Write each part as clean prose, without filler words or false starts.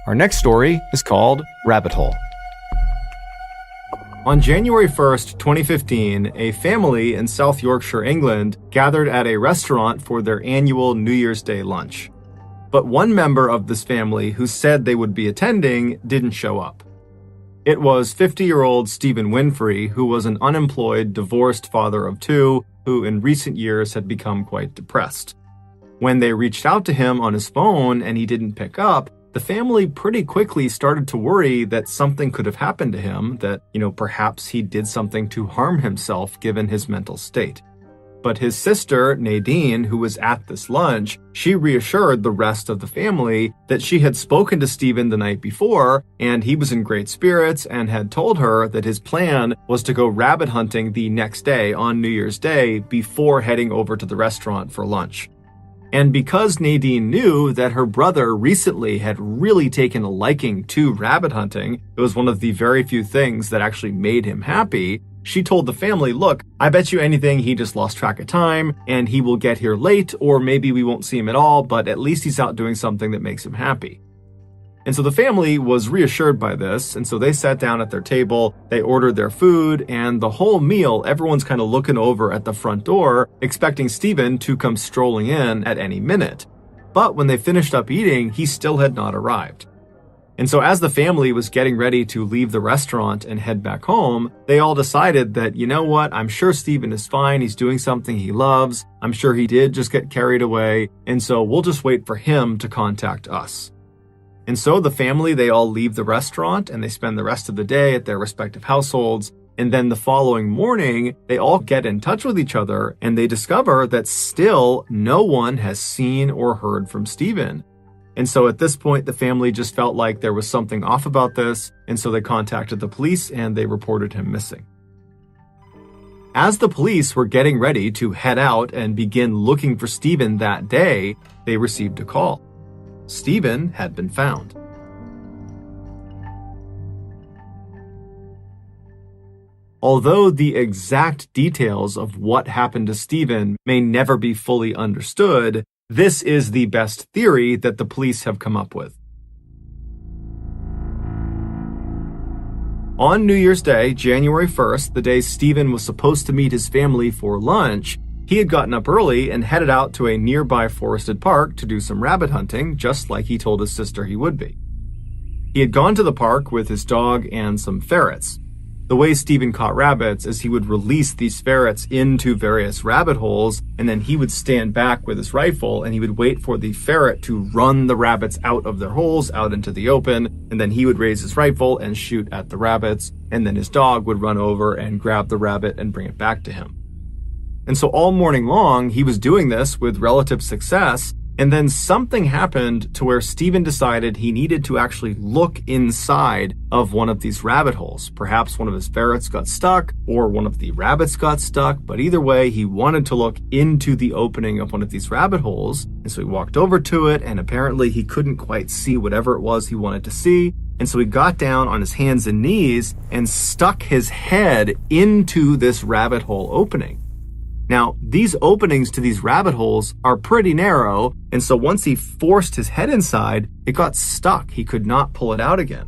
Our next story is called Rabbit Hole. On January 1st, 2015, a family in South Yorkshire, England, gathered at a restaurant for their annual New Year's Day lunch. But one member of this family who said they would be attending didn't show up. It was 50-year-old Stephen Winfrey, who was an unemployed, divorced father of two, who in recent years had become quite depressed. When they reached out to him on his phone and he didn't pick up, the family pretty quickly started to worry that something could have happened to him, that, perhaps he did something to harm himself given his mental state. But his sister, Nadine, who was at this lunch, she reassured the rest of the family that she had spoken to Stephen the night before, and he was in great spirits and had told her that his plan was to go rabbit hunting the next day on New Year's Day before heading over to the restaurant for lunch. And because Nadine knew that her brother recently had really taken a liking to rabbit hunting, it was one of the very few things that actually made him happy, she told the family, look, I bet you anything he just lost track of time and he will get here late, or maybe we won't see him at all, but at least he's out doing something that makes him happy. And so the family was reassured by this, and so they sat down at their table, they ordered their food, and the whole meal, everyone's kind of looking over at the front door, expecting Stephen to come strolling in at any minute. But when they finished up eating, he still had not arrived. And so as the family was getting ready to leave the restaurant and head back home, they all decided that, you know what, I'm sure Stephen is fine, he's doing something he loves, I'm sure he did just get carried away, and so we'll just wait for him to contact us. And so the family, they all leave the restaurant and they spend the rest of the day at their respective households. And then the following morning, they all get in touch with each other and they discover that still no one has seen or heard from Stephen. And so at this point, the family just felt like there was something off about this. And so they contacted the police and they reported him missing. As the police were getting ready to head out and begin looking for Stephen that day, they received a call. Stephen had been found. Although the exact details of what happened to Stephen may never be fully understood, this is the best theory that the police have come up with. On New Year's Day, January 1st, the day Stephen was supposed to meet his family for lunch, he had gotten up early and headed out to a nearby forested park to do some rabbit hunting, just like he told his sister he would be. He had gone to the park with his dog and some ferrets. The way Stephen caught rabbits is he would release these ferrets into various rabbit holes, and then he would stand back with his rifle and he would wait for the ferret to run the rabbits out of their holes, out into the open, and then he would raise his rifle and shoot at the rabbits, and then his dog would run over and grab the rabbit and bring it back to him. And so all morning long, he was doing this with relative success, and then something happened to where Stephen decided he needed to actually look inside of one of these rabbit holes. Perhaps one of his ferrets got stuck, or one of the rabbits got stuck, but either way, he wanted to look into the opening of one of these rabbit holes, and so he walked over to it, and apparently he couldn't quite see whatever it was he wanted to see, and so he got down on his hands and knees and stuck his head into this rabbit hole opening. Now, these openings to these rabbit holes are pretty narrow, and so once he forced his head inside, it got stuck. He could not pull it out again.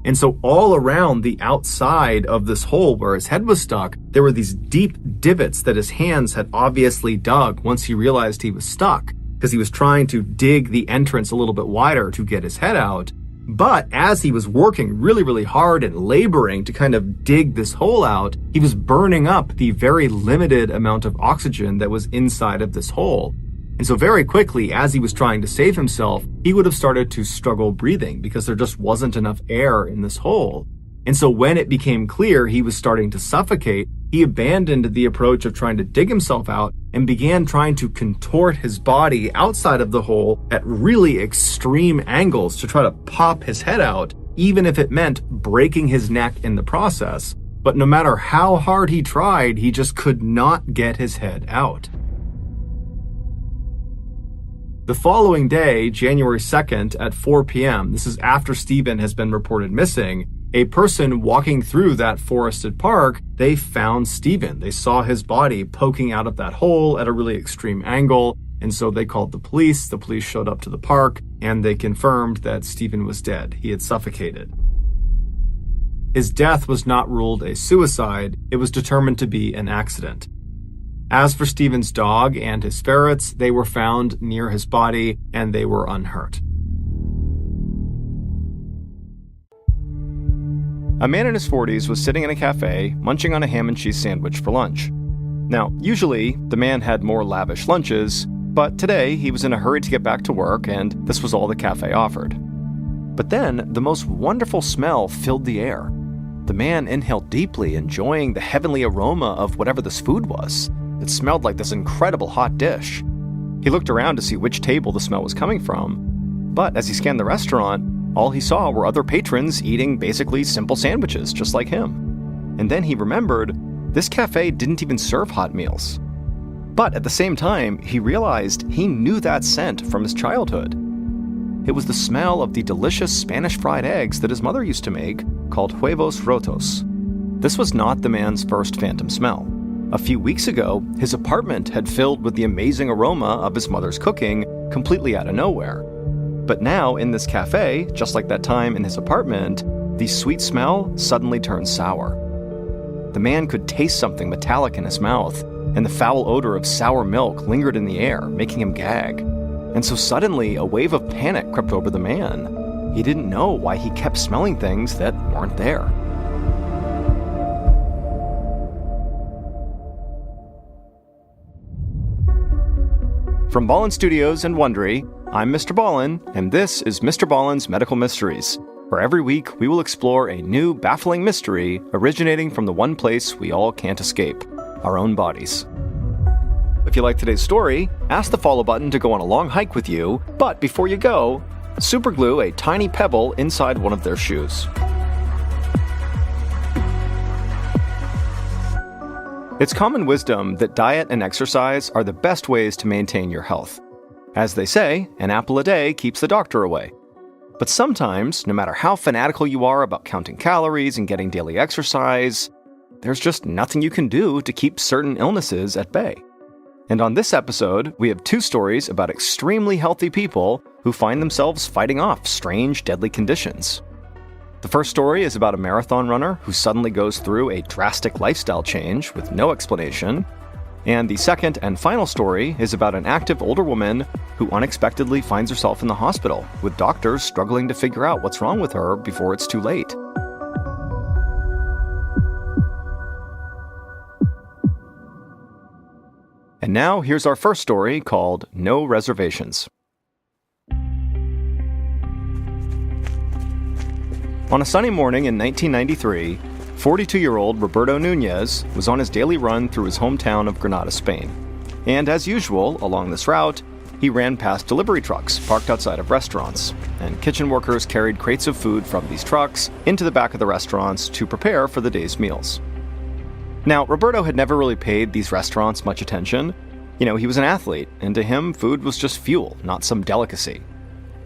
And so all around the outside of this hole where his head was stuck, there were these deep divots that his hands had obviously dug once he realized he was stuck, because he was trying to dig the entrance a little bit wider to get his head out. But as he was working really, really hard and laboring to kind of dig this hole out, he was burning up the very limited amount of oxygen that was inside of this hole. And so very quickly, as he was trying to save himself, he would have started to struggle breathing because there just wasn't enough air in this hole. And so when it became clear he was starting to suffocate, he abandoned the approach of trying to dig himself out and began trying to contort his body outside of the hole at really extreme angles to try to pop his head out, even if it meant breaking his neck in the process. But no matter how hard he tried, he just could not get his head out. The following day, January 2nd at 4 p.m., this is after Stephen has been reported missing, a person walking through that forested park, they found Stephen. They saw his body poking out of that hole at a really extreme angle, And so they called the police. The police showed up to the park, and they confirmed that Stephen was dead. He had suffocated. His death was not ruled a suicide. It was determined to be an accident. As for Stephen's dog and his ferrets, they were found near his body, and they were unhurt. A man in his 40s was sitting in a cafe, munching on a ham and cheese sandwich for lunch. Now, usually, the man had more lavish lunches, but today he was in a hurry to get back to work, and this was all the cafe offered. But then, the most wonderful smell filled the air. The man inhaled deeply, enjoying the heavenly aroma of whatever this food was. It smelled like this incredible hot dish. He looked around to see which table the smell was coming from, but as he scanned the restaurant, all he saw were other patrons eating basically simple sandwiches just like him. And then he remembered this cafe didn't even serve hot meals. But at the same time, he realized he knew that scent from his childhood. It was the smell of the delicious Spanish fried eggs that his mother used to make, called huevos rotos. This was not the man's first phantom smell. A few weeks ago, his apartment had filled with the amazing aroma of his mother's cooking, completely out of nowhere. But now, in this cafe, just like that time in his apartment, the sweet smell suddenly turned sour. The man could taste something metallic in his mouth, and the foul odor of sour milk lingered in the air, making him gag. And so suddenly, a wave of panic crept over the man. He didn't know why he kept smelling things that weren't there. From Ballen Studios and Wondery, I'm Mr. Ballen, and this is Mr. Ballen's Medical Mysteries, where every week we will explore a new, baffling mystery originating from the one place we all can't escape, our own bodies. If you like today's story, ask the follow button to go on a long hike with you, but before you go, superglue a tiny pebble inside one of their shoes. It's common wisdom that diet and exercise are the best ways to maintain your health. As they say, an apple a day keeps the doctor away. But sometimes, no matter how fanatical you are about counting calories and getting daily exercise, there's just nothing you can do to keep certain illnesses at bay. And on this episode, we have two stories about extremely healthy people who find themselves fighting off strange, deadly conditions. The first story is about a marathon runner who suddenly goes through a drastic lifestyle change with no explanation. And the second and final story is about an active older woman who unexpectedly finds herself in the hospital, with doctors struggling to figure out what's wrong with her before it's too late. And now here's our first story called No Reservations. On a sunny morning in 1993, 42-year-old Roberto Nunez was on his daily run through his hometown of Granada, Spain. And as usual, along this route, he ran past delivery trucks parked outside of restaurants, and kitchen workers carried crates of food from these trucks into the back of the restaurants to prepare for the day's meals. Now, Roberto had never really paid these restaurants much attention. He was an athlete, and to him, food was just fuel, not some delicacy.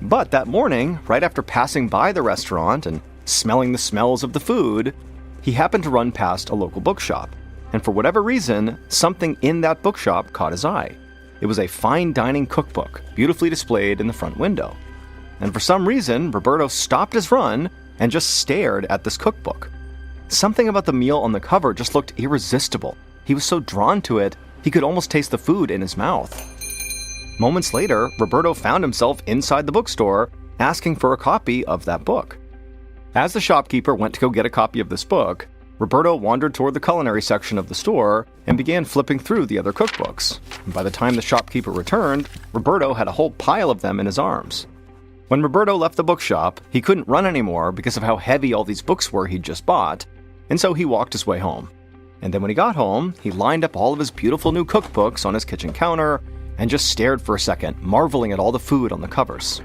But that morning, right after passing by the restaurant and smelling the smells of the food, he happened to run past a local bookshop. And for whatever reason, something in that bookshop caught his eye. It was a fine dining cookbook, beautifully displayed in the front window. And for some reason, Roberto stopped his run and just stared at this cookbook. Something about the meal on the cover just looked irresistible. He was so drawn to it, he could almost taste the food in his mouth. Moments later, Roberto found himself inside the bookstore, asking for a copy of that book. As the shopkeeper went to go get a copy of this book, Roberto wandered toward the culinary section of the store and began flipping through the other cookbooks. And by the time the shopkeeper returned, Roberto had a whole pile of them in his arms. When Roberto left the bookshop, he couldn't run anymore because of how heavy all these books were he'd just bought, and so he walked his way home. And then when he got home, he lined up all of his beautiful new cookbooks on his kitchen counter and just stared for a second, marveling at all the food on the covers.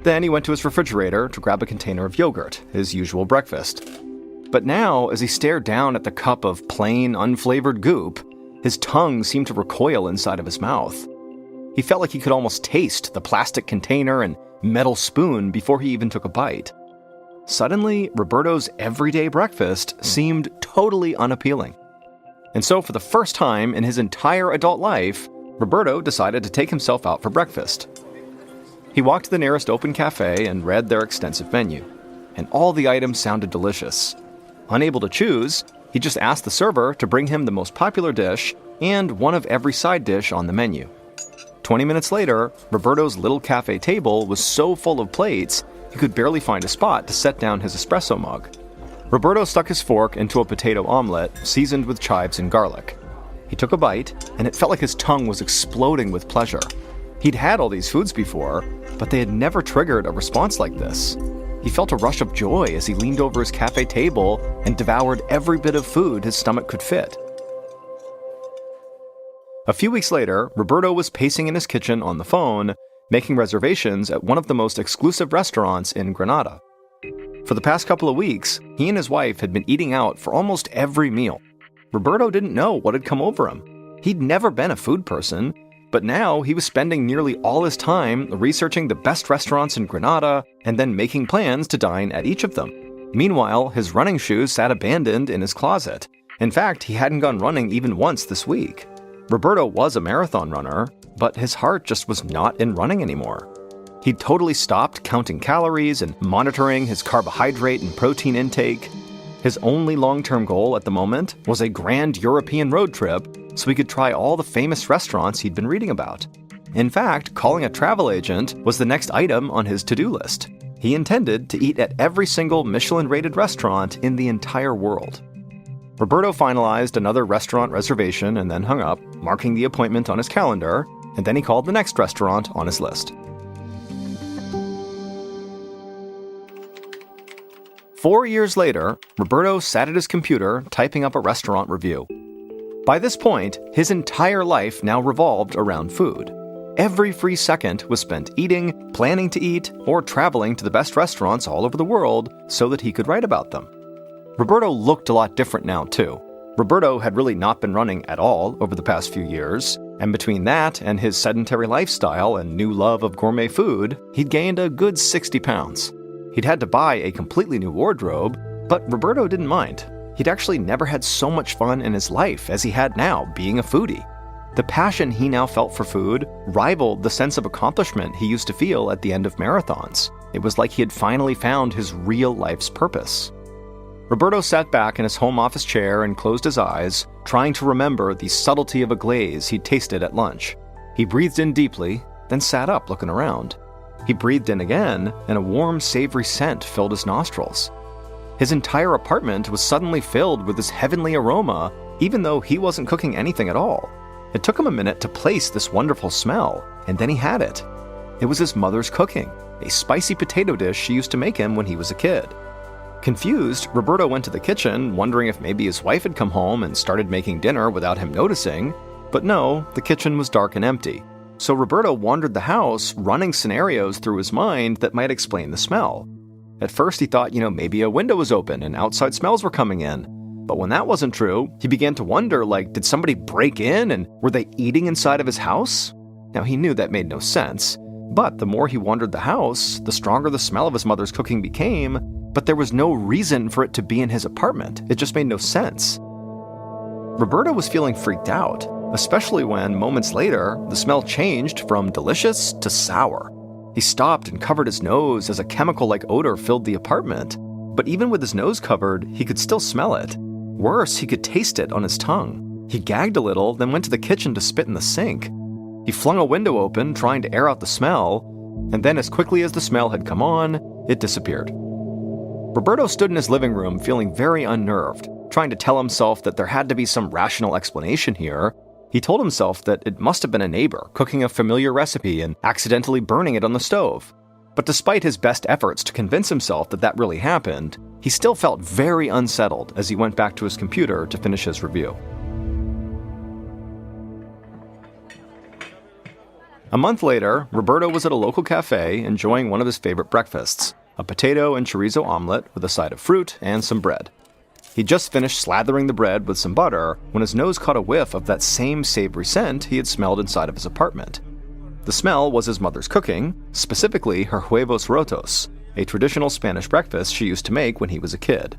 Then he went to his refrigerator to grab a container of yogurt, his usual breakfast. But now, as he stared down at the cup of plain, unflavored goop, his tongue seemed to recoil inside of his mouth. He felt like he could almost taste the plastic container and metal spoon before he even took a bite. Suddenly, Roberto's everyday breakfast seemed totally unappealing. And so for the first time in his entire adult life, Roberto decided to take himself out for breakfast. He walked to the nearest open cafe and read their extensive menu, and all the items sounded delicious. Unable to choose, he just asked the server to bring him the most popular dish and one of every side dish on the menu. 20 minutes later, Roberto's little cafe table was so full of plates, he could barely find a spot to set down his espresso mug. Roberto stuck his fork into a potato omelet seasoned with chives and garlic. He took a bite, and it felt like his tongue was exploding with pleasure. He'd had all these foods before, but they had never triggered a response like this. He felt a rush of joy as he leaned over his cafe table and devoured every bit of food his stomach could fit. A few weeks later, Roberto was pacing in his kitchen on the phone, making reservations at one of the most exclusive restaurants in Granada. For the past couple of weeks, he and his wife had been eating out for almost every meal. Roberto didn't know what had come over him. He'd never been a food person, but now he was spending nearly all his time researching the best restaurants in Granada and then making plans to dine at each of them. Meanwhile, his running shoes sat abandoned in his closet. In fact, he hadn't gone running even once this week. Roberto was a marathon runner, but his heart just was not in running anymore. He'd totally stopped counting calories and monitoring his carbohydrate and protein intake. His only long-term goal at the moment was a grand European road trip so he could try all the famous restaurants he'd been reading about. In fact, calling a travel agent was the next item on his to-do list. He intended to eat at every single Michelin-rated restaurant in the entire world. Roberto finalized another restaurant reservation and then hung up, marking the appointment on his calendar, and then he called the next restaurant on his list. 4 years later, Roberto sat at his computer typing up a restaurant review. By this point, his entire life now revolved around food. Every free second was spent eating, planning to eat, or traveling to the best restaurants all over the world so that he could write about them. Roberto looked a lot different now, too. Roberto had really not been running at all over the past few years, and between that and his sedentary lifestyle and new love of gourmet food, he'd gained a good 60 pounds. He'd had to buy a completely new wardrobe, but Roberto didn't mind. He'd actually never had so much fun in his life as he had now, being a foodie. The passion he now felt for food rivaled the sense of accomplishment he used to feel at the end of marathons. It was like he had finally found his real life's purpose. Roberto sat back in his home office chair and closed his eyes, trying to remember the subtlety of a glaze he'd tasted at lunch. He breathed in deeply, then sat up looking around. He breathed in again, and a warm, savory scent filled his nostrils. His entire apartment was suddenly filled with this heavenly aroma, even though he wasn't cooking anything at all. It took him a minute to place this wonderful smell, and then he had it. It was his mother's cooking, a spicy potato dish she used to make him when he was a kid. Confused, Roberto went to the kitchen, wondering if maybe his wife had come home and started making dinner without him noticing, but no, the kitchen was dark and empty. So Roberto wandered the house, running scenarios through his mind that might explain the smell. At first he thought, maybe a window was open and outside smells were coming in. But when that wasn't true, he began to wonder, did somebody break in and were they eating inside of his house? Now he knew that made no sense, but the more he wandered the house, the stronger the smell of his mother's cooking became, but there was no reason for it to be in his apartment. It just made no sense. Roberto was feeling freaked out, especially when, moments later, the smell changed from delicious to sour. He stopped and covered his nose as a chemical-like odor filled the apartment. But even with his nose covered, he could still smell it. Worse, he could taste it on his tongue. He gagged a little, then went to the kitchen to spit in the sink. He flung a window open, trying to air out the smell, and then as quickly as the smell had come on, it disappeared. Roberto stood in his living room feeling very unnerved, trying to tell himself that there had to be some rational explanation here. He told himself that it must have been a neighbor cooking a familiar recipe and accidentally burning it on the stove. But despite his best efforts to convince himself that that really happened, he still felt very unsettled as he went back to his computer to finish his review. A month later, Roberto was at a local cafe enjoying one of his favorite breakfasts, a potato and chorizo omelet with a side of fruit and some bread. He'd just finished slathering the bread with some butter when his nose caught a whiff of that same savory scent he had smelled inside of his apartment. The smell was his mother's cooking, specifically her huevos rotos, a traditional Spanish breakfast she used to make when he was a kid.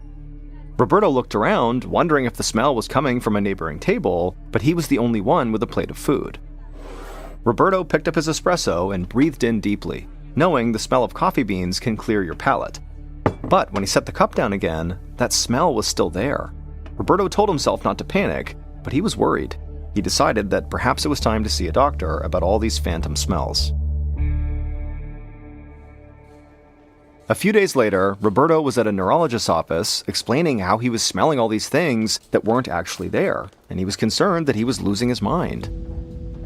Roberto looked around, wondering if the smell was coming from a neighboring table, but he was the only one with a plate of food. Roberto picked up his espresso and breathed in deeply, knowing the smell of coffee beans can clear your palate. But when he set the cup down again, that smell was still there. Roberto told himself not to panic, but he was worried. He decided that perhaps it was time to see a doctor about all these phantom smells. A few days later, Roberto was at a neurologist's office explaining how he was smelling all these things that weren't actually there, and he was concerned that he was losing his mind.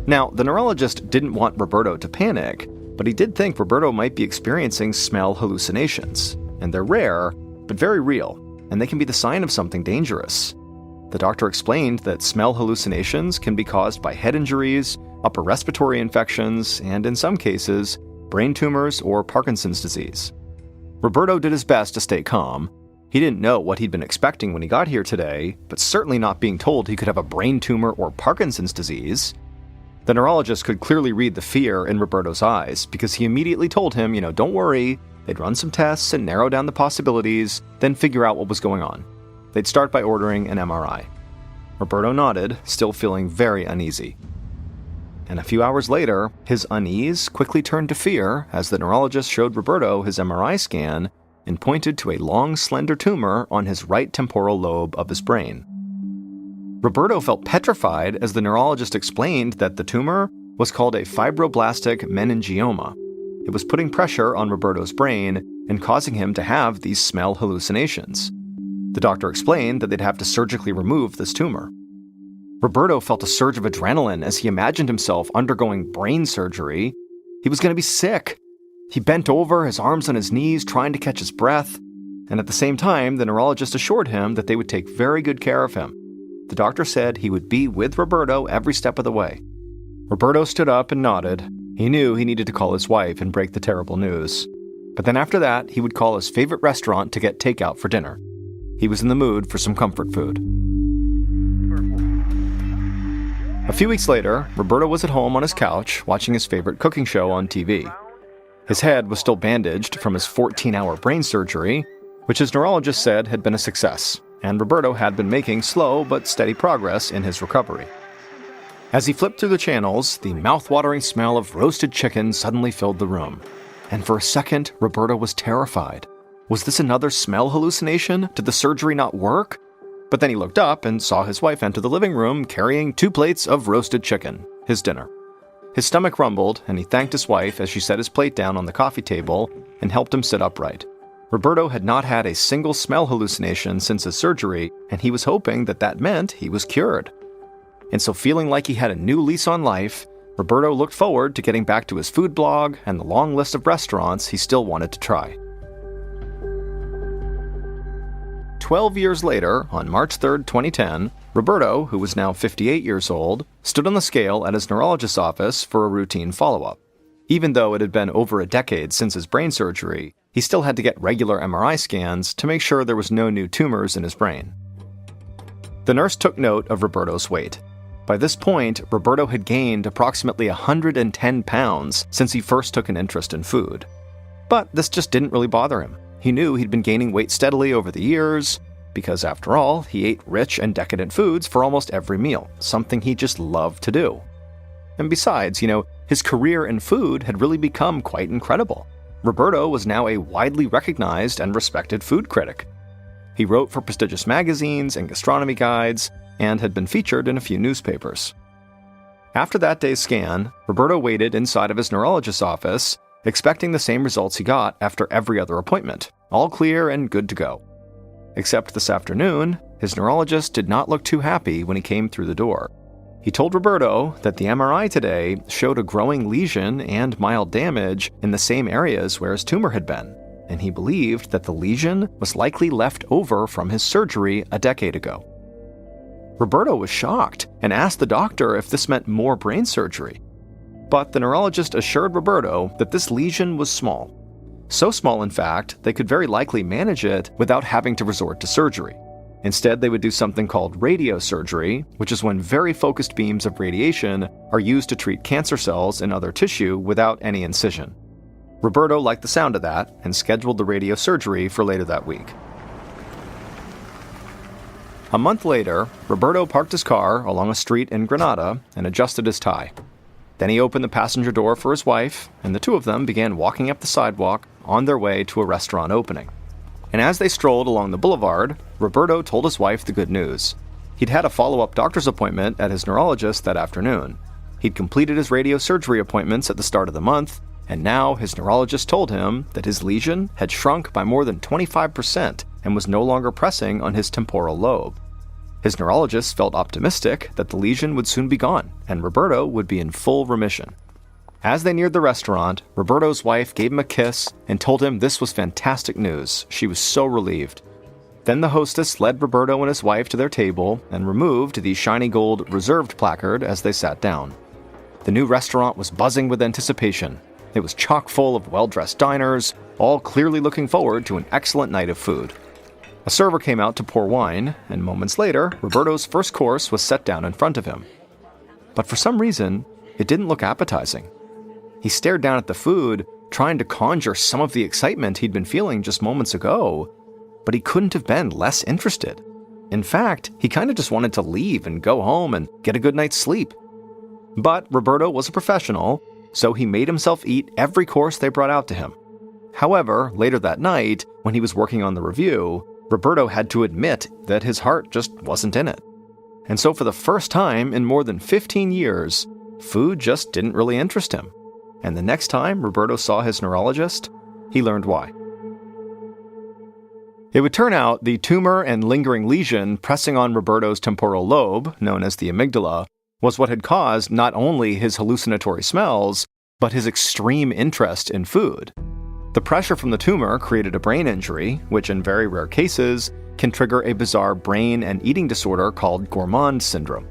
Now, the neurologist didn't want Roberto to panic, but he did think Roberto might be experiencing smell hallucinations, and they're rare, but very real, and they can be the sign of something dangerous. The doctor explained that smell hallucinations can be caused by head injuries, upper respiratory infections, and in some cases, brain tumors or Parkinson's disease. Roberto did his best to stay calm. He didn't know what he'd been expecting when he got here today, but certainly not being told he could have a brain tumor or Parkinson's disease. The neurologist could clearly read the fear in Roberto's eyes because he immediately told him, don't worry, they'd run some tests and narrow down the possibilities, then figure out what was going on. They'd start by ordering an MRI. Roberto nodded, still feeling very uneasy. And a few hours later, his unease quickly turned to fear as the neurologist showed Roberto his MRI scan and pointed to a long, slender tumor on his right temporal lobe of his brain. Roberto felt petrified as the neurologist explained that the tumor was called a fibroblastic meningioma. It was putting pressure on Roberto's brain and causing him to have these smell hallucinations. The doctor explained that they'd have to surgically remove this tumor. Roberto felt a surge of adrenaline as he imagined himself undergoing brain surgery. He was going to be sick. He bent over, his arms on his knees, trying to catch his breath. And at the same time, the neurologist assured him that they would take very good care of him. The doctor said he would be with Roberto every step of the way. Roberto stood up and nodded. He knew he needed to call his wife and break the terrible news. But then after that, he would call his favorite restaurant to get takeout for dinner. He was in the mood for some comfort food. A few weeks later, Roberto was at home on his couch watching his favorite cooking show on TV. His head was still bandaged from his 14-hour brain surgery, which his neurologist said had been a success, and Roberto had been making slow but steady progress in his recovery. As he flipped through the channels, the mouth-watering smell of roasted chicken suddenly filled the room. And for a second, Roberto was terrified. Was this another smell hallucination? Did the surgery not work? But then he looked up and saw his wife enter the living room carrying 2 plates of roasted chicken, his dinner. His stomach rumbled, and he thanked his wife as she set his plate down on the coffee table and helped him sit upright. Roberto had not had a single smell hallucination since his surgery, and he was hoping that that meant he was cured. And so feeling like he had a new lease on life, Roberto looked forward to getting back to his food blog and the long list of restaurants he still wanted to try. 12 years later, on March 3, 2010, Roberto, who was now 58 years old, stood on the scale at his neurologist's office for a routine follow-up. Even though it had been over a decade since his brain surgery, he still had to get regular MRI scans to make sure there was no new tumors in his brain. The nurse took note of Roberto's weight. By this point, Roberto had gained approximately 110 pounds since he first took an interest in food. But this just didn't really bother him. He knew he'd been gaining weight steadily over the years, because after all, he ate rich and decadent foods for almost every meal, something he just loved to do. And besides, his career in food had really become quite incredible. Roberto was now a widely recognized and respected food critic. He wrote for prestigious magazines and gastronomy guides, and had been featured in a few newspapers. After that day's scan, Roberto waited inside of his neurologist's office, expecting the same results he got after every other appointment, all clear and good to go. Except this afternoon, his neurologist did not look too happy when he came through the door. He told Roberto that the MRI today showed a growing lesion and mild damage in the same areas where his tumor had been, and he believed that the lesion was likely left over from his surgery a decade ago. Roberto was shocked and asked the doctor if this meant more brain surgery. But the neurologist assured Roberto that this lesion was small. So small, in fact, they could very likely manage it without having to resort to surgery. Instead, they would do something called radiosurgery, which is when very focused beams of radiation are used to treat cancer cells and other tissue without any incision. Roberto liked the sound of that and scheduled the radiosurgery for later that week. A month later, Roberto parked his car along a street in Granada and adjusted his tie. Then he opened the passenger door for his wife, and the two of them began walking up the sidewalk on their way to a restaurant opening. And as they strolled along the boulevard, Roberto told his wife the good news. He'd had a follow-up doctor's appointment at his neurologist that afternoon. He'd completed his radio surgery appointments at the start of the month, and now his neurologist told him that his lesion had shrunk by more than 25% and was no longer pressing on his temporal lobe. His neurologist felt optimistic that the lesion would soon be gone, and Roberto would be in full remission. As they neared the restaurant, Roberto's wife gave him a kiss and told him this was fantastic news. She was so relieved. Then the hostess led Roberto and his wife to their table and removed the shiny gold reserved placard as they sat down. The new restaurant was buzzing with anticipation. It was chock full of well-dressed diners, all clearly looking forward to an excellent night of food. A server came out to pour wine, and moments later, Roberto's first course was set down in front of him. But for some reason, it didn't look appetizing. He stared down at the food, trying to conjure some of the excitement he'd been feeling just moments ago, but he couldn't have been less interested. In fact, he kind of just wanted to leave and go home and get a good night's sleep. But Roberto was a professional, so he made himself eat every course they brought out to him. However, later that night, when he was working on the review, Roberto had to admit that his heart just wasn't in it. And so for the first time in more than 15 years, food just didn't really interest him. And the next time Roberto saw his neurologist, he learned why. It would turn out the tumor and lingering lesion pressing on Roberto's temporal lobe, known as the amygdala, was what had caused not only his hallucinatory smells, but his extreme interest in food. The pressure from the tumor created a brain injury, which in very rare cases can trigger a bizarre brain and eating disorder called gourmand syndrome.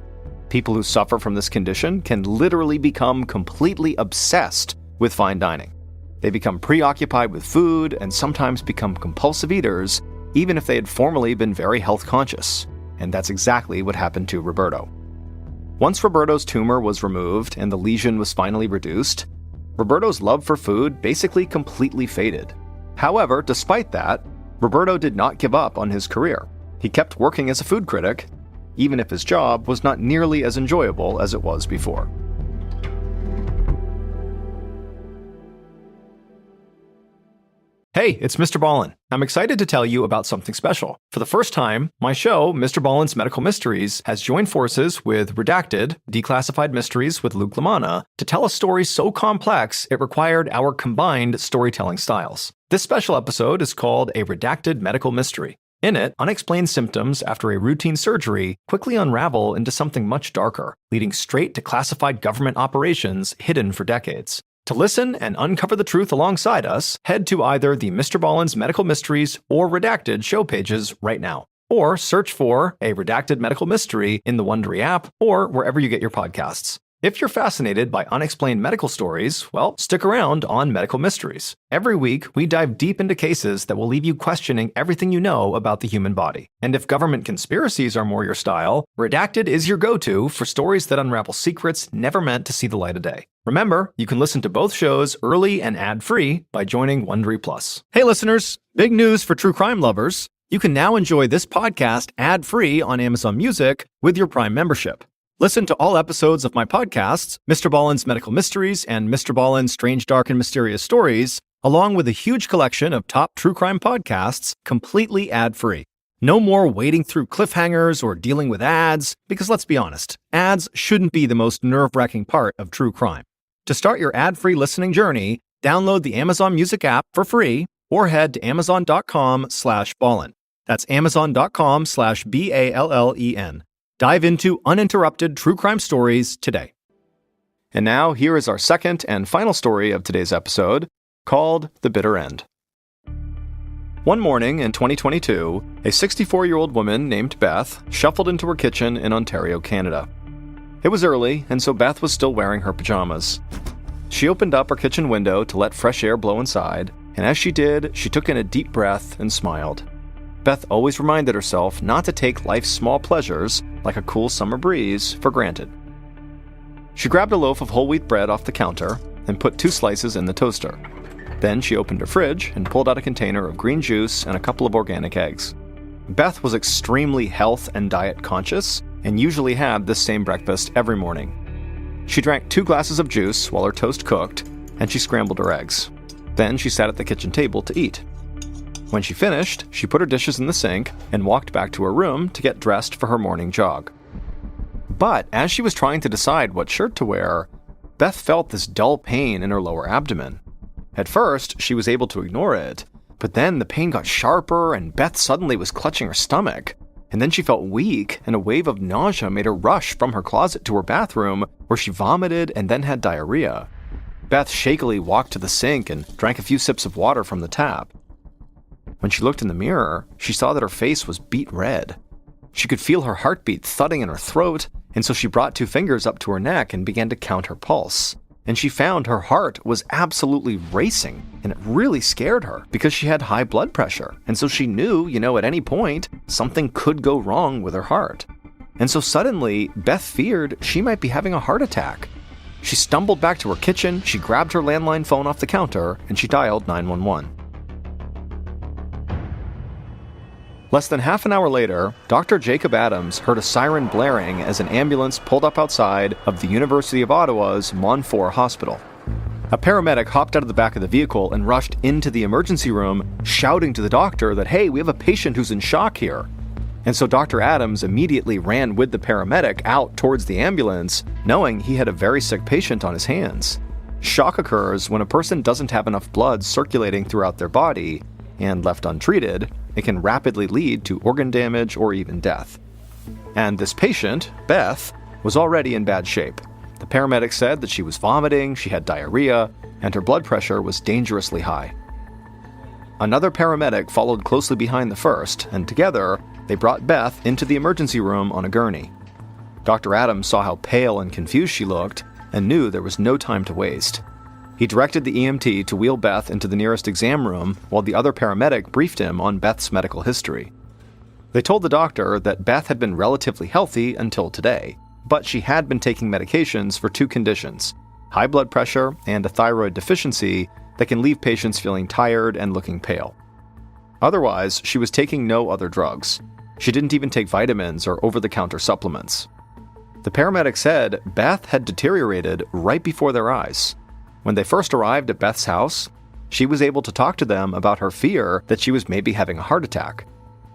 People who suffer from this condition can literally become completely obsessed with fine dining. They become preoccupied with food and sometimes become compulsive eaters, even if they had formerly been very health conscious. And that's exactly what happened to Roberto. Once Roberto's tumor was removed and the lesion was finally reduced, Roberto's love for food basically completely faded. However, despite that, Roberto did not give up on his career. He kept working as a food critic, even if his job was not nearly as enjoyable as it was before. Hey, it's MrBallen. I'm excited to tell you about something special. For the first time, my show, MrBallen's Medical Mysteries, has joined forces with Redacted, Declassified Mysteries with Luke LaManna, to tell a story so complex it required our combined storytelling styles. This special episode is called A Redacted Medical Mystery. In it, unexplained symptoms after a routine surgery quickly unravel into something much darker, leading straight to classified government operations hidden for decades. To listen and uncover the truth alongside us, head to either the MrBallen's Medical Mysteries or Redacted show pages right now. Or search for A Redacted Medical Mystery in the Wondery app or wherever you get your podcasts. If you're fascinated by unexplained medical stories, well, stick around on Medical Mysteries. Every week, we dive deep into cases that will leave you questioning everything you know about the human body. And if government conspiracies are more your style, Redacted is your go-to for stories that unravel secrets never meant to see the light of day. Remember, you can listen to both shows early and ad-free by joining Wondery Plus. Hey listeners, big news for true crime lovers. You can now enjoy this podcast ad-free on Amazon Music with your Prime membership. Listen to all episodes of my podcasts, MrBallen's Medical Mysteries and MrBallen's Strange, Dark, and Mysterious Stories, along with a huge collection of top true crime podcasts, completely ad-free. No more wading through cliffhangers or dealing with ads, because let's be honest, ads shouldn't be the most nerve-wracking part of true crime. To start your ad-free listening journey, download the Amazon Music app for free or head to amazon.com/ballen. That's amazon.com/BALLEN. Dive into uninterrupted true crime stories today. And now, here is our second and final story of today's episode, called The Bitter End. One morning in 2022, a 64-year-old woman named Beth shuffled into her kitchen in Ontario, Canada. It was early, and so Beth was still wearing her pajamas. She opened up her kitchen window to let fresh air blow inside, and as she did, she took in a deep breath and smiled. Beth always reminded herself not to take life's small pleasures, like a cool summer breeze, for granted. She grabbed a loaf of whole wheat bread off the counter and put 2 slices in the toaster. Then she opened her fridge and pulled out a container of green juice and a couple of organic eggs. Beth was extremely health and diet conscious and usually had this same breakfast every morning. She drank 2 glasses of juice while her toast cooked, and she scrambled her eggs. Then she sat at the kitchen table to eat. When she finished, she put her dishes in the sink and walked back to her room to get dressed for her morning jog. But as she was trying to decide what shirt to wear, Beth felt this dull pain in her lower abdomen. At first, she was able to ignore it, but then the pain got sharper and Beth suddenly was clutching her stomach. And then she felt weak, and a wave of nausea made her rush from her closet to her bathroom, where she vomited and then had diarrhea. Beth shakily walked to the sink and drank a few sips of water from the tap. When she looked in the mirror, she saw that her face was beet red. She could feel her heartbeat thudding in her throat, and so she brought 2 fingers up to her neck and began to count her pulse. And she found her heart was absolutely racing, and it really scared her because she had high blood pressure. And so she knew, at any point, something could go wrong with her heart. And so suddenly, Beth feared she might be having a heart attack. She stumbled back to her kitchen, she grabbed her landline phone off the counter, and she dialed 911. Less than half an hour later, Dr. Jacob Adams heard a siren blaring as an ambulance pulled up outside of the University of Ottawa's Montfort Hospital. A paramedic hopped out of the back of the vehicle and rushed into the emergency room, shouting to the doctor that, "Hey, we have a patient who's in shock here." And so Dr. Adams immediately ran with the paramedic out towards the ambulance, knowing he had a very sick patient on his hands. Shock occurs when a person doesn't have enough blood circulating throughout their body, and left untreated, it can rapidly lead to organ damage or even death. And this patient, Beth, was already in bad shape. The paramedic said that she was vomiting, she had diarrhea, and her blood pressure was dangerously high. Another paramedic followed closely behind the first, and together, they brought Beth into the emergency room on a gurney. Dr. Adams saw how pale and confused she looked, and knew there was no time to waste. He directed the EMT to wheel Beth into the nearest exam room while the other paramedic briefed him on Beth's medical history. They told the doctor that Beth had been relatively healthy until today, but she had been taking medications for 2 conditions, high blood pressure and a thyroid deficiency that can leave patients feeling tired and looking pale. Otherwise, she was taking no other drugs. She didn't even take vitamins or over-the-counter supplements. The paramedic said Beth had deteriorated right before their eyes. When they first arrived at Beth's house, she was able to talk to them about her fear that she was maybe having a heart attack.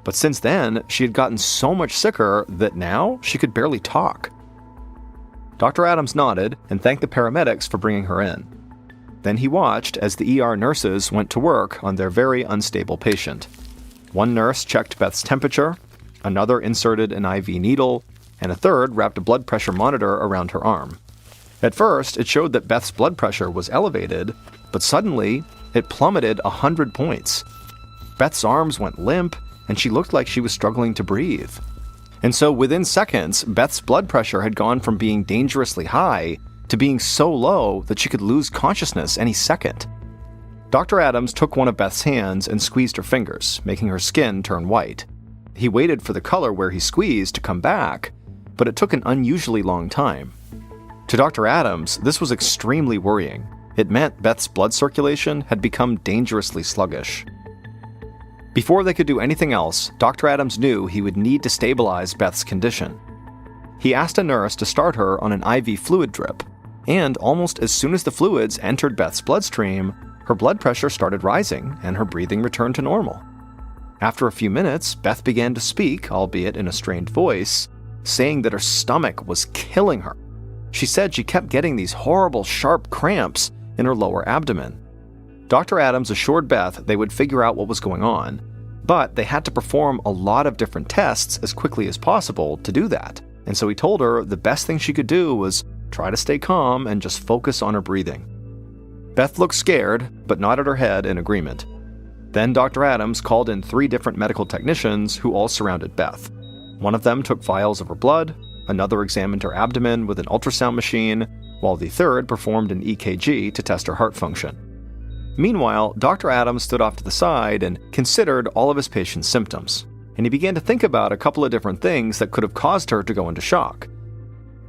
But since then, she had gotten so much sicker that now she could barely talk. Dr. Adams nodded and thanked the paramedics for bringing her in. Then he watched as the ER nurses went to work on their very unstable patient. One nurse checked Beth's temperature, another inserted an IV needle, and a third wrapped a blood pressure monitor around her arm. At first, it showed that Beth's blood pressure was elevated, but suddenly, it plummeted 100 points. Beth's arms went limp, and she looked like she was struggling to breathe. And so within seconds, Beth's blood pressure had gone from being dangerously high to being so low that she could lose consciousness any second. Dr. Adams took one of Beth's hands and squeezed her fingers, making her skin turn white. He waited for the color where he squeezed to come back, but it took an unusually long time. To Dr. Adams, this was extremely worrying. It meant Beth's blood circulation had become dangerously sluggish. Before they could do anything else, Dr. Adams knew he would need to stabilize Beth's condition. He asked a nurse to start her on an IV fluid drip, and almost as soon as the fluids entered Beth's bloodstream, her blood pressure started rising and her breathing returned to normal. After a few minutes, Beth began to speak, albeit in a strained voice, saying that her stomach was killing her. She said she kept getting these horrible, sharp cramps in her lower abdomen. Dr. Adams assured Beth they would figure out what was going on, but they had to perform a lot of different tests as quickly as possible to do that. And so he told her the best thing she could do was try to stay calm and just focus on her breathing. Beth looked scared, but nodded her head in agreement. Then Dr. Adams called in 3 different medical technicians who all surrounded Beth. One of them took vials of her blood, another examined her abdomen with an ultrasound machine, while the third performed an EKG to test her heart function. Meanwhile, Dr. Adams stood off to the side and considered all of his patient's symptoms, and he began to think about a couple of different things that could have caused her to go into shock.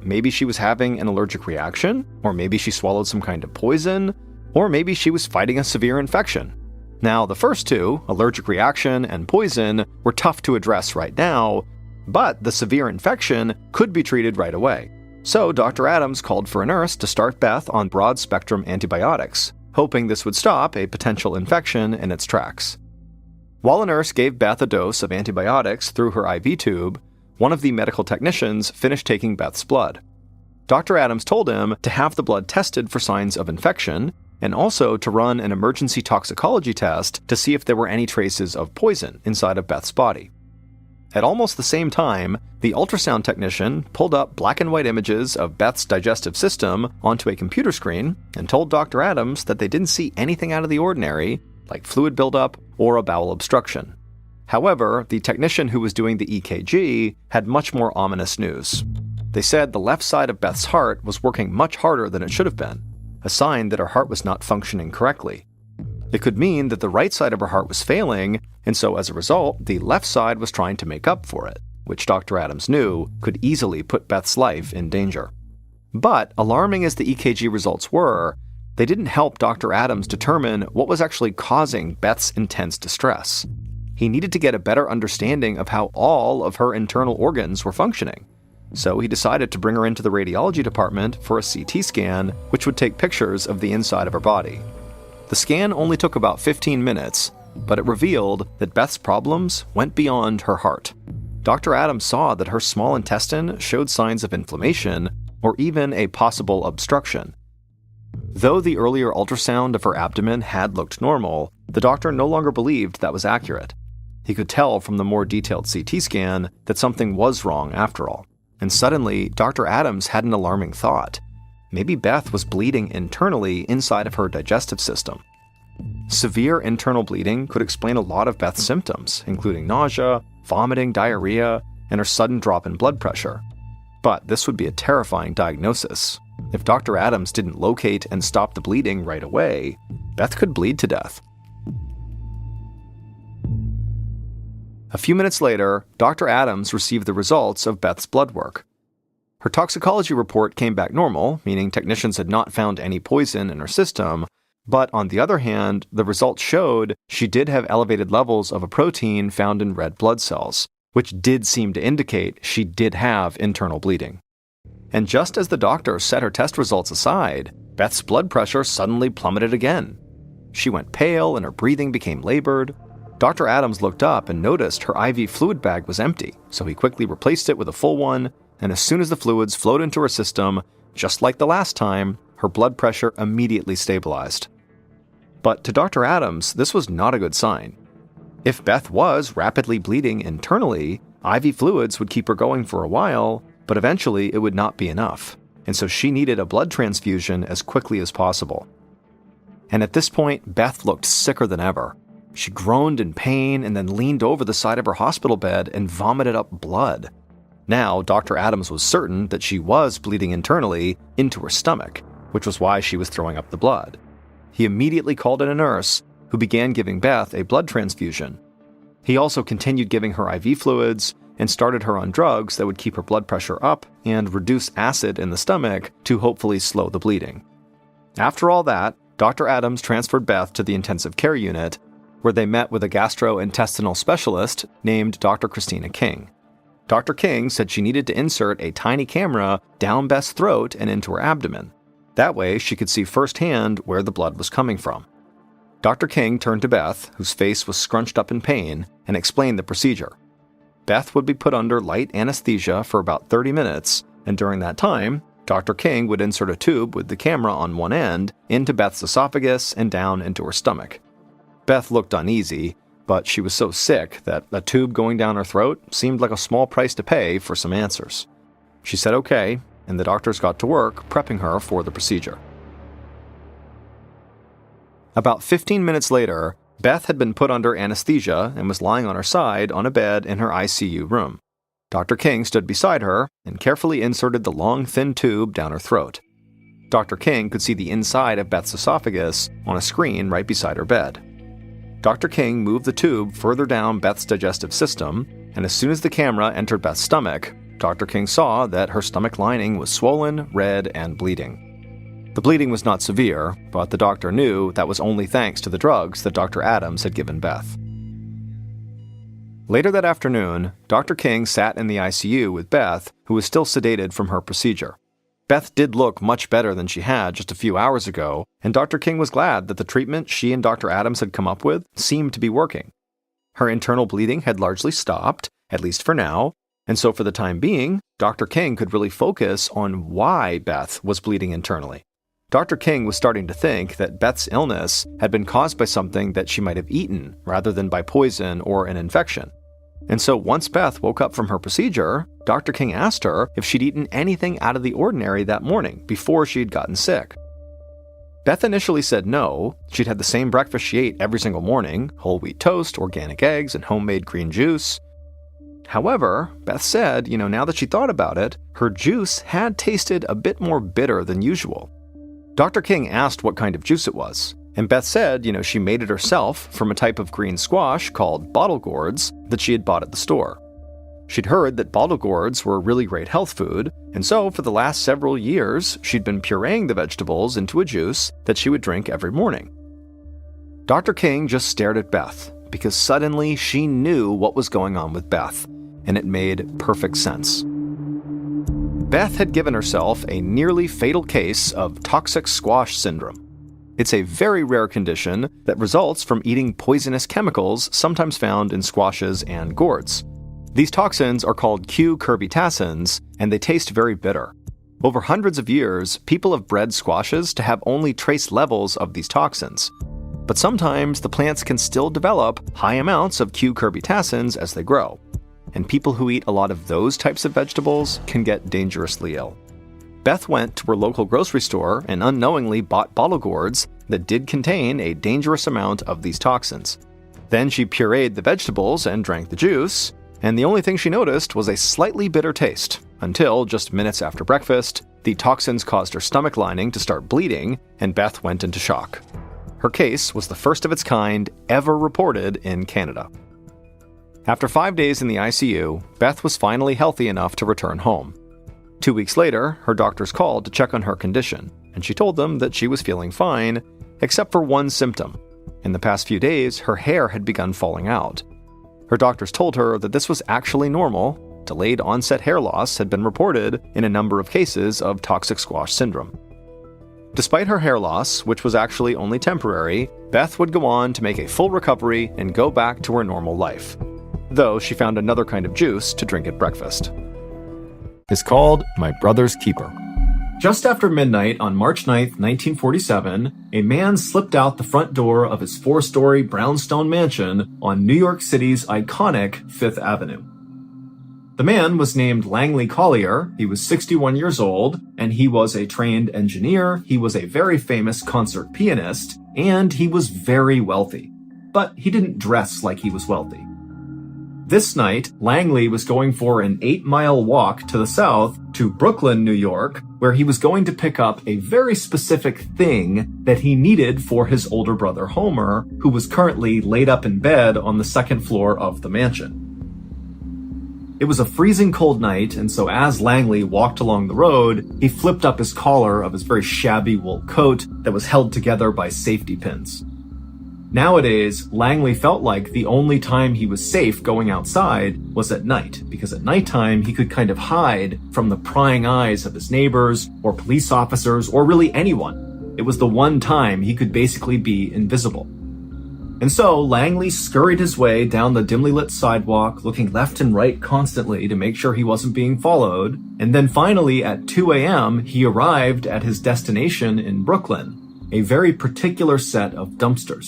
Maybe she was having an allergic reaction, or maybe she swallowed some kind of poison, or maybe she was fighting a severe infection. Now, the first 2, allergic reaction and poison, were tough to address right now, but the severe infection could be treated right away. So Dr. Adams called for a nurse to start Beth on broad-spectrum antibiotics, hoping this would stop a potential infection in its tracks. While a nurse gave Beth a dose of antibiotics through her IV tube, one of the medical technicians finished taking Beth's blood. Dr. Adams told him to have the blood tested for signs of infection and also to run an emergency toxicology test to see if there were any traces of poison inside of Beth's body. At almost the same time, the ultrasound technician pulled up black and white images of Beth's digestive system onto a computer screen and told Dr. Adams that they didn't see anything out of the ordinary, like fluid buildup or a bowel obstruction. However, the technician who was doing the EKG had much more ominous news. They said the left side of Beth's heart was working much harder than it should have been, a sign that her heart was not functioning correctly. It could mean that the right side of her heart was failing, and so as a result, the left side was trying to make up for it, which Dr. Adams knew could easily put Beth's life in danger. But, alarming as the EKG results were, they didn't help Dr. Adams determine what was actually causing Beth's intense distress. He needed to get a better understanding of how all of her internal organs were functioning. So he decided to bring her into the radiology department for a CT scan, which would take pictures of the inside of her body. The scan only took about 15 minutes, but it revealed that Beth's problems went beyond her heart. Dr. Adams saw that her small intestine showed signs of inflammation or even a possible obstruction. Though the earlier ultrasound of her abdomen had looked normal, the doctor no longer believed that was accurate. He could tell from the more detailed CT scan that something was wrong after all. And suddenly, Dr. Adams had an alarming thought. Maybe Beth was bleeding internally inside of her digestive system. Severe internal bleeding could explain a lot of Beth's symptoms, including nausea, vomiting, diarrhea, and her sudden drop in blood pressure. But this would be a terrifying diagnosis. If Dr. Adams didn't locate and stop the bleeding right away, Beth could bleed to death. A few minutes later, Dr. Adams received the results of Beth's blood work. Her toxicology report came back normal, meaning technicians had not found any poison in her system, but on the other hand, the results showed she did have elevated levels of a protein found in red blood cells, which did seem to indicate she did have internal bleeding. And just as the doctor set her test results aside, Beth's blood pressure suddenly plummeted again. She went pale and her breathing became labored. Dr. Adams looked up and noticed her IV fluid bag was empty, so he quickly replaced it with a full one, and as soon as the fluids flowed into her system, just like the last time, her blood pressure immediately stabilized. But to Dr. Adams, this was not a good sign. If Beth was rapidly bleeding internally, IV fluids would keep her going for a while, but eventually it would not be enough, and so she needed a blood transfusion as quickly as possible. And at this point, Beth looked sicker than ever. She groaned in pain and then leaned over the side of her hospital bed and vomited up blood. Now, Dr. Adams was certain that she was bleeding internally into her stomach, which was why she was throwing up the blood. He immediately called in a nurse, who began giving Beth a blood transfusion. He also continued giving her IV fluids and started her on drugs that would keep her blood pressure up and reduce acid in the stomach to hopefully slow the bleeding. After all that, Dr. Adams transferred Beth to the intensive care unit, where they met with a gastrointestinal specialist named Dr. Christina King. Dr. King said she needed to insert a tiny camera down Beth's throat and into her abdomen. That way, she could see firsthand where the blood was coming from. Dr. King turned to Beth, whose face was scrunched up in pain, and explained the procedure. Beth would be put under light anesthesia for about 30 minutes, and during that time, Dr. King would insert a tube with the camera on one end into Beth's esophagus and down into her stomach. Beth looked uneasy, but she was so sick that a tube going down her throat seemed like a small price to pay for some answers. She said okay, and the doctors got to work prepping her for the procedure. About 15 minutes later, Beth had been put under anesthesia and was lying on her side on a bed in her ICU room. Dr. King stood beside her and carefully inserted the long, thin tube down her throat. Dr. King could see the inside of Beth's esophagus on a screen right beside her bed. Dr. King moved the tube further down Beth's digestive system, and as soon as the camera entered Beth's stomach, Dr. King saw that her stomach lining was swollen, red, and bleeding. The bleeding was not severe, but the doctor knew that was only thanks to the drugs that Dr. Adams had given Beth. Later that afternoon, Dr. King sat in the ICU with Beth, who was still sedated from her procedure. Beth did look much better than she had just a few hours ago, and Dr. King was glad that the treatment she and Dr. Adams had come up with seemed to be working. Her internal bleeding had largely stopped, at least for now, and so for the time being, Dr. King could really focus on why Beth was bleeding internally. Dr. King was starting to think that Beth's illness had been caused by something that she might have eaten, rather than by poison or an infection. And so once Beth woke up from her procedure, Dr. King asked her if she'd eaten anything out of the ordinary that morning before she'd gotten sick. Beth initially said no. She'd had the same breakfast she ate every single morning: whole wheat toast, organic eggs, and homemade green juice. However, Beth said, now that she thought about it, her juice had tasted a bit more bitter than usual. Dr. King asked what kind of juice it was, and Beth said, she made it herself from a type of green squash called bottle gourds that she had bought at the store. She'd heard that bottle gourds were a really great health food, and so for the last several years, she'd been pureeing the vegetables into a juice that she would drink every morning. Dr. King just stared at Beth, because suddenly she knew what was going on with Beth, and it made perfect sense. Beth had given herself a nearly fatal case of toxic squash syndrome. It's a very rare condition that results from eating poisonous chemicals sometimes found in squashes and gourds. These toxins are called cucurbitacins, and they taste very bitter. Over hundreds of years, people have bred squashes to have only trace levels of these toxins. But sometimes the plants can still develop high amounts of cucurbitacins as they grow. And people who eat a lot of those types of vegetables can get dangerously ill. Beth went to her local grocery store and unknowingly bought bottle gourds that did contain a dangerous amount of these toxins. Then she pureed the vegetables and drank the juice, and the only thing she noticed was a slightly bitter taste, until just minutes after breakfast, the toxins caused her stomach lining to start bleeding, and Beth went into shock. Her case was the first of its kind ever reported in Canada. After 5 days in the ICU, Beth was finally healthy enough to return home. 2 weeks later, her doctors called to check on her condition, and she told them that she was feeling fine, except for one symptom. In the past few days, her hair had begun falling out. Her doctors told her that this was actually normal. Delayed onset hair loss had been reported in a number of cases of toxic squash syndrome. Despite her hair loss, which was actually only temporary, Beth would go on to make a full recovery and go back to her normal life, though she found another kind of juice to drink at breakfast. It's called My Brother's Keeper. Just after midnight on March 9th, 1947, a man slipped out the front door of his 4-story brownstone mansion on New York City's iconic Fifth Avenue. The man was named Langley Collier. He was 61 years old, and he was a trained engineer. He was a very famous concert pianist, and he was very wealthy. But he didn't dress like he was wealthy. This night, Langley was going for an 8-mile walk to the south to Brooklyn, New York, where he was going to pick up a very specific thing that he needed for his older brother Homer, who was currently laid up in bed on the second floor of the mansion. It was a freezing cold night, and so as Langley walked along the road, he flipped up his collar of his very shabby wool coat that was held together by safety pins. Nowadays, Langley felt like the only time he was safe going outside was at night, because at nighttime he could kind of hide from the prying eyes of his neighbors, or police officers, or really anyone. It was the one time he could basically be invisible. And so, Langley scurried his way down the dimly lit sidewalk, looking left and right constantly to make sure he wasn't being followed, and then finally at 2 a.m. he arrived at his destination in Brooklyn, a very particular set of dumpsters.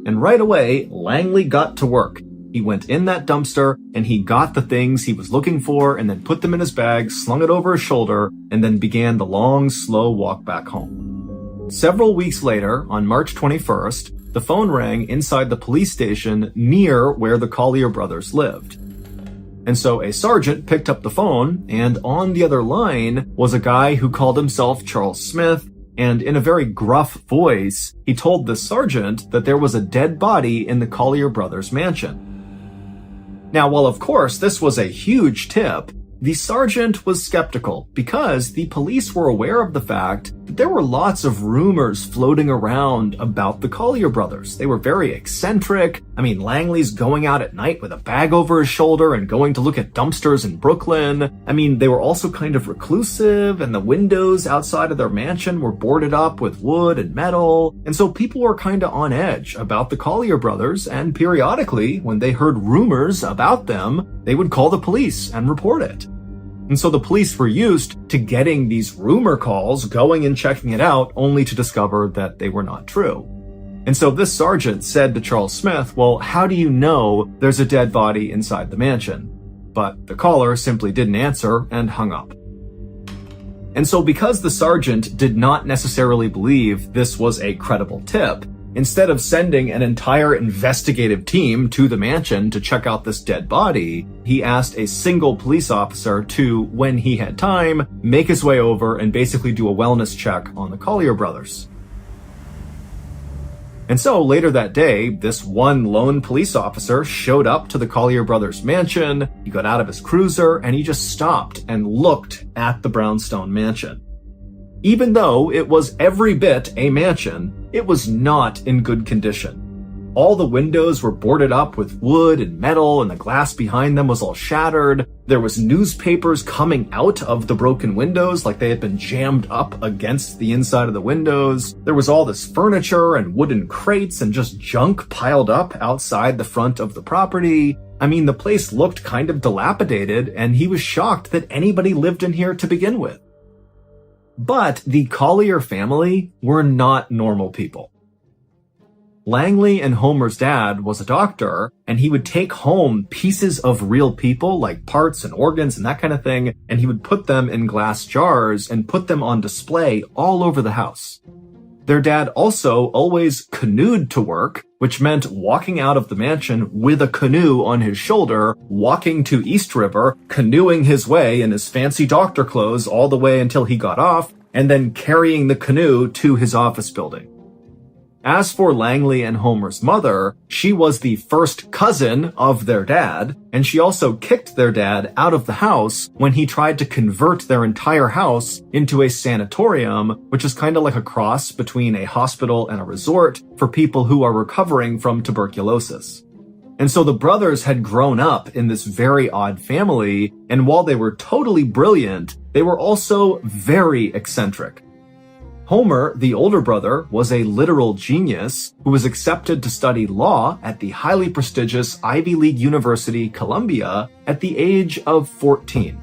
And right away, Langley got to work. He went in that dumpster, and he got the things he was looking for, and then put them in his bag, slung it over his shoulder, and then began the long, slow walk back home. Several weeks later, on March 21st, the phone rang inside the police station near where the Collier brothers lived. And so a sergeant picked up the phone, and on the other line was a guy who called himself Charles Smith, and in a very gruff voice, he told the sergeant that there was a dead body in the Collier brothers' mansion. Now, while of course this was a huge tip, the sergeant was skeptical because the police were aware of the fact there were lots of rumors floating around about the Collier brothers. They were very eccentric. I mean, Langley's going out at night with a bag over his shoulder and going to look at dumpsters in Brooklyn. I mean, they were also kind of reclusive, and the windows outside of their mansion were boarded up with wood and metal. And so people were kind of on edge about the Collier brothers, and periodically, when they heard rumors about them, they would call the police and report it. And so the police were used to getting these rumor calls, going and checking it out, only to discover that they were not true. And so this sergeant said to Charles Smith, well, how do you know there's a dead body inside the mansion? But the caller simply didn't answer and hung up. And so because the sergeant did not necessarily believe this was a credible tip, instead of sending an entire investigative team to the mansion to check out this dead body, he asked a single police officer to, when he had time, make his way over and basically do a wellness check on the Collier brothers. And so later that day, this one lone police officer showed up to the Collier brothers' mansion. He got out of his cruiser and he just stopped and looked at the brownstone mansion. Even though it was every bit a mansion, it was not in good condition. All the windows were boarded up with wood and metal, and the glass behind them was all shattered. There was newspapers coming out of the broken windows like they had been jammed up against the inside of the windows. There was all this furniture and wooden crates and just junk piled up outside the front of the property. I mean, the place looked kind of dilapidated, and he was shocked that anybody lived in here to begin with. But the Collier family were not normal people. Langley and Homer's dad was a doctor, and he would take home pieces of real people, like parts and organs and that kind of thing, and he would put them in glass jars and put them on display all over the house. Their dad also always canoed to work, which meant walking out of the mansion with a canoe on his shoulder, walking to East River, canoeing his way in his fancy doctor clothes all the way until he got off, and then carrying the canoe to his office building. As for Langley and Homer's mother, she was the first cousin of their dad, and she also kicked their dad out of the house when he tried to convert their entire house into a sanatorium, which is kind of like a cross between a hospital and a resort for people who are recovering from tuberculosis. And so the brothers had grown up in this very odd family, and while they were totally brilliant, they were also very eccentric. Homer, the older brother, was a literal genius who was accepted to study law at the highly prestigious Ivy League University, Columbia, at the age of 14.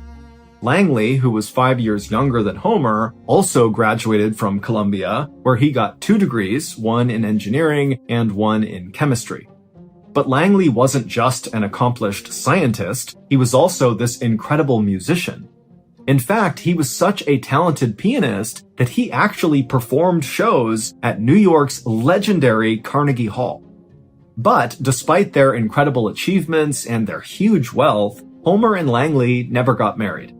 Langley, who was 5 years younger than Homer, also graduated from Columbia, where he got 2 degrees, one in engineering and one in chemistry. But Langley wasn't just an accomplished scientist, he was also this incredible musician. In fact, he was such a talented pianist that he actually performed shows at New York's legendary Carnegie Hall. But despite their incredible achievements and their huge wealth, Homer and Langley never got married.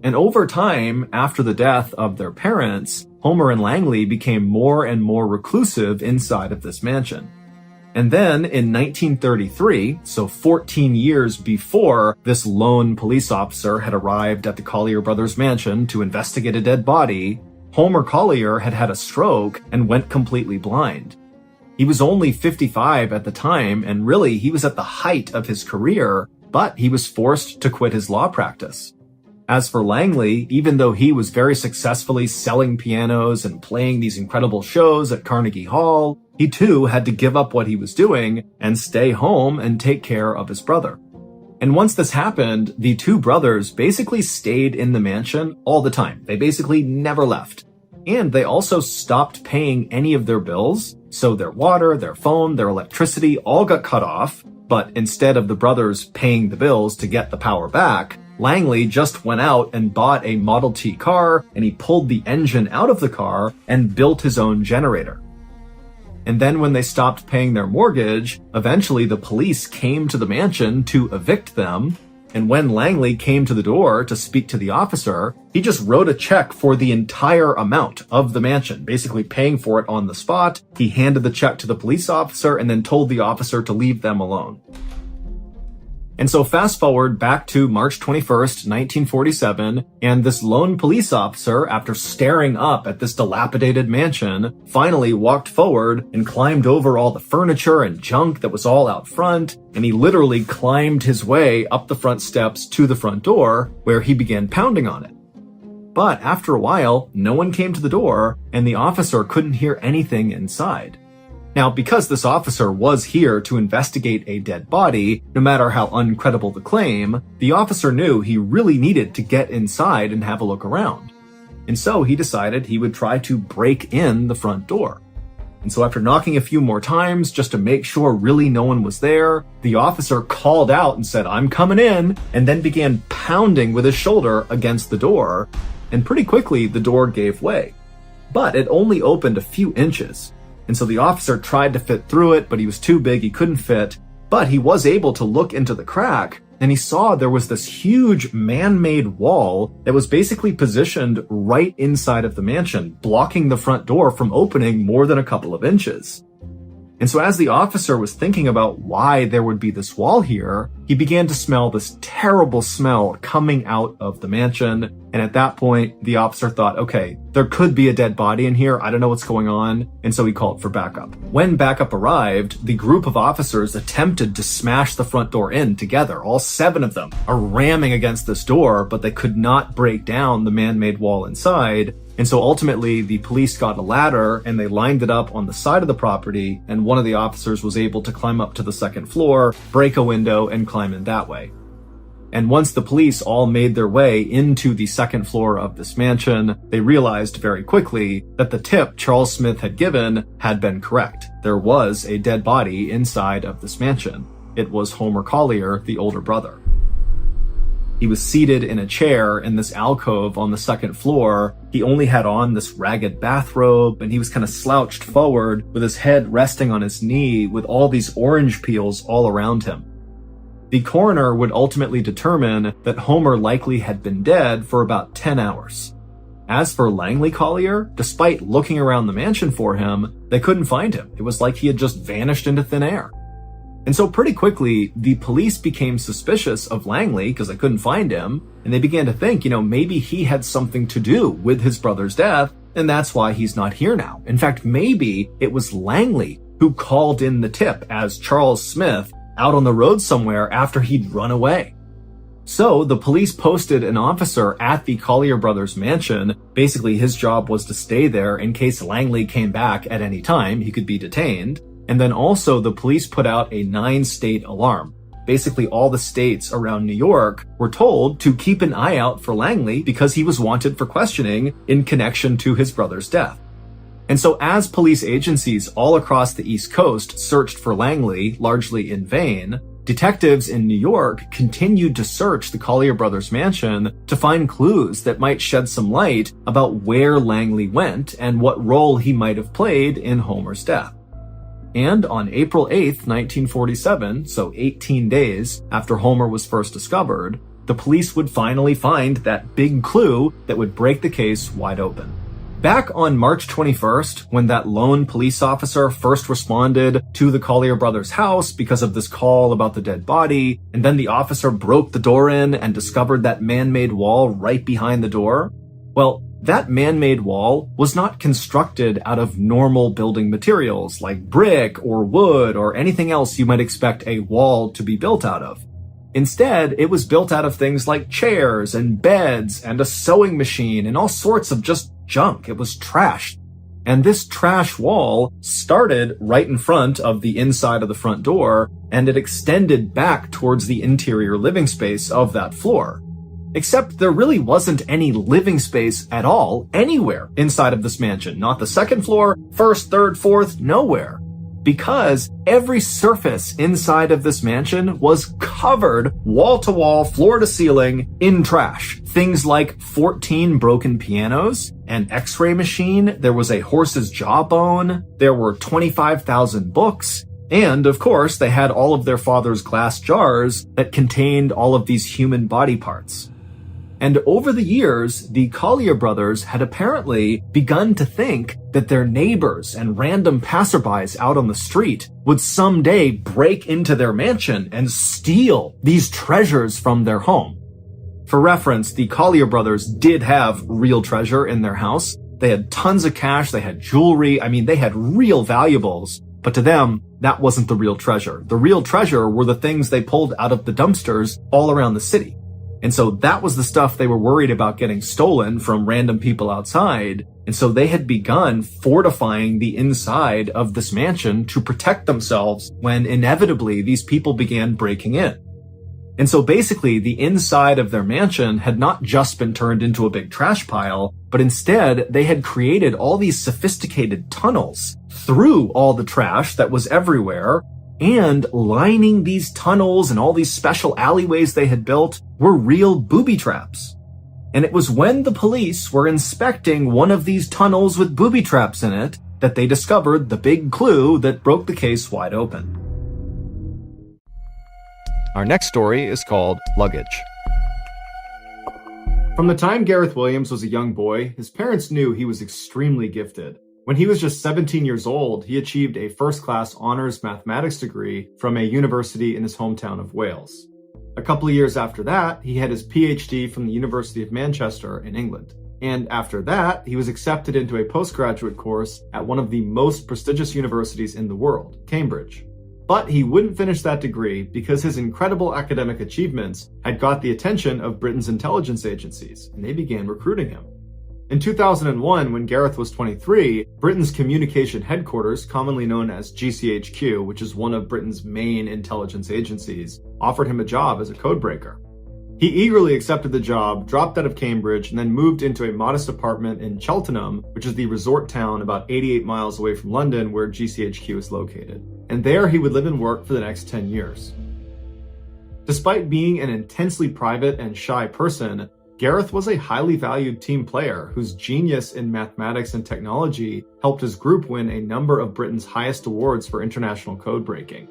And over time, after the death of their parents, Homer and Langley became more and more reclusive inside of this mansion. And then in 1933, so 14 years before this lone police officer had arrived at the Collier brothers' mansion to investigate a dead body, Homer Collier had had a stroke and went completely blind. He was only 55 at the time, and really he was at the height of his career, but he was forced to quit his law practice. As for Langley, even though he was very successfully selling pianos and playing these incredible shows at Carnegie Hall, he too had to give up what he was doing and stay home and take care of his brother. And once this happened, the two brothers basically stayed in the mansion all the time. They basically never left. And they also stopped paying any of their bills, so their water, their phone, their electricity all got cut off, but instead of the brothers paying the bills to get the power back, Langley just went out and bought a Model T car, and he pulled the engine out of the car and built his own generator. And then when they stopped paying their mortgage, eventually the police came to the mansion to evict them. And when Langley came to the door to speak to the officer, he just wrote a check for the entire amount of the mansion, basically paying for it on the spot. He handed the check to the police officer and then told the officer to leave them alone. And so fast forward back to March 21st, 1947, and this lone police officer, after staring up at this dilapidated mansion, finally walked forward and climbed over all the furniture and junk that was all out front, and he literally climbed his way up the front steps to the front door, where he began pounding on it. But after a while, no one came to the door, and the officer couldn't hear anything inside. Now, because this officer was here to investigate a dead body, no matter how uncredible the claim, the officer knew he really needed to get inside and have a look around. And so he decided he would try to break in the front door. And so after knocking a few more times just to make sure really no one was there, the officer called out and said, "I'm coming in," and then began pounding with his shoulder against the door. And pretty quickly, the door gave way. But it only opened a few inches. And so the officer tried to fit through it, but he was too big, he couldn't fit. But he was able to look into the crack, and he saw there was this huge man-made wall that was basically positioned right inside of the mansion, blocking the front door from opening more than a couple of inches. And so as the officer was thinking about why there would be this wall here, he began to smell this terrible smell coming out of the mansion. And at that point, the officer thought, okay, there could be a dead body in here. I don't know what's going on. And so he called for backup. When backup arrived, the group of officers attempted to smash the front door in together. All 7 of them are ramming against this door, but they could not break down the man-made wall inside. And so ultimately, the police got a ladder and they lined it up on the side of the property, and one of the officers was able to climb up to the 2nd floor, break a window, and climb in that way. And once the police all made their way into the 2nd floor of this mansion, they realized very quickly that the tip Charles Smith had given had been correct. There was a dead body inside of this mansion. It was Homer Collier, the older brother. He was seated in a chair in this alcove on the 2nd floor. He only had on this ragged bathrobe, and he was kind of slouched forward with his head resting on his knee with all these orange peels all around him. The coroner would ultimately determine that Homer likely had been dead for about 10 hours. As for Langley Collier, despite looking around the mansion for him, they couldn't find him. It was like he had just vanished into thin air. And so pretty quickly, the police became suspicious of Langley because they couldn't find him, and they began to think, maybe he had something to do with his brother's death, and that's why he's not here now. In fact, maybe it was Langley who called in the tip as Charles Smith out on the road somewhere after he'd run away. So the police posted an officer at the Collier brothers' mansion. Basically, his job was to stay there in case Langley came back at any time, he could be detained. And then also the police put out a 9-state alarm. Basically all the states around New York were told to keep an eye out for Langley because he was wanted for questioning in connection to his brother's death. And so as police agencies all across the East Coast searched for Langley, largely in vain, detectives in New York continued to search the Collier brothers' mansion to find clues that might shed some light about where Langley went and what role he might have played in Homer's death. And on April 8th, 1947, so 18 days after Homer was first discovered, the police would finally find that big clue that would break the case wide open. Back on March 21st, when that lone police officer first responded to the Collier brothers' house because of this call about the dead body, and then the officer broke the door in and discovered that man-made wall right behind the door, well, that man-made wall was not constructed out of normal building materials like brick or wood or anything else you might expect a wall to be built out of. Instead, it was built out of things like chairs and beds and a sewing machine and all sorts of just junk. It was trash. And this trash wall started right in front of the inside of the front door, and it extended back towards the interior living space of that floor. Except there really wasn't any living space at all anywhere inside of this mansion. Not the 2nd floor, 1st, 3rd, 4th, nowhere. Because every surface inside of this mansion was covered wall to wall, floor to ceiling in trash. Things like 14 broken pianos, an x-ray machine, there was a horse's jawbone, there were 25,000 books, and of course they had all of their father's glass jars that contained all of these human body parts. And over the years, the Collier brothers had apparently begun to think that their neighbors and random passerbys out on the street would someday break into their mansion and steal these treasures from their home. For reference, the Collier brothers did have real treasure in their house. They had tons of cash, they had jewelry, they had real valuables. But to them, that wasn't the real treasure. The real treasure were the things they pulled out of the dumpsters all around the city. And so that was the stuff they were worried about getting stolen from random people outside. And so they had begun fortifying the inside of this mansion to protect themselves when inevitably these people began breaking in. And so basically the inside of their mansion had not just been turned into a big trash pile, but instead they had created all these sophisticated tunnels through all the trash that was everywhere. And lining these tunnels and all these special alleyways they had built were real booby traps. And it was when the police were inspecting one of these tunnels with booby traps in it that they discovered the big clue that broke the case wide open. Our next story is called Luggage. From the time Gareth Williams was a young boy, his parents knew he was extremely gifted. When he was just 17 years old, he achieved a first-class honors mathematics degree from a university in his hometown of Wales. A couple of years after that, he had his PhD from the University of Manchester in England. And after that, he was accepted into a postgraduate course at one of the most prestigious universities in the world, Cambridge. But he wouldn't finish that degree because his incredible academic achievements had got the attention of Britain's intelligence agencies, and they began recruiting him. In 2001, when Gareth was 23, Britain's communication headquarters, commonly known as GCHQ, which is one of Britain's main intelligence agencies, offered him a job as a codebreaker. He eagerly accepted the job, dropped out of Cambridge, and then moved into a modest apartment in Cheltenham, which is the resort town about 88 miles away from London where GCHQ is located. And there he would live and work for the next 10 years. Despite being an intensely private and shy person, Gareth was a highly valued team player whose genius in mathematics and technology helped his group win a number of Britain's highest awards for international code breaking.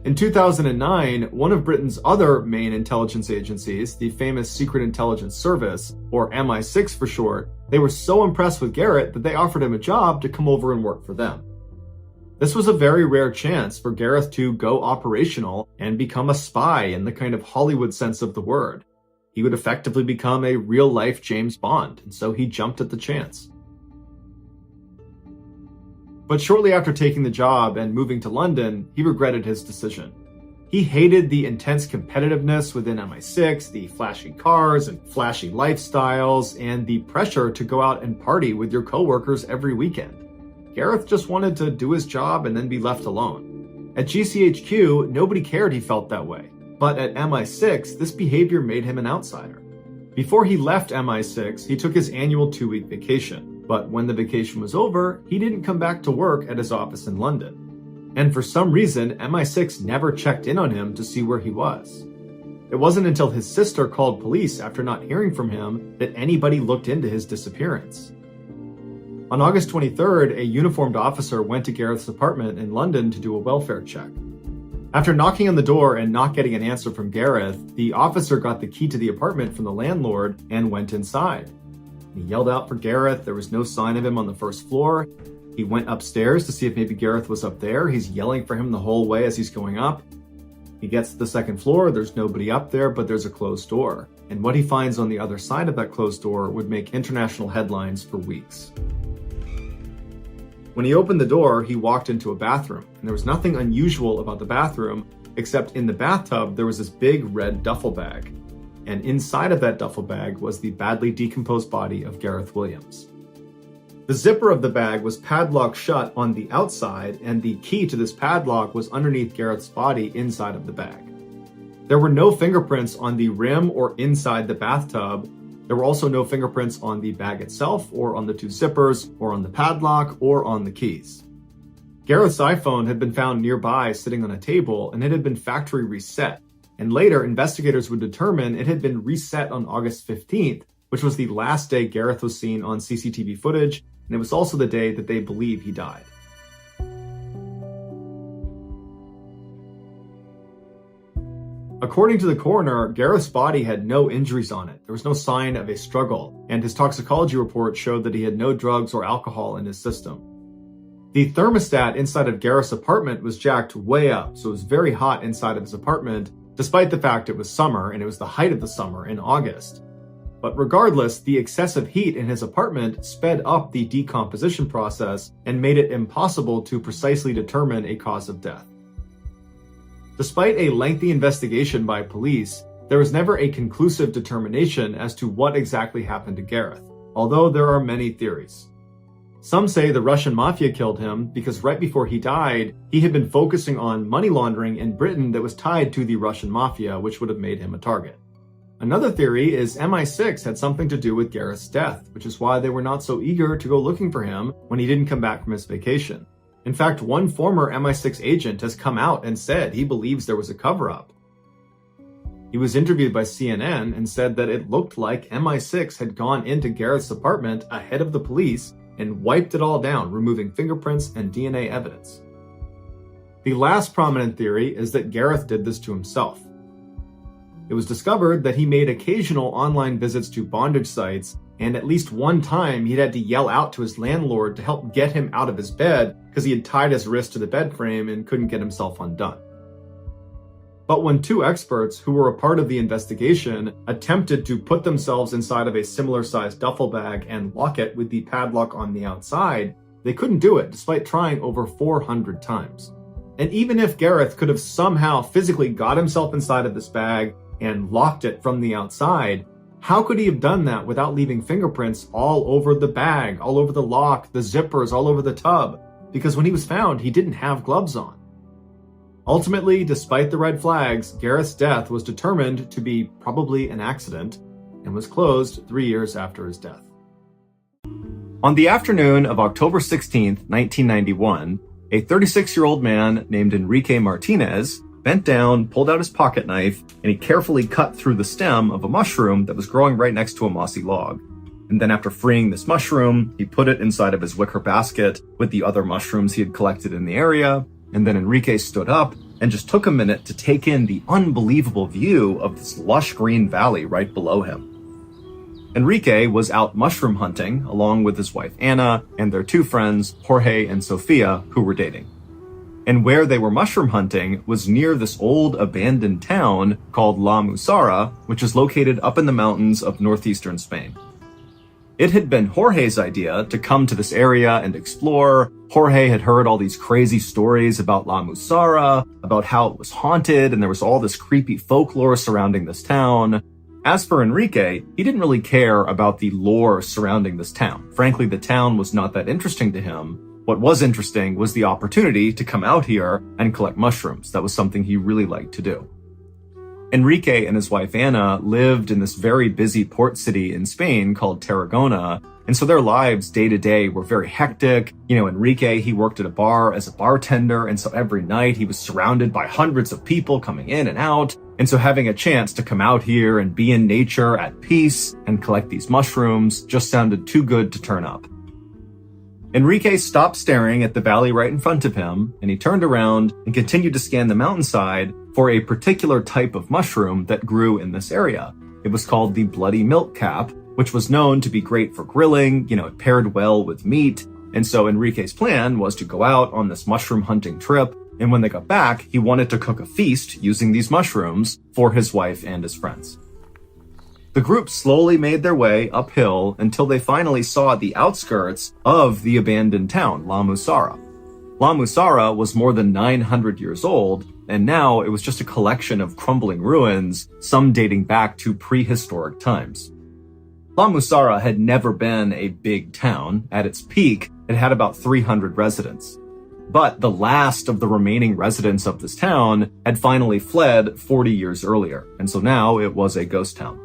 In 2009, one of Britain's other main intelligence agencies, the famous Secret Intelligence Service, or MI6 for short, they were so impressed with Gareth that they offered him a job to come over and work for them. This was a very rare chance for Gareth to go operational and become a spy in the kind of Hollywood sense of the word. He would effectively become a real-life James Bond, and so he jumped at the chance. But shortly after taking the job and moving to London, he regretted his decision. He hated the intense competitiveness within MI6, the flashy cars and flashy lifestyles, and the pressure to go out and party with your coworkers every weekend. Gareth just wanted to do his job and then be left alone. At GCHQ, nobody cared he felt that way. But at MI6, this behavior made him an outsider. Before he left MI6, he took his annual 2-week vacation. But when the vacation was over, he didn't come back to work at his office in London. And for some reason, MI6 never checked in on him to see where he was. It wasn't until his sister called police after not hearing from him that anybody looked into his disappearance. On August 23rd, a uniformed officer went to Gareth's apartment in London to do a welfare check. After knocking on the door and not getting an answer from Gareth, the officer got the key to the apartment from the landlord and went inside. He yelled out for Gareth. There was no sign of him on the first floor. He went upstairs to see if maybe Gareth was up there. He's yelling for him the whole way as he's going up. He gets to the second floor. There's nobody up there, but there's a closed door. And what he finds on the other side of that closed door would make international headlines for weeks. When he opened the door, he walked into a bathroom, and there was nothing unusual about the bathroom, except in the bathtub there was this big red duffel bag. And inside of that duffel bag was the badly decomposed body of Gareth Williams. The zipper of the bag was padlocked shut on the outside, and the key to this padlock was underneath Gareth's body inside of the bag. There were no fingerprints on the rim or inside the bathtub. There were also no fingerprints on the bag itself, or on the two zippers, or on the padlock, or on the keys. Gareth's iPhone had been found nearby sitting on a table, and it had been factory reset. And later, investigators would determine it had been reset on August 15th, which was the last day Gareth was seen on CCTV footage, and it was also the day that they believe he died. According to the coroner, Gareth's body had no injuries on it. There was no sign of a struggle, and his toxicology report showed that he had no drugs or alcohol in his system. The thermostat inside of Gareth's apartment was jacked way up, so it was very hot inside of his apartment, despite the fact it was summer and it was the height of the summer in August. But regardless, the excessive heat in his apartment sped up the decomposition process and made it impossible to precisely determine a cause of death. Despite a lengthy investigation by police, there was never a conclusive determination as to what exactly happened to Gareth, although there are many theories. Some say the Russian mafia killed him because right before he died, he had been focusing on money laundering in Britain that was tied to the Russian mafia, which would have made him a target. Another theory is MI6 had something to do with Gareth's death, which is why they were not so eager to go looking for him when he didn't come back from his vacation. In fact, one former MI6 agent has come out and said he believes there was a cover-up. He was interviewed by CNN and said that it looked like MI6 had gone into Gareth's apartment ahead of the police and wiped it all down, removing fingerprints and DNA evidence. The last prominent theory is that Gareth did this to himself. It was discovered that he made occasional online visits to bondage sites, and at least one time he'd had to yell out to his landlord to help get him out of his bed because he had tied his wrist to the bed frame and couldn't get himself undone. But when two experts who were a part of the investigation attempted to put themselves inside of a similar-sized duffel bag and lock it with the padlock on the outside, they couldn't do it despite trying over 400 times. And even if Gareth could have somehow physically got himself inside of this bag and locked it from the outside, how could he have done that without leaving fingerprints all over the bag, all over the lock, the zippers, all over the tub? Because when he was found, he didn't have gloves on. Ultimately, despite the red flags, Gareth's death was determined to be probably an accident and was closed 3 years after his death. On the afternoon of October 16, 1991, a 36-year-old man named Enrique Martinez bent down, pulled out his pocket knife, and he carefully cut through the stem of a mushroom that was growing right next to a mossy log. And then after freeing this mushroom, he put it inside of his wicker basket with the other mushrooms he had collected in the area. And then Enrique stood up and just took a minute to take in the unbelievable view of this lush green valley right below him. Enrique was out mushroom hunting along with his wife Anna and their two friends, Jorge and Sofia, who were dating. And where they were mushroom hunting was near this old abandoned town called La Musara, which is located up in the mountains of northeastern Spain. It had been Jorge's idea to come to this area and explore. Jorge had heard all these crazy stories about La Musara, about how it was haunted, and there was all this creepy folklore surrounding this town. As for Enrique, he didn't really care about the lore surrounding this town. Frankly, the town was not that interesting to him. What was interesting was the opportunity to come out here and collect mushrooms. That was something he really liked to do. Enrique and his wife Anna lived in this very busy port city in Spain called Tarragona, and so their lives day to day were very hectic. Enrique, he worked at a bar as a bartender, and so every night he was surrounded by hundreds of people coming in and out. And so having a chance to come out here and be in nature at peace and collect these mushrooms just sounded too good to turn up. Enrique stopped staring at the valley right in front of him, and he turned around and continued to scan the mountainside for a particular type of mushroom that grew in this area. It was called the bloody milk cap, which was known to be great for grilling. It paired well with meat. And so Enrique's plan was to go out on this mushroom hunting trip, and when they got back, he wanted to cook a feast using these mushrooms for his wife and his friends. The group slowly made their way uphill until they finally saw the outskirts of the abandoned town, La Musara. La Musara was more than 900 years old, and now it was just a collection of crumbling ruins, some dating back to prehistoric times. La Musara had never been a big town. At its peak, it had about 300 residents. But the last of the remaining residents of this town had finally fled 40 years earlier, and so now it was a ghost town.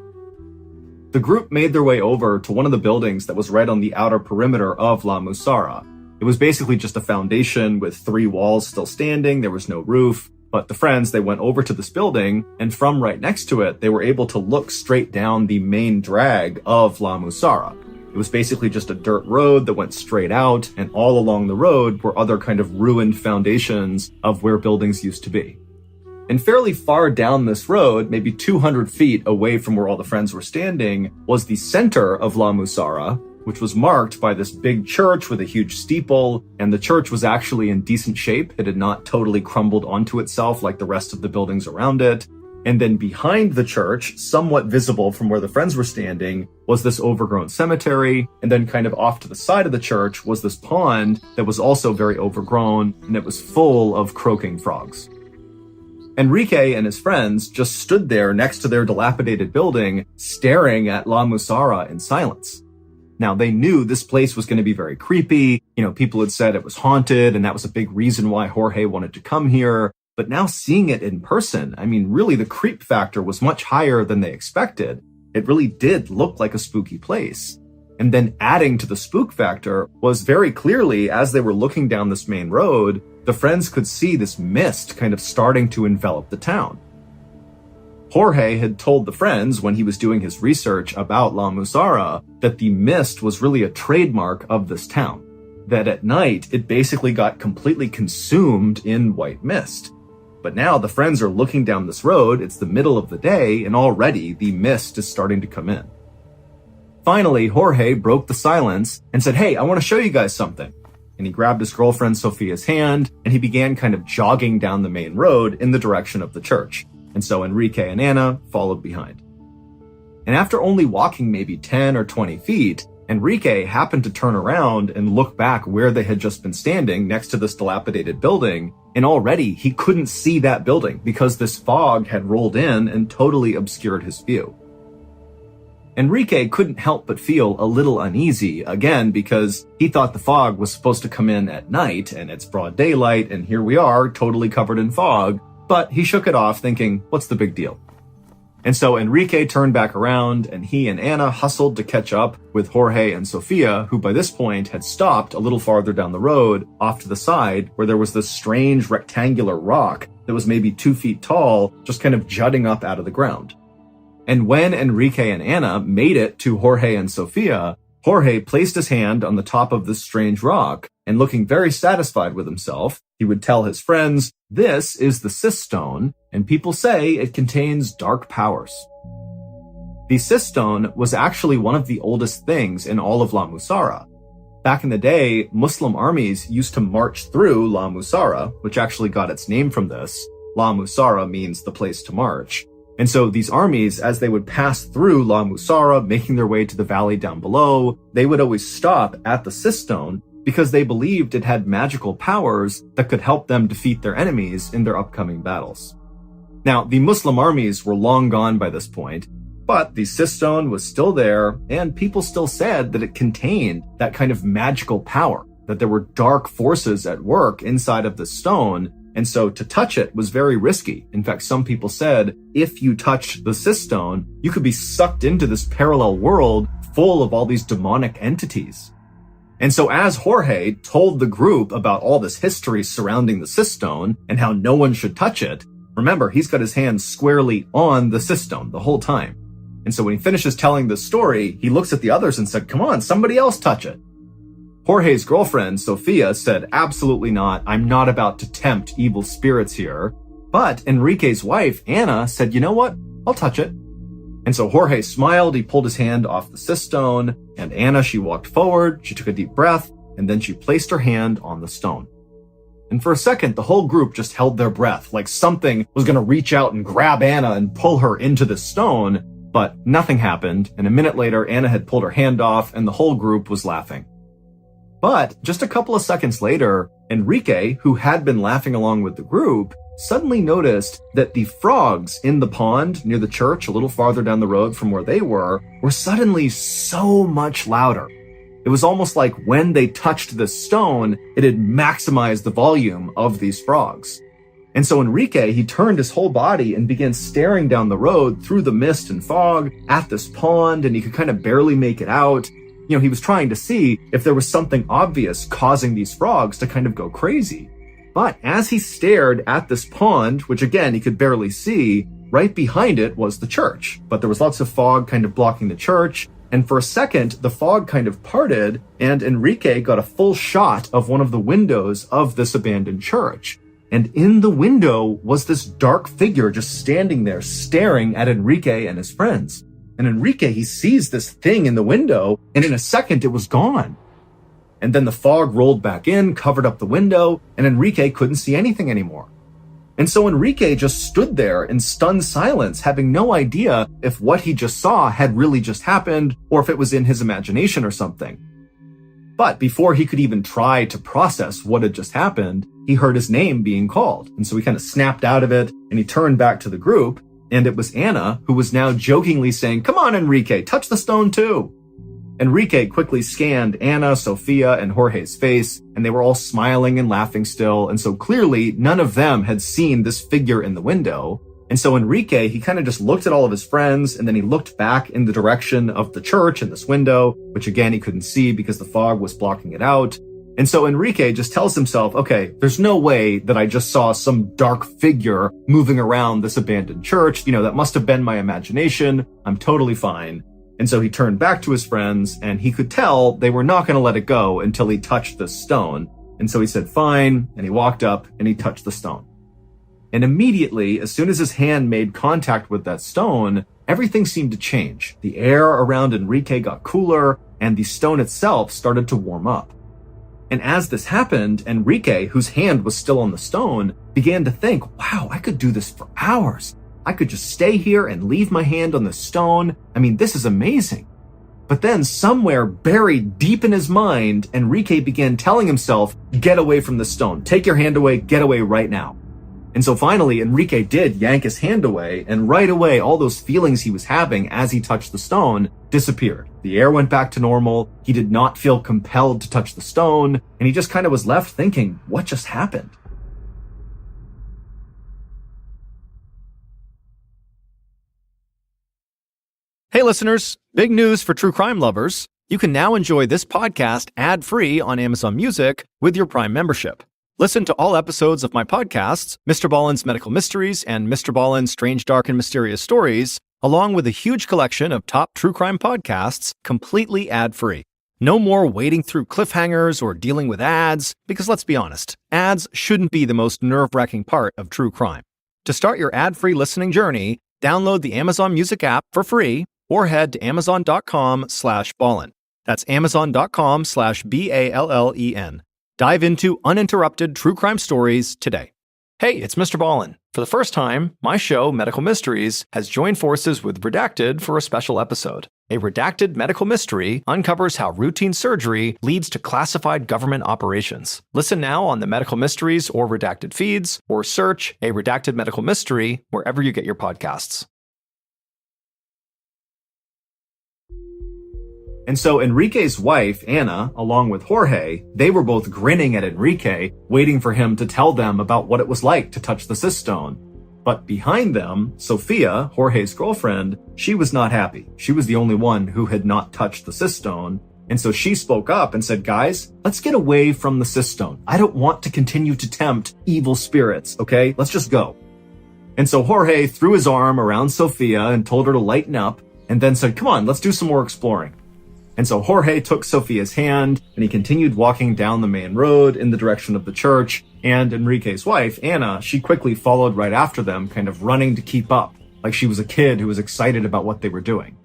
The group made their way over to one of the buildings that was right on the outer perimeter of La Musara. It was basically just a foundation with 3 walls still standing. There was no roof. But the friends, they went over to this building, and from right next to it, they were able to look straight down the main drag of La Musara. It was basically just a dirt road that went straight out, and all along the road were other kind of ruined foundations of where buildings used to be. And fairly far down this road, maybe 200 feet away from where all the friends were standing, was the center of La Musara, which was marked by this big church with a huge steeple, and the church was actually in decent shape. It had not totally crumbled onto itself like the rest of the buildings around it. And then behind the church, somewhat visible from where the friends were standing, was this overgrown cemetery. And then kind of off to the side of the church was this pond that was also very overgrown, and it was full of croaking frogs. Enrique and his friends just stood there next to their dilapidated building, staring at La Musara in silence. Now, they knew this place was going to be very creepy. People had said it was haunted, and that was a big reason why Jorge wanted to come here. But now seeing it in person, really the creep factor was much higher than they expected. It really did look like a spooky place. And then adding to the spook factor was very clearly, as they were looking down this main road, the friends could see this mist kind of starting to envelop the town. Jorge had told the friends when he was doing his research about La Musara that the mist was really a trademark of this town. That at night, it basically got completely consumed in white mist. But now the friends are looking down this road, it's the middle of the day, and already the mist is starting to come in. Finally, Jorge broke the silence and said, "Hey, I want to show you guys something." And he grabbed his girlfriend Sophia's hand, and he began kind of jogging down the main road in the direction of the church. And so Enrique and Anna followed behind. And after only walking maybe 10 or 20 feet, Enrique happened to turn around and look back where they had just been standing next to this dilapidated building, and already he couldn't see that building because this fog had rolled in and totally obscured his view. Enrique couldn't help but feel a little uneasy, again, because he thought the fog was supposed to come in at night, and it's broad daylight, and here we are, totally covered in fog, but he shook it off, thinking, what's the big deal? And so Enrique turned back around, and he and Anna hustled to catch up with Jorge and Sofia, who by this point had stopped a little farther down the road, off to the side, where there was this strange rectangular rock that was maybe 2 feet tall, just kind of jutting up out of the ground. And when Enrique and Anna made it to Jorge and Sofia, Jorge placed his hand on the top of this strange rock, and looking very satisfied with himself, he would tell his friends, "This is the Sis Stone, and people say it contains dark powers." The Sis Stone was actually one of the oldest things in all of La Musara. Back in the day, Muslim armies used to march through La Musara, which actually got its name from this. La Musara means the place to march. And so these armies, as they would pass through La Musara, making their way to the valley down below, they would always stop at the Sis Stone because they believed it had magical powers that could help them defeat their enemies in their upcoming battles. Now, the Muslim armies were long gone by this point, but the Sis Stone was still there, and people still said that it contained that kind of magical power, that there were dark forces at work inside of the stone. And so to touch it was very risky. In fact, some people said if you touched the Sis Stone, you could be sucked into this parallel world full of all these demonic entities. And so as Jorge told the group about all this history surrounding the Sis Stone and how no one should touch it, remember, he's got his hands squarely on the Sis Stone the whole time. And so when he finishes telling this story, he looks at the others and said, "Come on, somebody else touch it." Jorge's girlfriend, Sofia, said, "Absolutely not. I'm not about to tempt evil spirits here." But Enrique's wife, Anna, said, "You know what? I'll touch it." And so Jorge smiled, he pulled his hand off the Sis Stone, and Anna, she walked forward, she took a deep breath, and then she placed her hand on the stone. And for a second, the whole group just held their breath, like something was going to reach out and grab Anna and pull her into the stone, but nothing happened, and a minute later, Anna had pulled her hand off, and the whole group was laughing. But just a couple of seconds later, Enrique, who had been laughing along with the group, suddenly noticed that the frogs in the pond near the church, a little farther down the road from where they were suddenly so much louder. It was almost like when they touched the stone, it had maximized the volume of these frogs. And so Enrique, he turned his whole body and began staring down the road through the mist and fog at this pond, and he could kind of barely make it out. He was trying to see if there was something obvious causing these frogs to kind of go crazy. But as he stared at this pond, which again, he could barely see, right behind it was the church. But there was lots of fog kind of blocking the church. And for a second, the fog kind of parted, and Enrique got a full shot of one of the windows of this abandoned church. And in the window was this dark figure just standing there staring at Enrique and his friends. And Enrique, he sees this thing in the window, and in a second it was gone. And then the fog rolled back in, covered up the window, and Enrique couldn't see anything anymore. And so Enrique just stood there in stunned silence, having no idea if what he just saw had really just happened or if it was in his imagination or something. But before he could even try to process what had just happened, he heard his name being called. And so he kind of snapped out of it and he turned back to the group, and it was Anna who was now jokingly saying, "Come on, Enrique, touch the stone too." Enrique quickly scanned Anna, Sofia, and Jorge's face, and they were all smiling and laughing still, and so clearly none of them had seen this figure in the window. And so Enrique, he kind of just looked at all of his friends, and then he looked back in the direction of the church and this window, which again he couldn't see because the fog was blocking it out. And so Enrique just tells himself, okay, there's no way that I just saw some dark figure moving around this abandoned church. That must have been my imagination. I'm totally fine. And so he turned back to his friends, and he could tell they were not going to let it go until he touched the stone. And so he said, fine, and he walked up and he touched the stone. And immediately, as soon as his hand made contact with that stone, everything seemed to change. The air around Enrique got cooler, and the stone itself started to warm up. And as this happened, Enrique, whose hand was still on the stone, began to think, wow, I could do this for hours. I could just stay here and leave my hand on the stone. I mean, this is amazing. But then somewhere buried deep in his mind, Enrique began telling himself, get away from the stone. Take your hand away. Get away right now. And so finally, Enrique did yank his hand away, and right away, all those feelings he was having as he touched the stone disappeared. The air went back to normal. He did not feel compelled to touch the stone, and he just kind of was left thinking, what just happened? Hey listeners, big news for true crime lovers. You can now enjoy this podcast ad-free on Amazon Music with your Prime membership. Listen to all episodes of my podcasts, MrBallen's Medical Mysteries and MrBallen's Strange, Dark, and Mysterious Stories, along with a huge collection of top true crime podcasts, completely ad-free. No more wading through cliffhangers or dealing with ads, because let's be honest, ads shouldn't be the most nerve-wracking part of true crime. To start your ad-free listening journey, download the Amazon Music app for free, or head to amazon.com/ballen. That's amazon.com/BALLEN. Dive into uninterrupted true crime stories today. Hey, it's Mr. Ballen. For the first time, my show, Medical Mysteries, has joined forces with Redacted for a special episode. A redacted medical mystery uncovers how routine surgery leads to classified government operations. Listen now on the Medical Mysteries or Redacted feeds, or search A Redacted Medical Mystery wherever you get your podcasts. And so Enrique's wife, Anna, along with Jorge, they were both grinning at Enrique, waiting for him to tell them about what it was like to touch the cyst stone. But behind them, Sofia, Jorge's girlfriend, she was not happy. She was the only one who had not touched the cyst stone. And so she spoke up and said, guys, let's get away from the cyst stone. I don't want to continue to tempt evil spirits, okay? Let's just go. And so Jorge threw his arm around Sofia and told her to lighten up, and then said, come on, let's do some more exploring. And so Jorge took Sofia's hand, and he continued walking down the main road in the direction of the church, and Enrique's wife, Anna, she quickly followed right after them, kind of running to keep up, like she was a kid who was excited about what they were doing.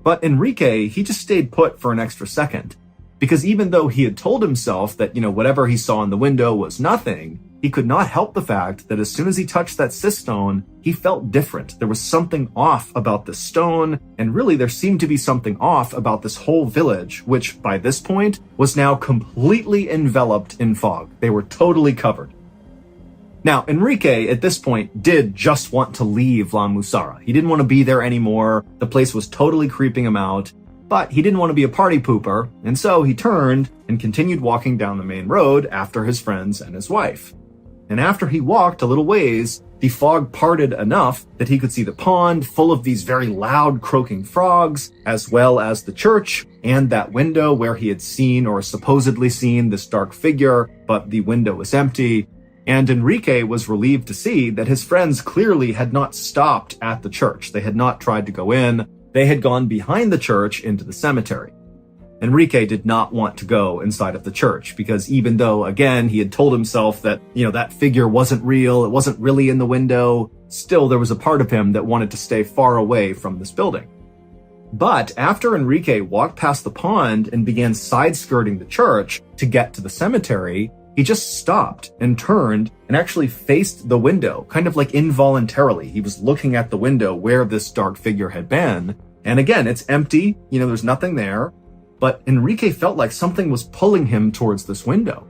But Enrique, he just stayed put for an extra second, because even though he had told himself that, whatever he saw in the window was nothing, he could not help the fact that as soon as he touched that cyst stone, he felt different. There was something off about the stone, and really there seemed to be something off about this whole village, which by this point was now completely enveloped in fog. They were totally covered. Now, Enrique at this point did just want to leave La Musara. He didn't want to be there anymore. The place was totally creeping him out, but he didn't want to be a party pooper, and so he turned and continued walking down the main road after his friends and his wife. And after he walked a little ways, the fog parted enough that he could see the pond full of these very loud croaking frogs, as well as the church and that window where he had seen or supposedly seen this dark figure, but the window was empty. And Enrique was relieved to see that his friends clearly had not stopped at the church. They had not tried to go in. They had gone behind the church into the cemetery. Enrique did not want to go inside of the church because even though, again, he had told himself that, that figure wasn't real, it wasn't really in the window, still there was a part of him that wanted to stay far away from this building. But after Enrique walked past the pond and began side-skirting the church to get to the cemetery, he just stopped and turned and actually faced the window, kind of like involuntarily. He was looking at the window where this dark figure had been. And again, it's empty, there's nothing there. But Enrique felt like something was pulling him towards this window.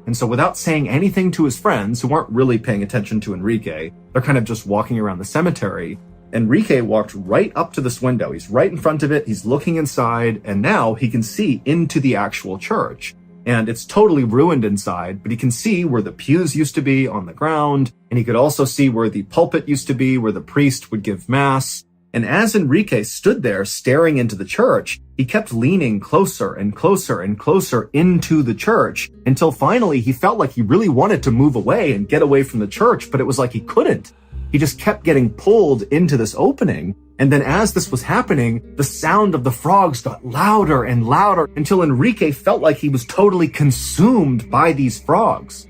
And so without saying anything to his friends, who weren't really paying attention to Enrique, they're kind of just walking around the cemetery, Enrique walked right up to this window. He's right in front of it, he's looking inside, and now he can see into the actual church. And it's totally ruined inside, but he can see where the pews used to be on the ground, and he could also see where the pulpit used to be, where the priest would give mass. And as Enrique stood there staring into the church, he kept leaning closer and closer and closer into the church until finally he felt like he really wanted to move away and get away from the church, but it was like he couldn't. He just kept getting pulled into this opening. And then as this was happening, the sound of the frogs got louder and louder until Enrique felt like he was totally consumed by these frogs.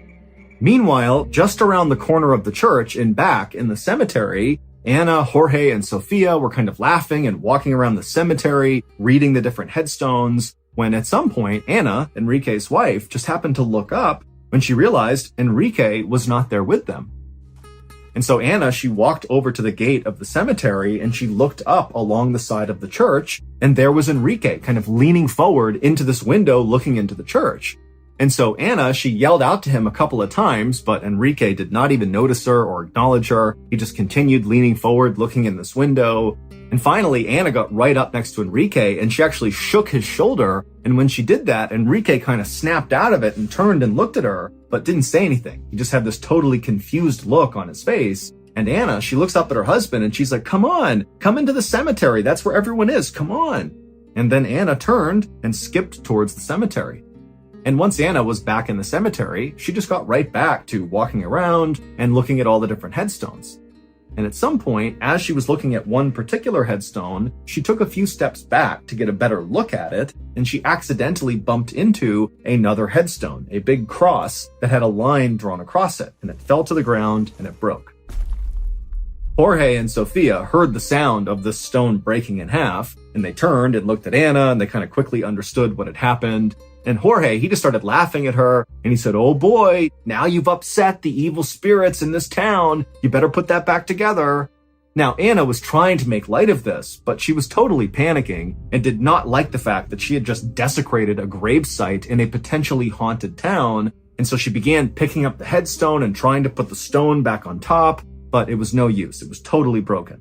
Meanwhile, just around the corner of the church in back in the cemetery, Anna, Jorge, and Sofia were kind of laughing and walking around the cemetery, reading the different headstones, when at some point, Anna, Enrique's wife, just happened to look up when she realized Enrique was not there with them. And so Anna, she walked over to the gate of the cemetery and she looked up along the side of the church, and there was Enrique kind of leaning forward into this window looking into the church. And so Anna, she yelled out to him a couple of times, but Enrique did not even notice her or acknowledge her. He just continued leaning forward, looking in this window. And finally, Anna got right up next to Enrique and she actually shook his shoulder. And when she did that, Enrique kind of snapped out of it and turned and looked at her, but didn't say anything. He just had this totally confused look on his face. And Anna, she looks up at her husband and she's like, "Come on, come into the cemetery. That's where everyone is. Come on." And then Anna turned and skipped towards the cemetery. And once Anna was back in the cemetery, she just got right back to walking around and looking at all the different headstones. And at some point, as she was looking at one particular headstone, she took a few steps back to get a better look at it, and she accidentally bumped into another headstone, a big cross that had a line drawn across it, and it fell to the ground and it broke. Jorge and Sofia heard the sound of this stone breaking in half, and they turned and looked at Anna, and they kind of quickly understood what had happened. And Jorge, he just started laughing at her, and he said, "Oh boy, now you've upset the evil spirits in this town. You better put that back together." Now, Anna was trying to make light of this, but she was totally panicking and did not like the fact that she had just desecrated a gravesite in a potentially haunted town. And so she began picking up the headstone and trying to put the stone back on top, but it was no use. It was totally broken.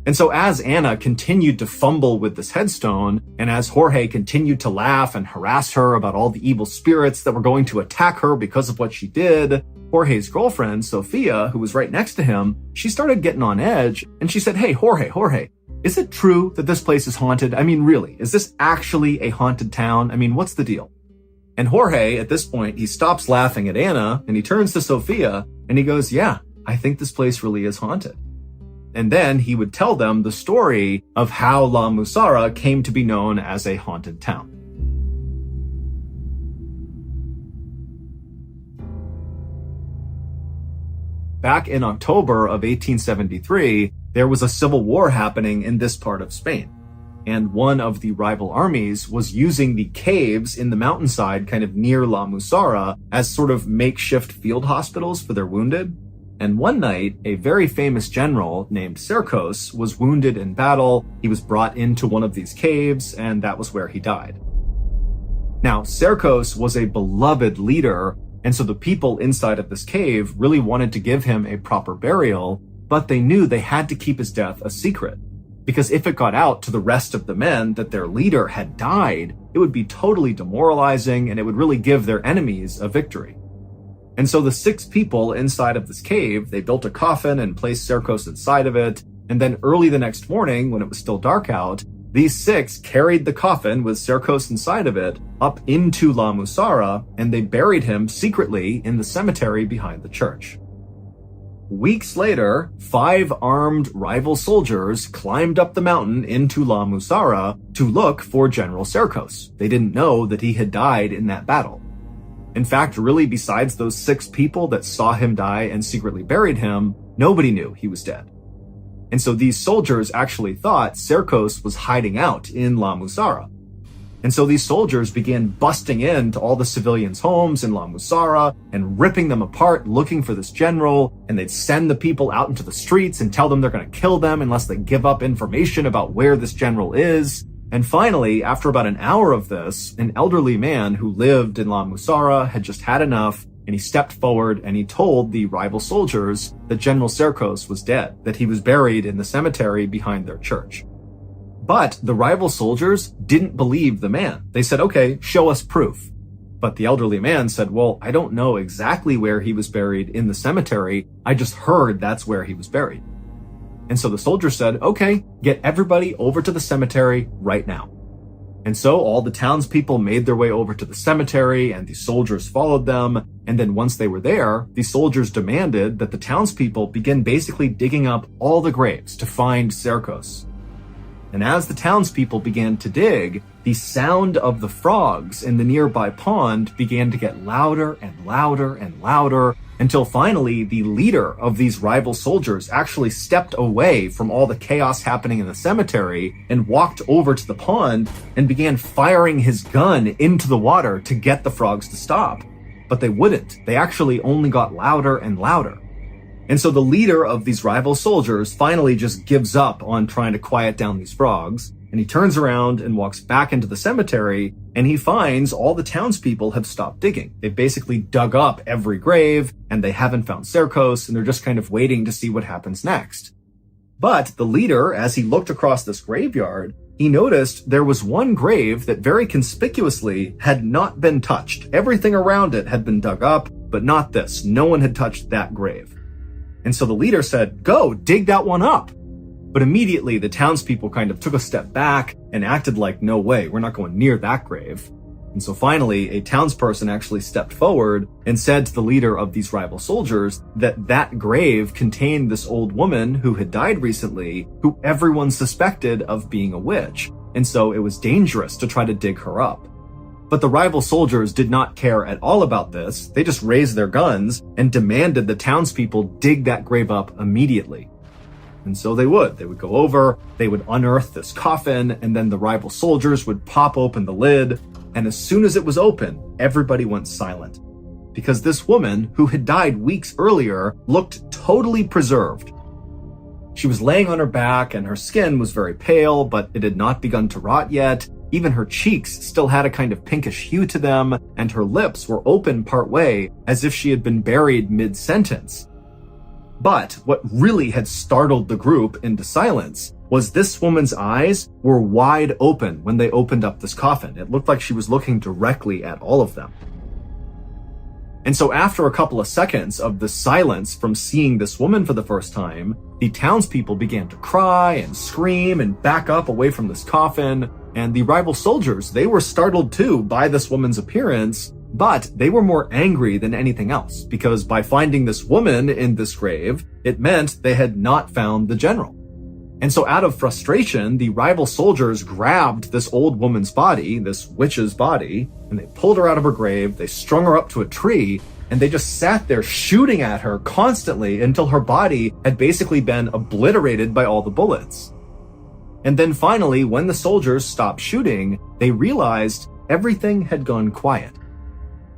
And so as Anna continued to fumble with this headstone, and as Jorge continued to laugh and harass her about all the evil spirits that were going to attack her because of what she did, Jorge's girlfriend, Sofia, who was right next to him, she started getting on edge, and she said, "Hey, Jorge, is it true that this place is haunted? I mean, really, is this actually a haunted town? I mean, what's the deal?" And Jorge, at this point, he stops laughing at Anna, and he turns to Sofia, and he goes, "Yeah, I think this place really is haunted." And then he would tell them the story of how La Musara came to be known as a haunted town. Back in October of 1873, there was a civil war happening in this part of Spain. And one of the rival armies was using the caves in the mountainside kind of near La Musara as sort of makeshift field hospitals for their wounded. And one night, a very famous general named Cercos was wounded in battle. He was brought into one of these caves, and that was where he died. Now, Cercos was a beloved leader, and so the people inside of this cave really wanted to give him a proper burial, but they knew they had to keep his death a secret. Because if it got out to the rest of the men that their leader had died, it would be totally demoralizing, and it would really give their enemies a victory. And so the 6 people inside of this cave, they built a coffin and placed Cercos inside of it. And then early the next morning, when it was still dark out, these 6 carried the coffin with Cercos inside of it up into La Musara, and they buried him secretly in the cemetery behind the church. Weeks later, 5 armed rival soldiers climbed up the mountain into La Musara to look for General Serkos. They didn't know that he had died in that battle. In fact, really, besides those 6 people that saw him die and secretly buried him, nobody knew he was dead. And so these soldiers actually thought Serkos was hiding out in La Musara. And so these soldiers began busting into all the civilians' homes in La Musara and ripping them apart, looking for this general, and they'd send the people out into the streets and tell them they're going to kill them unless they give up information about where this general is. And finally, after about an hour of this, an elderly man who lived in La Musara had just had enough, and he stepped forward and he told the rival soldiers that General Serkos was dead, that he was buried in the cemetery behind their church. But the rival soldiers didn't believe the man. They said, okay, show us proof. But the elderly man said, well, I don't know exactly where he was buried in the cemetery. I just heard that's where he was buried. And so the soldier said, okay, get everybody over to the cemetery right now. And so all the townspeople made their way over to the cemetery and the soldiers followed them. And then once they were there, the soldiers demanded that the townspeople begin basically digging up all the graves to find Serkos. And as the townspeople began to dig, the sound of the frogs in the nearby pond began to get louder and louder and louder until finally the leader of these rival soldiers actually stepped away from all the chaos happening in the cemetery and walked over to the pond and began firing his gun into the water to get the frogs to stop. But they wouldn't. They actually only got louder and louder. And so the leader of these rival soldiers finally just gives up on trying to quiet down these frogs, and he turns around and walks back into the cemetery, and he finds all the townspeople have stopped digging. They've basically dug up every grave, and they haven't found Serkos, and they're just kind of waiting to see what happens next. But the leader, as he looked across this graveyard, he noticed there was one grave that very conspicuously had not been touched. Everything around it had been dug up, but not this. No one had touched that grave. And so the leader said, go, dig that one up. But immediately the townspeople kind of took a step back and acted like, no way, we're not going near that grave. And so finally, a townsperson actually stepped forward and said to the leader of these rival soldiers that that grave contained this old woman who had died recently, who everyone suspected of being a witch. And so it was dangerous to try to dig her up. But the rival soldiers did not care at all about this. They just raised their guns and demanded the townspeople dig that grave up immediately. And so they would. They would go over, they would unearth this coffin, and then the rival soldiers would pop open the lid. And as soon as it was open, everybody went silent. Because this woman, who had died weeks earlier, looked totally preserved. She was laying on her back and her skin was very pale, but it had not begun to rot yet. Even her cheeks still had a kind of pinkish hue to them, and her lips were open partway, as if she had been buried mid-sentence. But what really had startled the group into silence was this woman's eyes were wide open when they opened up this coffin. It looked like she was looking directly at all of them. And so after a couple of seconds of the silence from seeing this woman for the first time, the townspeople began to cry and scream and back up away from this coffin. And the rival soldiers, they were startled too by this woman's appearance, but they were more angry than anything else, because by finding this woman in this grave, it meant they had not found the general. And so out of frustration, the rival soldiers grabbed this old woman's body, this witch's body, and they pulled her out of her grave, they strung her up to a tree, and they just sat there shooting at her constantly until her body had basically been obliterated by all the bullets. And then finally, when the soldiers stopped shooting, they realized everything had gone quiet.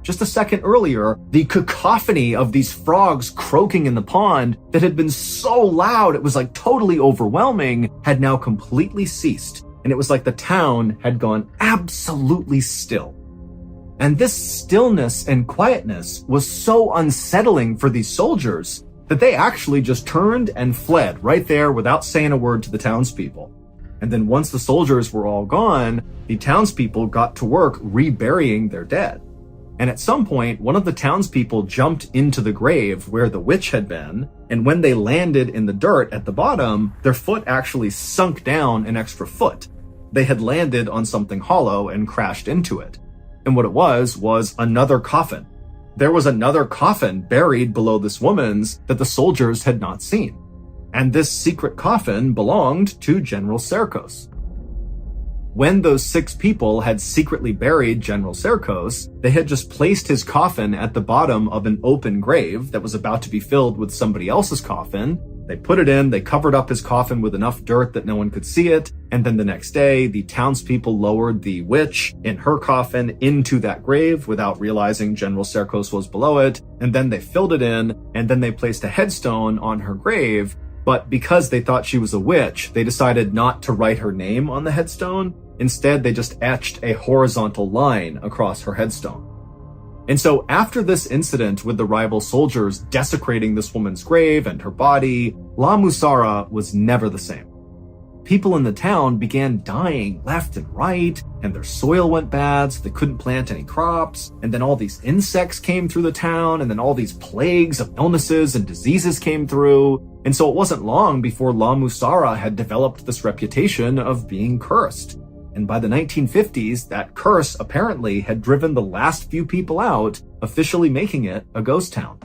Just a second earlier, the cacophony of these frogs croaking in the pond that had been so loud it was like totally overwhelming had now completely ceased, and it was like the town had gone absolutely still. And this stillness and quietness was so unsettling for these soldiers that they actually just turned and fled right there without saying a word to the townspeople. And then once the soldiers were all gone, the townspeople got to work reburying their dead. And at some point, one of the townspeople jumped into the grave where the witch had been, and when they landed in the dirt at the bottom, their foot actually sunk down an extra foot. They had landed on something hollow and crashed into it. And what it was another coffin. there was another coffin buried below this woman's that the soldiers had not seen. And this secret coffin belonged to General Serkos. When those 6 people had secretly buried General Serkos, they had just placed his coffin at the bottom of an open grave that was about to be filled with somebody else's coffin. They put it in, they covered up his coffin with enough dirt that no one could see it, and then the next day, the townspeople lowered the witch in her coffin into that grave without realizing General Serkos was below it, and then they filled it in, and then they placed a headstone on her grave, but because they thought she was a witch, they decided not to write her name on the headstone. Instead, they just etched a horizontal line across her headstone. And so after this incident with the rival soldiers desecrating this woman's grave and her body, La Musara was never the same. People in the town began dying left and right, and their soil went bad, so they couldn't plant any crops, and then all these insects came through the town, and then all these plagues of illnesses and diseases came through. And so it wasn't long before La Musara had developed this reputation of being cursed. And by the 1950s, that curse apparently had driven the last few people out, officially making it a ghost town.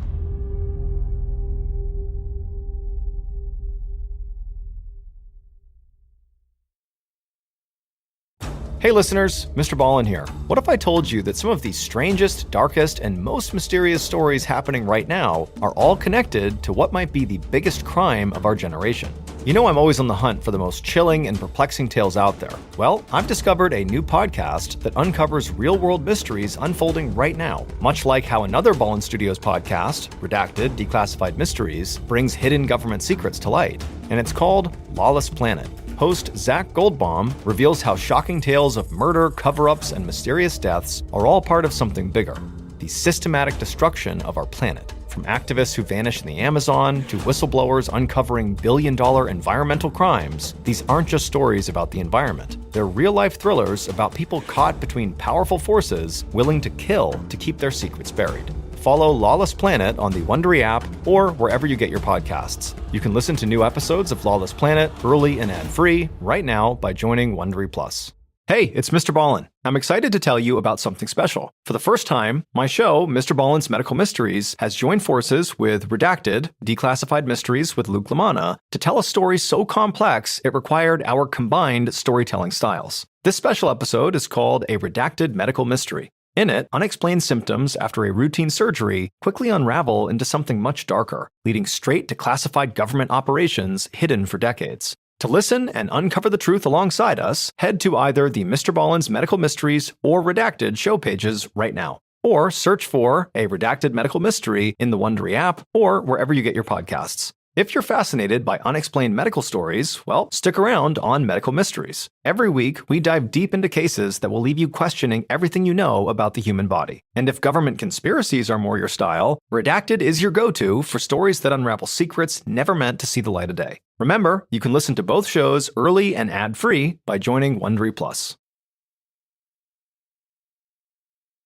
Hey listeners, MrBallen here. What if I told you that some of the strangest, darkest, and most mysterious stories happening right now are all connected to what might be the biggest crime of our generation? You know I'm always on the hunt for the most chilling and perplexing tales out there. Well, I've discovered a new podcast that uncovers real-world mysteries unfolding right now, much like how another Ballen Studios podcast, Redacted Declassified Mysteries, brings hidden government secrets to light. And it's called Lawless Planet. Host Zach Goldbaum reveals how shocking tales of murder, cover-ups, and mysterious deaths are all part of something bigger, the systematic destruction of our planet. From activists who vanish in the Amazon to whistleblowers uncovering billion-dollar environmental crimes, these aren't just stories about the environment. They're real-life thrillers about people caught between powerful forces willing to kill to keep their secrets buried. Follow Lawless Planet on the Wondery app or wherever you get your podcasts. You can listen to new episodes of Lawless Planet early and ad-free right now by joining Wondery Plus. Hey, it's MrBallen. I'm excited to tell you about something special. For the first time, my show, MrBallen's Medical Mysteries, has joined forces with Redacted, Declassified Mysteries with Luke LaManna, to tell a story so complex it required our combined storytelling styles. This special episode is called A Redacted Medical Mystery. In it, unexplained symptoms after a routine surgery quickly unravel into something much darker, leading straight to classified government operations hidden for decades. To listen and uncover the truth alongside us, head to either the MrBallen's Medical Mysteries or Redacted show pages right now. Or search for A Redacted Medical Mystery in the Wondery app or wherever you get your podcasts. If you're fascinated by unexplained medical stories, well, stick around on Medical Mysteries. Every week, we dive deep into cases that will leave you questioning everything you know about the human body. And if government conspiracies are more your style, Redacted is your go-to for stories that unravel secrets never meant to see the light of day. Remember, you can listen to both shows early and ad-free by joining Wondery Plus.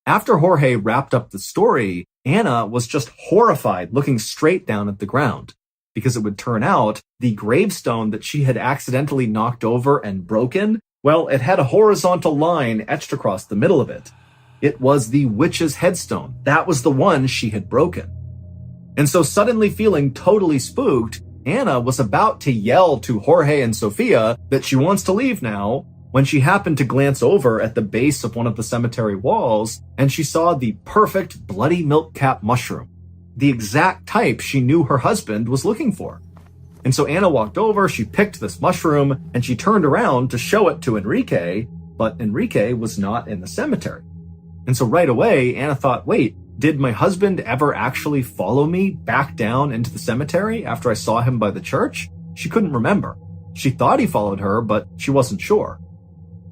After Jorge wrapped up the story, Anna was just horrified looking straight down at the ground. Because it would turn out the gravestone that she had accidentally knocked over and broken, well, it had a horizontal line etched across the middle of it. It was the witch's headstone. That was the one she had broken. And so suddenly feeling totally spooked, Anna was about to yell to Jorge and Sofia that she wants to leave now when she happened to glance over at the base of one of the cemetery walls and she saw the perfect bloody milk cap mushroom. The exact type she knew her husband was looking for. And so Anna walked over, she picked this mushroom, and she turned around to show it to Enrique, but Enrique was not in the cemetery. And so right away, Anna thought, wait, did my husband ever actually follow me back down into the cemetery after I saw him by the church? She couldn't remember. She thought he followed her, but she wasn't sure.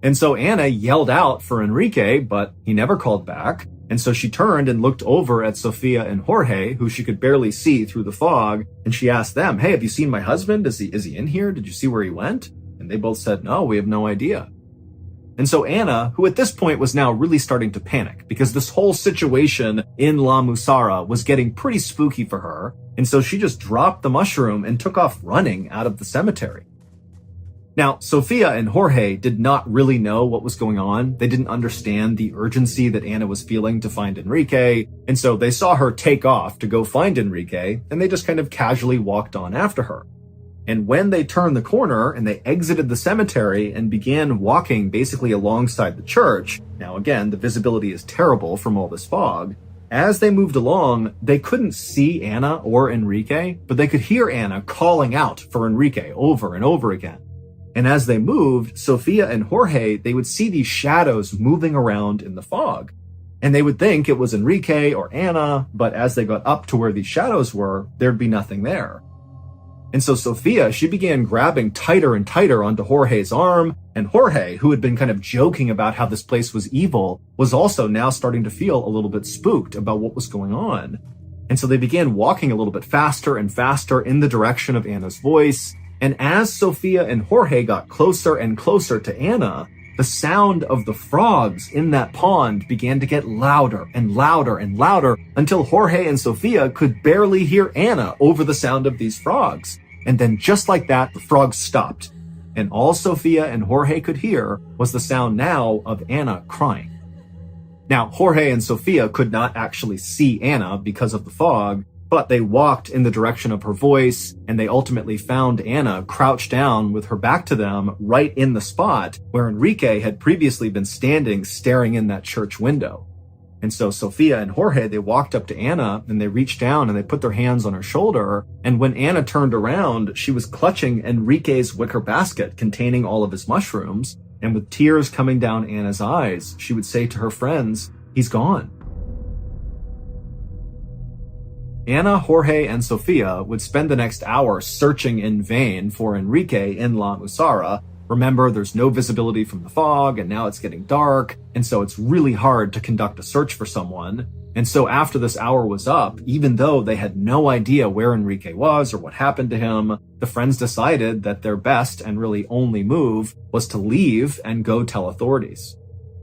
And so Anna yelled out for Enrique, but he never called back. And so she turned and looked over at Sofia and Jorge, who she could barely see through the fog, and she asked them, hey, have you seen my husband? Is he in here? Did you see where he went? And they both said, no, we have no idea. And so Anna, who at this point was now really starting to panic because this whole situation in La Musara was getting pretty spooky for her, and so she just dropped the mushroom and took off running out of the cemetery. Now, Sophia and Jorge did not really know what was going on. They didn't understand the urgency that Anna was feeling to find Enrique, and so they saw her take off to go find Enrique, and they just kind of casually walked on after her. And when they turned the corner and they exited the cemetery and began walking basically alongside the church, now again, the visibility is terrible from all this fog, as they moved along, they couldn't see Anna or Enrique, but they could hear Anna calling out for Enrique over and over again. And as they moved, Sophia and Jorge, they would see these shadows moving around in the fog. And they would think it was Enrique or Anna, but as they got up to where these shadows were, there'd be nothing there. And so Sophia, she began grabbing tighter and tighter onto Jorge's arm, and Jorge, who had been kind of joking about how this place was evil, was also now starting to feel a little bit spooked about what was going on. And so they began walking a little bit faster and faster in the direction of Anna's voice. And as Sophia and Jorge got closer and closer to Anna, the sound of the frogs in that pond began to get louder and louder and louder until Jorge and Sophia could barely hear Anna over the sound of these frogs. And then just like that, the frogs stopped. And all Sophia and Jorge could hear was the sound now of Anna crying. Now, Jorge and Sophia could not actually see Anna because of the fog, but they walked in the direction of her voice, and they ultimately found Anna crouched down with her back to them right in the spot where Enrique had previously been standing staring in that church window. And so Sophia and Jorge, they walked up to Anna and they reached down and they put their hands on her shoulder. And when Anna turned around, she was clutching Enrique's wicker basket containing all of his mushrooms. And with tears coming down Anna's eyes, she would say to her friends, "He's gone." Anna, Jorge, and Sophia would spend the next hour searching in vain for Enrique in La Musara. Remember, there's no visibility from the fog, and now it's getting dark, and so it's really hard to conduct a search for someone. And so after this hour was up, even though they had no idea where Enrique was or what happened to him, the friends decided that their best and really only move was to leave and go tell authorities.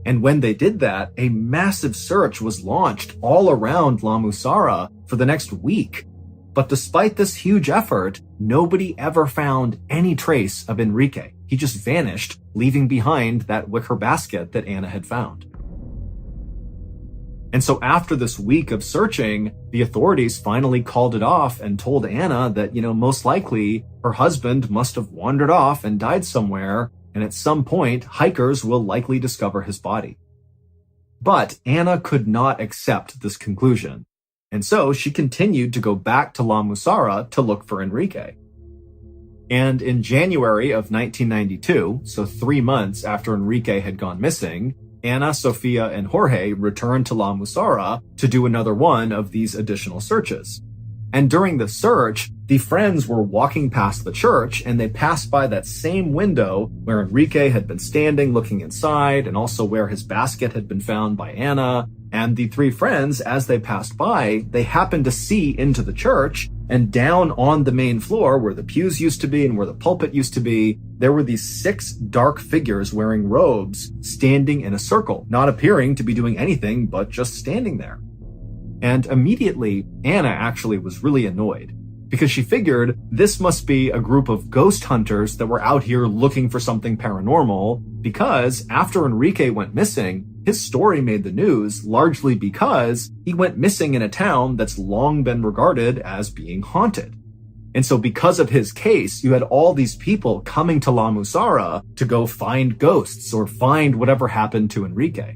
And when they did that, a massive search was launched all around La Musara for the next week. But despite this huge effort, nobody ever found any trace of Enrique. He just vanished, leaving behind that wicker basket that Anna had found. And so after this week of searching, the authorities finally called it off and told Anna that, most likely her husband must have wandered off and died somewhere, and at some point, hikers will likely discover his body. But Anna could not accept this conclusion, and so she continued to go back to La Musara to look for Enrique. And in January of 1992, so 3 months after Enrique had gone missing, Anna, Sophia, and Jorge returned to La Musara to do another one of these additional searches. And during the search, the friends were walking past the church and they passed by that same window where Enrique had been standing looking inside and also where his basket had been found by Anna. And the three friends, as they passed by, they happened to see into the church, and down on the main floor where the pews used to be and where the pulpit used to be, there were these 6 dark figures wearing robes standing in a circle, not appearing to be doing anything but just standing there. And immediately, Anna actually was really annoyed because she figured this must be a group of ghost hunters that were out here looking for something paranormal, because after Enrique went missing, his story made the news largely because he went missing in a town that's long been regarded as being haunted. And so because of his case, you had all these people coming to La Musara to go find ghosts or find whatever happened to Enrique.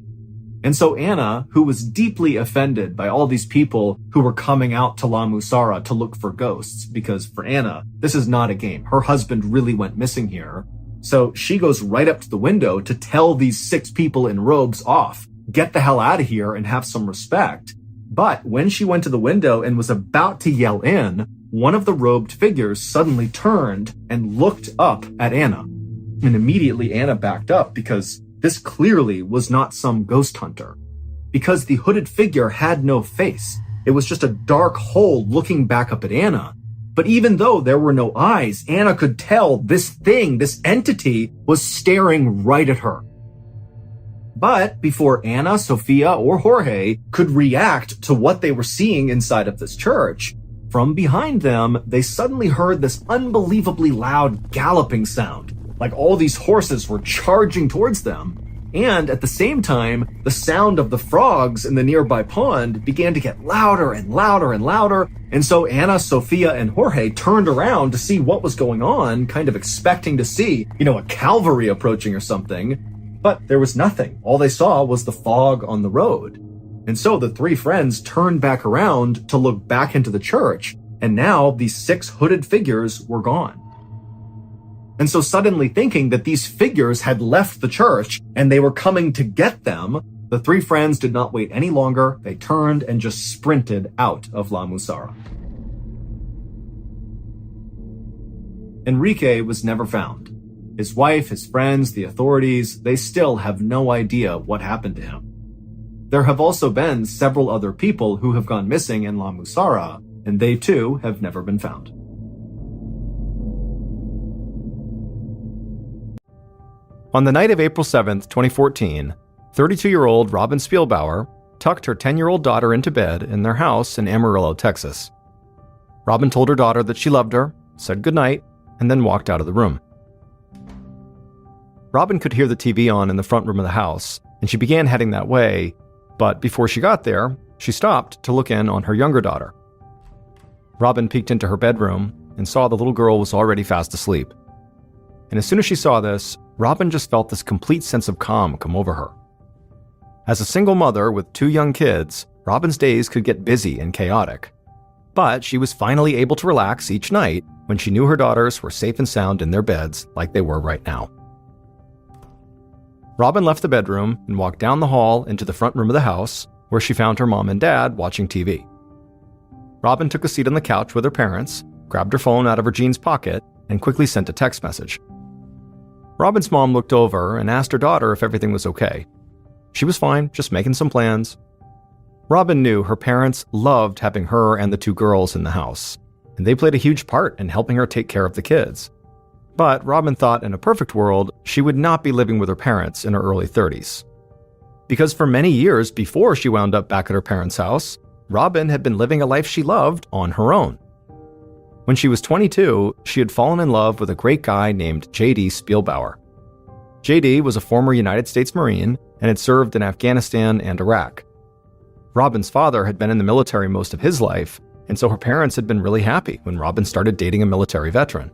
And so Anna, who was deeply offended by all these people who were coming out to La Musara to look for ghosts, because for Anna, this is not a game. Her husband really went missing here. So she goes right up to the window to tell these 6 people in robes off, get the hell out of here and have some respect. But when she went to the window and was about to yell in, one of the robed figures suddenly turned and looked up at Anna. And immediately Anna backed up because this clearly was not some ghost hunter. Because the hooded figure had no face. It was just a dark hole looking back up at Anna. But even though there were no eyes, Anna could tell this thing, this entity, was staring right at her. But before Anna, Sophia, or Jorge could react to what they were seeing inside of this church, from behind them, they suddenly heard this unbelievably loud galloping sound, like all these horses were charging towards them. And at the same time, the sound of the frogs in the nearby pond began to get louder and louder and louder. And so Anna, Sophia, and Jorge turned around to see what was going on, kind of expecting to see, a cavalry approaching or something. But there was nothing. All they saw was the fog on the road. And so the three friends turned back around to look back into the church. And now these 6 hooded figures were gone. And so suddenly thinking that these figures had left the church and they were coming to get them, the 3 friends did not wait any longer. They turned and just sprinted out of La Musara. Enrique was never found. His wife, his friends, the authorities, they still have no idea what happened to him. There have also been several other people who have gone missing in La Musara, and they too have never been found. On the night of April 7th, 2014, 32-year-old Robin Spielbauer tucked her 10-year-old daughter into bed in their house in Amarillo, Texas. Robin told her daughter that she loved her, said goodnight, and then walked out of the room. Robin could hear the TV on in the front room of the house, and she began heading that way, but before she got there, she stopped to look in on her younger daughter. Robin peeked into her bedroom and saw the little girl was already fast asleep. And as soon as she saw this, Robin just felt this complete sense of calm come over her. As a single mother with 2 young kids, Robin's days could get busy and chaotic. But she was finally able to relax each night when she knew her daughters were safe and sound in their beds like they were right now. Robin left the bedroom and walked down the hall into the front room of the house, where she found her mom and dad watching TV. Robin took a seat on the couch with her parents, grabbed her phone out of her jeans pocket, and quickly sent a text message. Robin's mom looked over and asked her daughter if everything was okay. She was fine, just making some plans. Robin knew her parents loved having her and the 2 girls in the house, and they played a huge part in helping her take care of the kids. But Robin thought in a perfect world, she would not be living with her parents in her early 30s. Because for many years before she wound up back at her parents' house, Robin had been living a life she loved on her own. When she was 22, she had fallen in love with a great guy named J.D. Spielbauer. J.D. was a former United States Marine and had served in Afghanistan and Iraq. Robin's father had been in the military most of his life, and so her parents had been really happy when Robin started dating a military veteran.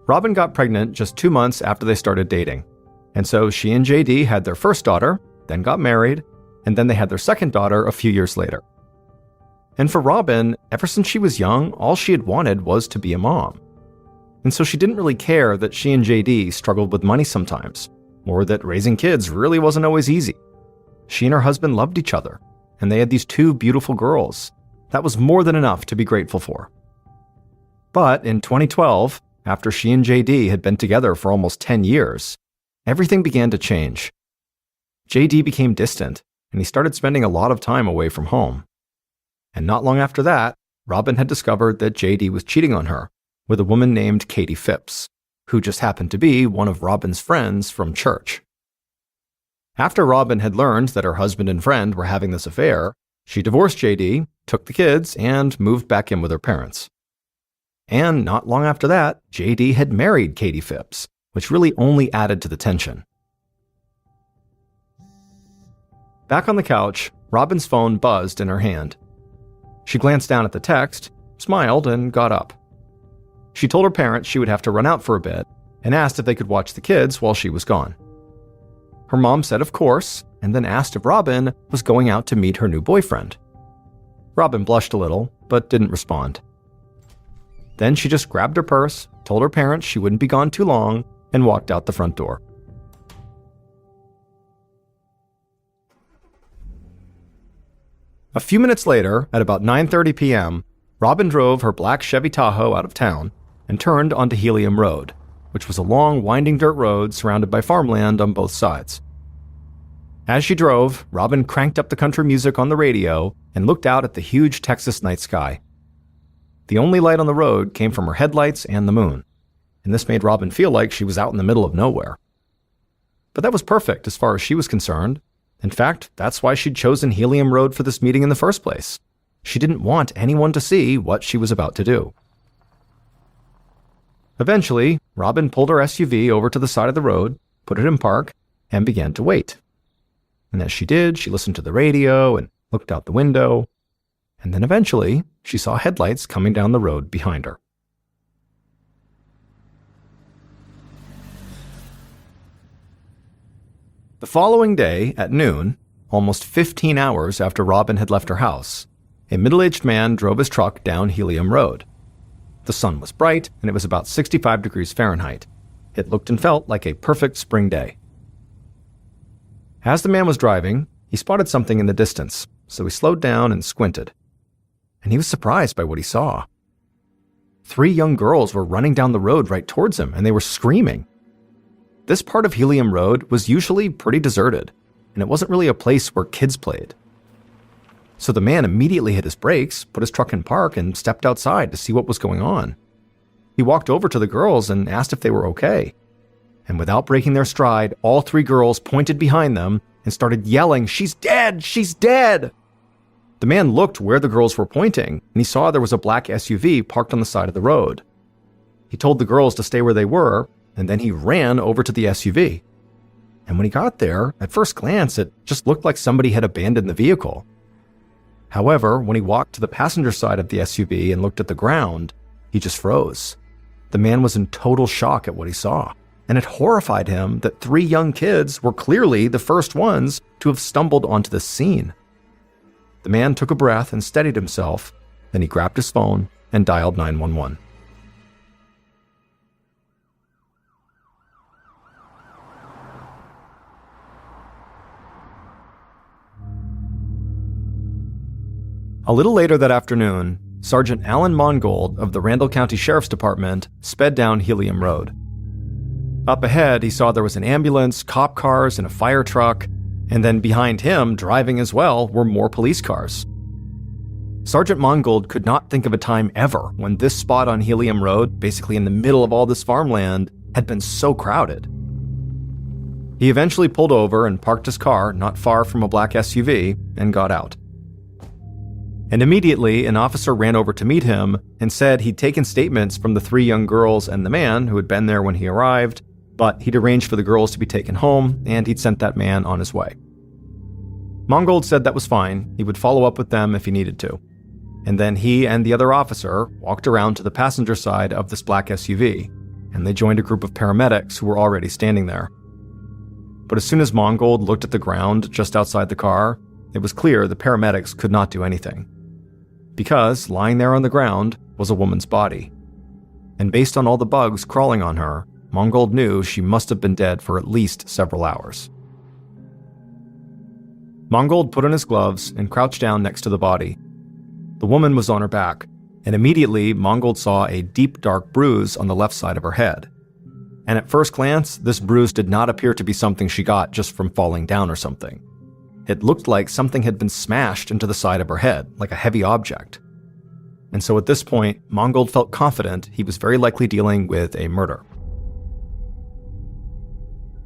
Robin got pregnant just 2 months after they started dating, and so she and J.D. had their first daughter, then got married, and then they had their second daughter a few years later. And for Robin, ever since she was young, all she had wanted was to be a mom. And so she didn't really care that she and JD struggled with money sometimes, or that raising kids really wasn't always easy. She and her husband loved each other, and they had these 2 beautiful girls. That was more than enough to be grateful for. But in 2012, after she and JD had been together for almost 10 years, everything began to change. JD became distant, and he started spending a lot of time away from home. And not long after that, Robin had discovered that JD was cheating on her with a woman named Katie Phipps, who just happened to be one of Robin's friends from church. After Robin had learned that her husband and friend were having this affair, she divorced JD, took the kids, and moved back in with her parents. And not long after that, JD had married Katie Phipps, which really only added to the tension. Back on the couch, Robin's phone buzzed in her hand. She glanced down at the text, smiled, and got up. She told her parents she would have to run out for a bit and asked if they could watch the kids while she was gone. Her mom said of course, and then asked if Robin was going out to meet her new boyfriend. Robin blushed a little, but didn't respond. Then she just grabbed her purse, told her parents she wouldn't be gone too long, and walked out the front door. A few minutes later, at about 9:30 p.m., Robin drove her black Chevy Tahoe out of town and turned onto Helium Road, which was a long, winding dirt road surrounded by farmland on both sides. As she drove, Robin cranked up the country music on the radio and looked out at the huge Texas night sky. The only light on the road came from her headlights and the moon, and this made Robin feel like she was out in the middle of nowhere. But that was perfect as far as she was concerned. In fact, that's why she'd chosen Helium Road for this meeting in the first place. She didn't want anyone to see what she was about to do. Eventually, Robin pulled her SUV over to the side of the road, put it in park, and began to wait. And as she did, she listened to the radio and looked out the window. And then eventually, she saw headlights coming down the road behind her. The following day, at noon, almost 15 hours after Robin had left her house, a middle-aged man drove his truck down Helium Road. The sun was bright, and it was about 65 degrees Fahrenheit. It looked and felt like a perfect spring day. As the man was driving, he spotted something in the distance, so he slowed down and squinted. And he was surprised by what he saw. 3 young girls were running down the road right towards him, and they were screaming. This part of Helium Road was usually pretty deserted, and it wasn't really a place where kids played. So the man immediately hit his brakes, put his truck in park, and stepped outside to see what was going on. He walked over to the girls and asked if they were okay. And without breaking their stride, all 3 girls pointed behind them and started yelling, "She's dead! She's dead!" The man looked where the girls were pointing, and he saw there was a black SUV parked on the side of the road. He told the girls to stay where they were, and then he ran over to the SUV. And when he got there, at first glance, it just looked like somebody had abandoned the vehicle. However, when he walked to the passenger side of the SUV and looked at the ground, he just froze. The man was in total shock at what he saw, and it horrified him that 3 young kids were clearly the first ones to have stumbled onto the scene. The man took a breath and steadied himself, then he grabbed his phone and dialed 911. A little later that afternoon, Sergeant Alan Mongold of the Randall County Sheriff's Department sped down Helium Road. Up ahead, he saw there was an ambulance, cop cars, and a fire truck, and then behind him, driving as well, were more police cars. Sergeant Mongold could not think of a time ever when this spot on Helium Road, basically in the middle of all this farmland, had been so crowded. He eventually pulled over and parked his car not far from a black SUV and got out. And immediately, an officer ran over to meet him and said he'd taken statements from the 3 young girls and the man who had been there when he arrived, but he'd arranged for the girls to be taken home, and he'd sent that man on his way. Mongold said that was fine. He would follow up with them if he needed to. And then he and the other officer walked around to the passenger side of this black SUV, and they joined a group of paramedics who were already standing there. But as soon as Mongold looked at the ground just outside the car, it was clear the paramedics could not do anything. Because lying there on the ground was a woman's body. And based on all the bugs crawling on her, Mongold knew she must have been dead for at least several hours. Mongold put on his gloves and crouched down next to the body. The woman was on her back, and immediately Mongold saw a deep dark bruise on the left side of her head. And at first glance, this bruise did not appear to be something she got just from falling down or something. It looked like something had been smashed into the side of her head, like a heavy object. And so at this point, Mongold felt confident he was very likely dealing with a murder.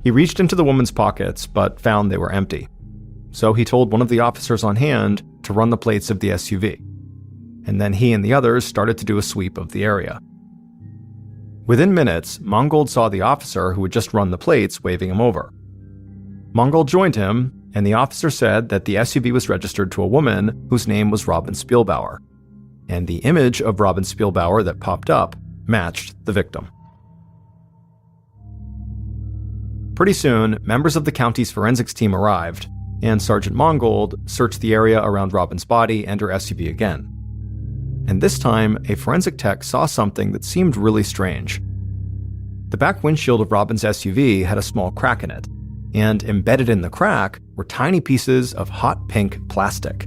He reached into the woman's pockets, but found they were empty. So he told one of the officers on hand to run the plates of the SUV. And then he and the others started to do a sweep of the area. Within minutes, Mongold saw the officer who had just run the plates waving him over. Mongold joined him, and the officer said that the SUV was registered to a woman whose name was Robin Spielbauer, and the image of Robin Spielbauer that popped up matched the victim. Pretty soon, members of the county's forensics team arrived, and Sergeant Mongold searched the area around Robin's body and her SUV again. And this time, a forensic tech saw something that seemed really strange. The back windshield of Robin's SUV had a small crack in it, and embedded in the crack were tiny pieces of hot pink plastic.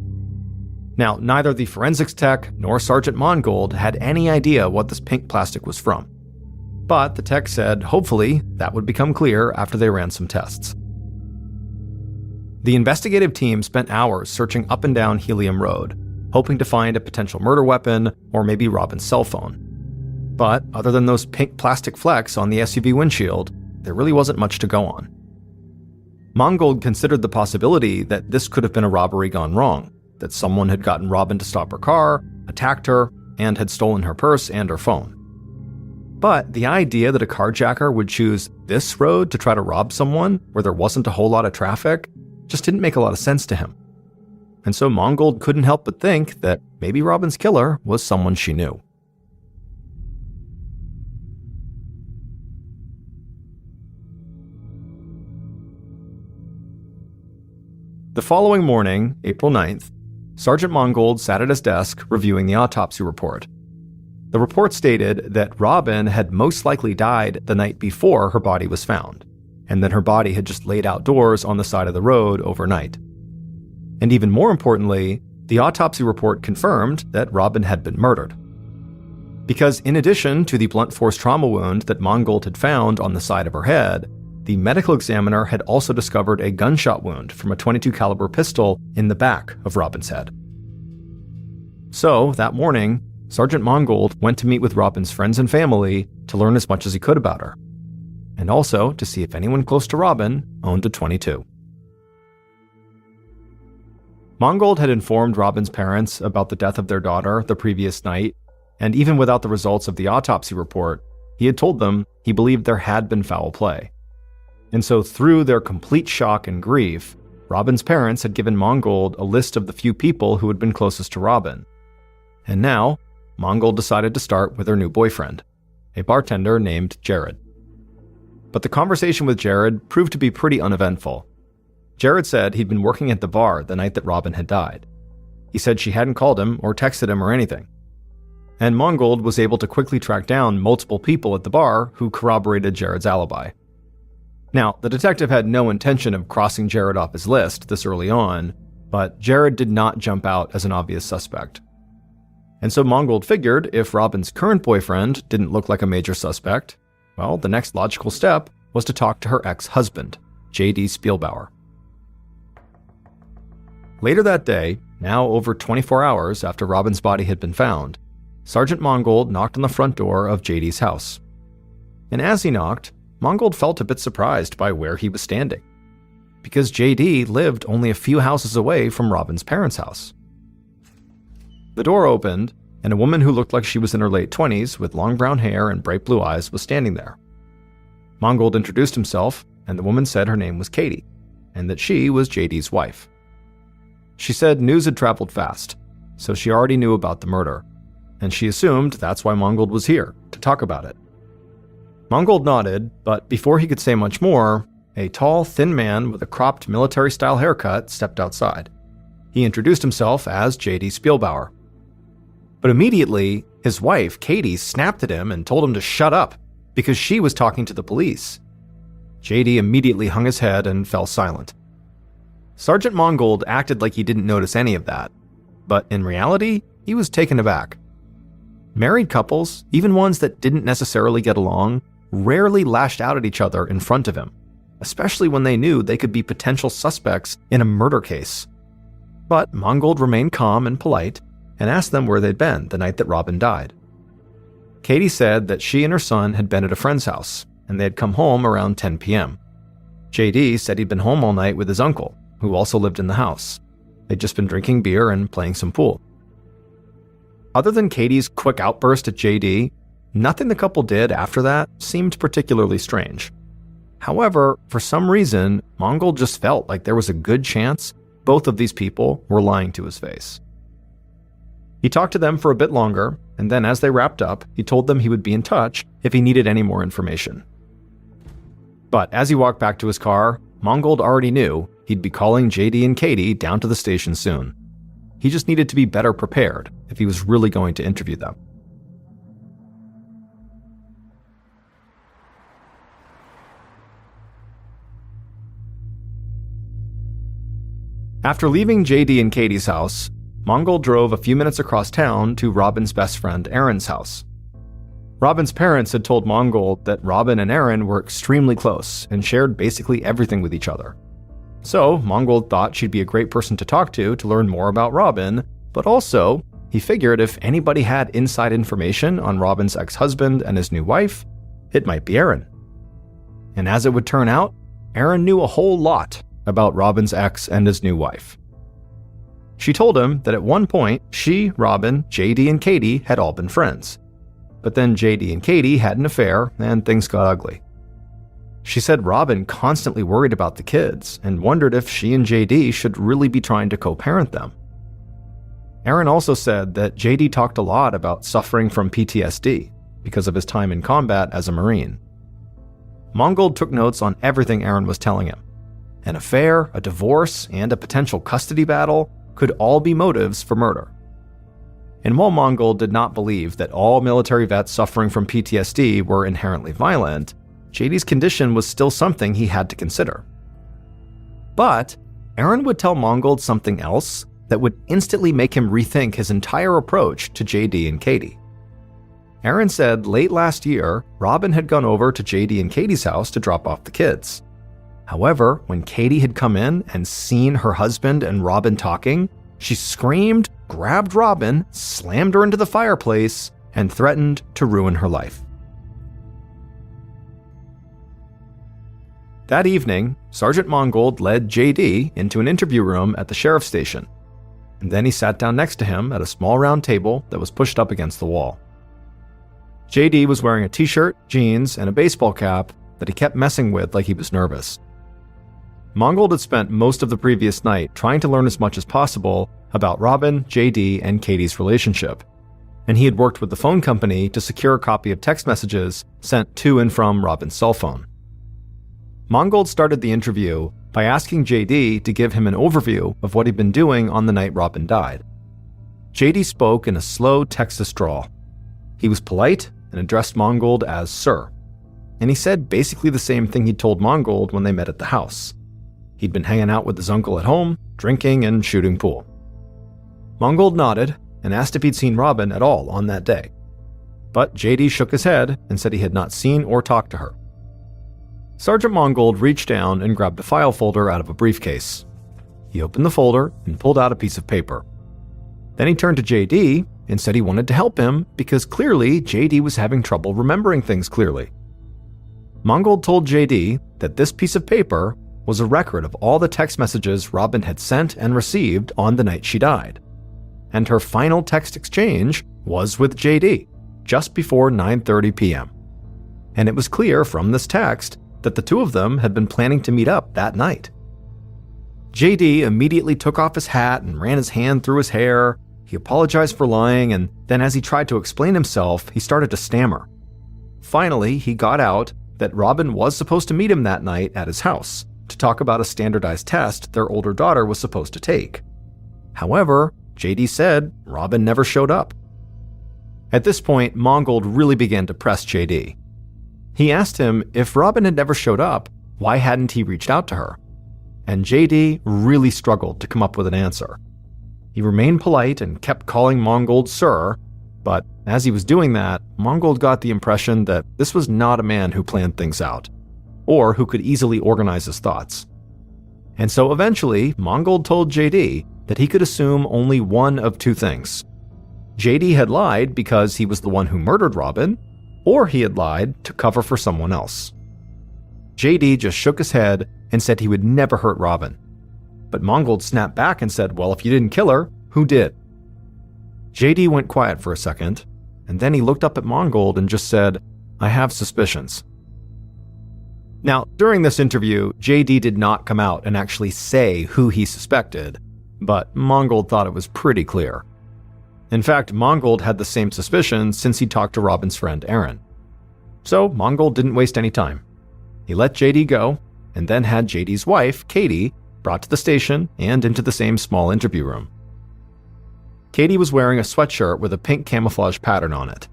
Now, neither the forensics tech nor Sergeant Mongold had any idea what this pink plastic was from. But the tech said hopefully that would become clear after they ran some tests. The investigative team spent hours searching up and down Helium Road, hoping to find a potential murder weapon or maybe Robin's cell phone. But other than those pink plastic flecks on the SUV windshield, there really wasn't much to go on. Mongold considered the possibility that this could have been a robbery gone wrong, that someone had gotten Robin to stop her car, attacked her, and had stolen her purse and her phone. But the idea that a carjacker would choose this road to try to rob someone where there wasn't a whole lot of traffic just didn't make a lot of sense to him. And so Mongold couldn't help but think that maybe Robin's killer was someone she knew. The following morning, April 9th, Sergeant Mongold sat at his desk reviewing the autopsy report. The report stated that Robin had most likely died the night before her body was found, and then her body had just laid outdoors on the side of the road overnight. And even more importantly, the autopsy report confirmed that Robin had been murdered. Because in addition to the blunt force trauma wound that Mongold had found on the side of her head, the medical examiner had also discovered a gunshot wound from a .22 caliber pistol in the back of Robin's head. So, that morning, Sergeant Mongold went to meet with Robin's friends and family to learn as much as he could about her, and also to see if anyone close to Robin owned a .22. Mongold had informed Robin's parents about the death of their daughter the previous night, and even without the results of the autopsy report, he had told them he believed there had been foul play. And so through their complete shock and grief, Robin's parents had given Mongold a list of the few people who had been closest to Robin. And now, Mongold decided to start with her new boyfriend, a bartender named Jared. But the conversation with Jared proved to be pretty uneventful. Jared said he'd been working at the bar the night that Robin had died. He said she hadn't called him or texted him or anything. And Mongold was able to quickly track down multiple people at the bar who corroborated Jared's alibi. Now, the detective had no intention of crossing Jared off his list this early on, but Jared did not jump out as an obvious suspect. And so Mongold figured if Robin's current boyfriend didn't look like a major suspect, well, the next logical step was to talk to her ex-husband, J.D. Spielbauer. Later that day, now over 24 hours after Robin's body had been found, Sergeant Mongold knocked on the front door of J.D.'s house. And as he knocked, Mongold felt a bit surprised by where he was standing, because J.D. lived only a few houses away from Robin's parents' house. The door opened, and a woman who looked like she was in her late 20s with long brown hair and bright blue eyes was standing there. Mongold introduced himself, and the woman said her name was Katie, and that she was J.D.'s wife. She said news had traveled fast, so she already knew about the murder, and she assumed that's why Mongold was here, to talk about it. Mongold nodded, but before he could say much more, a tall, thin man with a cropped military-style haircut stepped outside. He introduced himself as J.D. Spielbauer. But immediately, his wife, Katie, snapped at him and told him to shut up, because she was talking to the police. J.D. immediately hung his head and fell silent. Sergeant Mongold acted like he didn't notice any of that, but in reality, he was taken aback. Married couples, even ones that didn't necessarily get along, rarely lashed out at each other in front of him, especially when they knew they could be potential suspects in a murder case. But Mongold remained calm and polite and asked them where they'd been the night that Robin died. Katie said that she and her son had been at a friend's house, and they had come home around 10 p.m. JD said he'd been home all night with his uncle, who also lived in the house. They'd just been drinking beer and playing some pool. Other than Katie's quick outburst at JD, nothing the couple did after that seemed particularly strange. However, for some reason, Mongold just felt like there was a good chance both of these people were lying to his face. He talked to them for a bit longer, and then as they wrapped up, he told them he would be in touch if he needed any more information. But as he walked back to his car, Mongold already knew he'd be calling JD and Katie down to the station soon. He just needed to be better prepared if he was really going to interview them. After leaving JD and Katie's house, Mongold drove a few minutes across town to Robin's best friend Aaron's house. Robin's parents had told Mongold that Robin and Aaron were extremely close and shared basically everything with each other. So Mongold thought she'd be a great person to talk to learn more about Robin, but also he figured if anybody had inside information on Robin's ex-husband and his new wife, it might be Aaron. And as it would turn out, Aaron knew a whole lot about Robin's ex and his new wife. She told him that at one point, she, Robin, JD, and Katie had all been friends. but then JD and Katie had an affair and things got ugly. She said Robin constantly worried about the kids and wondered if she and JD should really be trying to co-parent them. Aaron also said that JD talked a lot about suffering from PTSD because of his time in combat as a Marine. Mongold took notes on everything Aaron was telling him. An affair, a divorce, and a potential custody battle could all be motives for murder. And while Mongold did not believe that all military vets suffering from PTSD were inherently violent, JD's condition was still something he had to consider. But Aaron would tell Mongold something else that would instantly make him rethink his entire approach to JD and Katie. Aaron said late last year, Robin had gone over to JD and Katie's house to drop off the kids. However, when Katie had come in and seen her husband and Robin talking, she screamed, grabbed Robin, slammed her into the fireplace, and threatened to ruin her life. That evening, Sergeant Mongold led JD into an interview room at the sheriff's station, and then he sat down next to him at a small round table that was pushed up against the wall. JD was wearing a t-shirt, jeans, and a baseball cap that he kept messing with like he was nervous. Mongold had spent most of the previous night trying to learn as much as possible about Robin, JD, and Katie's relationship, and he had worked with the phone company to secure a copy of text messages sent to and from Robin's cell phone. Mongold started the interview by asking JD to give him an overview of what he'd been doing on the night Robin died. JD spoke in a slow Texas drawl. He was polite and addressed Mongold as Sir, and he said basically the same thing he'd told Mongold when they met at the house. He'd been hanging out with his uncle at home, drinking and shooting pool. Mongold nodded and asked if he'd seen Robin at all on that day, but JD shook his head and said he had not seen or talked to her. Sergeant Mongold reached down and grabbed a file folder out of a briefcase. He opened the folder and pulled out a piece of paper. Then he turned to JD and said he wanted to help him because clearly JD was having trouble remembering things clearly. Mongold told JD that this piece of paper was a record of all the text messages Robin had sent and received on the night she died. And her final text exchange was with JD, just before 9:30 p.m. And it was clear from this text that the two of them had been planning to meet up that night. JD immediately took off his hat and ran his hand through his hair. He apologized for lying, and then as he tried to explain himself, he started to stammer. Finally, he got out that Robin was supposed to meet him that night at his house to talk about a standardized test their older daughter was supposed to take. However, JD said Robin never showed up. At this point, Mongold really began to press JD. He asked him if Robin had never showed up, why hadn't he reached out to her? And JD really struggled to come up with an answer. He remained polite and kept calling Mongold Sir, but as he was doing that, Mongold got the impression that this was not a man who planned things out, or who could easily organize his thoughts. And so eventually, Mongold told JD that he could assume only one of two things. JD had lied because he was the one who murdered Robin, or he had lied to cover for someone else. JD just shook his head and said he would never hurt Robin. But Mongold snapped back and said, well, if you didn't kill her, who did? JD went quiet for a second, and then he looked up at Mongold and just said, I have suspicions. Now, during this interview, JD did not come out and actually say who he suspected, but Mongold thought it was pretty clear. In fact, Mongold had the same suspicion since he talked to Robin's friend Aaron. So Mongold didn't waste any time. He let JD go, and then had JD's wife, Katie, brought to the station and into the same small interview room. Katie was wearing a sweatshirt with a pink camouflage pattern on it,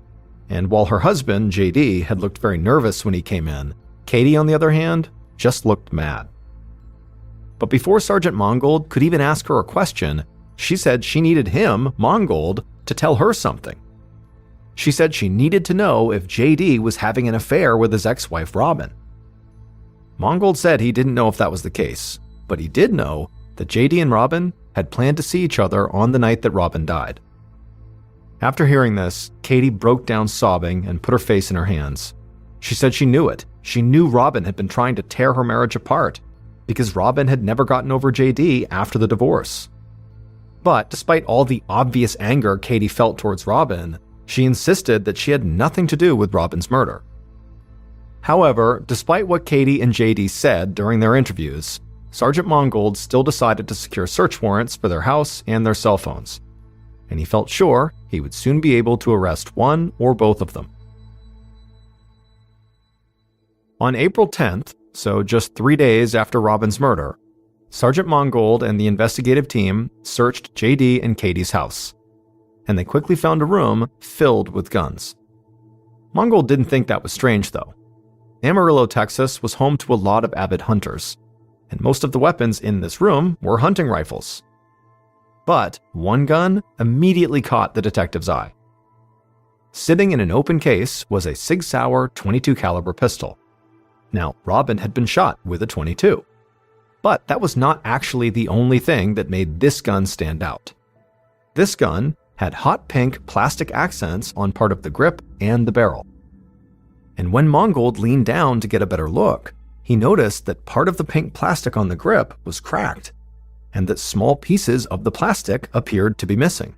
and while her husband, JD, had looked very nervous when he came in, Katie, on the other hand, just looked mad. But before Sergeant Mongold could even ask her a question, she said she needed him, Mongold, to tell her something. She said she needed to know if JD was having an affair with his ex-wife Robin. Mongold said he didn't know if that was the case, but he did know that JD and Robin had planned to see each other on the night that Robin died. After hearing this, Katie broke down sobbing and put her face in her hands. She said she knew it. She knew Robin had been trying to tear her marriage apart because Robin had never gotten over JD after the divorce. But despite all the obvious anger Katie felt towards Robin, She insisted that she had nothing to do with Robin's murder. However, despite what Katie and JD said during their interviews, Sergeant Mongold still decided to secure search warrants for their house and their cell phones, and he felt sure he would soon be able to arrest one or both of them. On April 10th, so just 3 days after Robin's murder, Sergeant Mongold and the investigative team searched JD and Katie's house, and they quickly found a room filled with guns. Mongold didn't think that was strange, though. Amarillo, Texas was home to a lot of avid hunters, and most of the weapons in this room were hunting rifles. But one gun immediately caught the detective's eye. Sitting in an open case was a Sig Sauer .22 caliber pistol. Now, Robin had been shot with a .22. But that was not actually the only thing that made this gun stand out. This gun had hot pink plastic accents on part of the grip and the barrel. And when Mongold leaned down to get a better look, he noticed that part of the pink plastic on the grip was cracked, and that small pieces of the plastic appeared to be missing.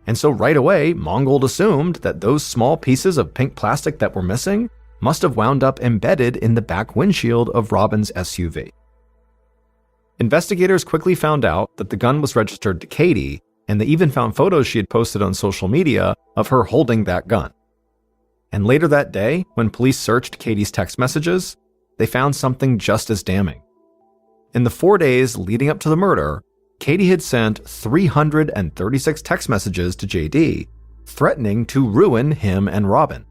And so right away, Mongold assumed that those small pieces of pink plastic that were missing must have wound up embedded in the back windshield of Robin's SUV. Investigators quickly found out that the gun was registered to Katie, and they even found photos she had posted on social media of her holding that gun. And later that day, when police searched Katie's text messages, they found something just as damning. In the 4 days leading up to the murder, Katie had sent 336 text messages to JD, threatening to ruin him and Robin.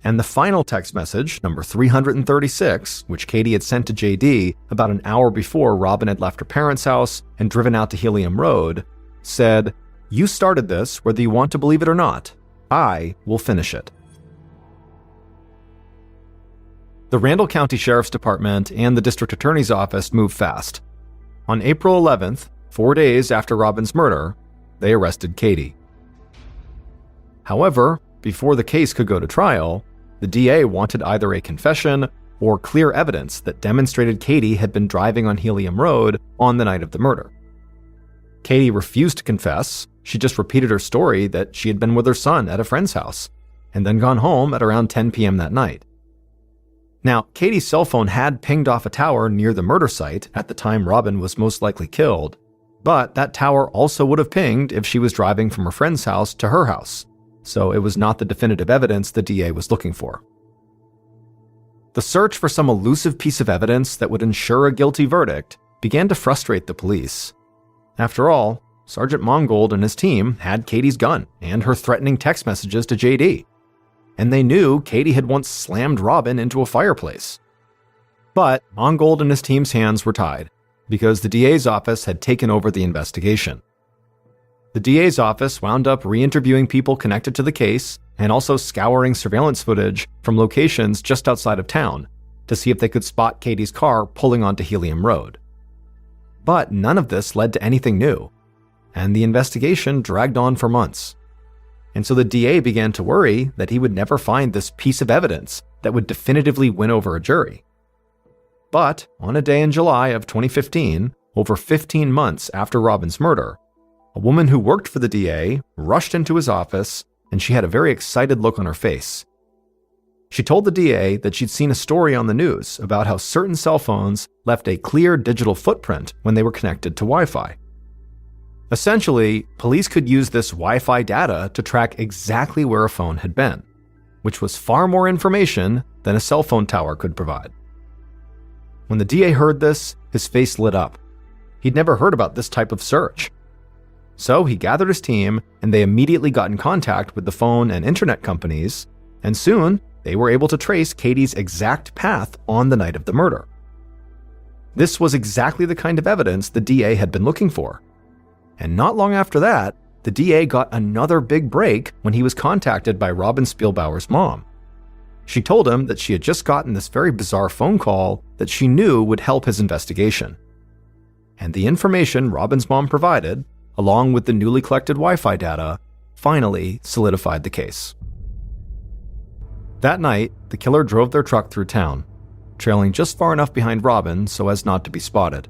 And the final text message, number 336, which Katie had sent to JD about an hour before Robin had left her parents' house and driven out to Helium Road, said, "You started this, whether you want to believe it or not. I will finish it." The Randall County Sheriff's Department and the District Attorney's Office moved fast. On April 11th, 4 days after Robin's murder, they arrested Katie. However, before the case could go to trial, the DA wanted either a confession or clear evidence that demonstrated Katie had been driving on Helium Road on the night of the murder. Katie refused to confess. She just repeated her story that she had been with her son at a friend's house and then gone home at around 10 p.m. that night. Now, Katie's cell phone had pinged off a tower near the murder site at the time Robin was most likely killed, but that tower also would have pinged if she was driving from her friend's house to her house, so it was not the definitive evidence the DA was looking for. The search for some elusive piece of evidence that would ensure a guilty verdict began to frustrate the police. After all, Sergeant Mongold and his team had Katie's gun and her threatening text messages to JD, and they knew Katie had once slammed Robin into a fireplace. But Mongold and his team's hands were tied, because the DA's office had taken over the investigation. The DA's office wound up re-interviewing people connected to the case and also scouring surveillance footage from locations just outside of town to see if they could spot Katie's car pulling onto Helium Road. But none of this led to anything new, and the investigation dragged on for months. And so the DA began to worry that he would never find this piece of evidence that would definitively win over a jury. But on a day in July of 2015, over 15 months after Robin's murder, a woman who worked for the DA rushed into his office, and she had a very excited look on her face. She told the DA that she'd seen a story on the news about how certain cell phones left a clear digital footprint when they were connected to Wi-Fi. Essentially, police could use this Wi-Fi data to track exactly where a phone had been, which was far more information than a cell phone tower could provide. When the DA heard this, his face lit up. He'd never heard about this type of search. So he gathered his team, and they immediately got in contact with the phone and internet companies, and soon they were able to trace Katie's exact path on the night of the murder. This was exactly the kind of evidence the DA had been looking for. And not long after that, the DA got another big break when he was contacted by Robin Spielbauer's mom. She told him that she had just gotten this very bizarre phone call that she knew would help his investigation. And the information Robin's mom provided, along with the newly collected Wi-Fi data, finally solidified the case. That night, the killer drove their truck through town, trailing just far enough behind Robin so as not to be spotted.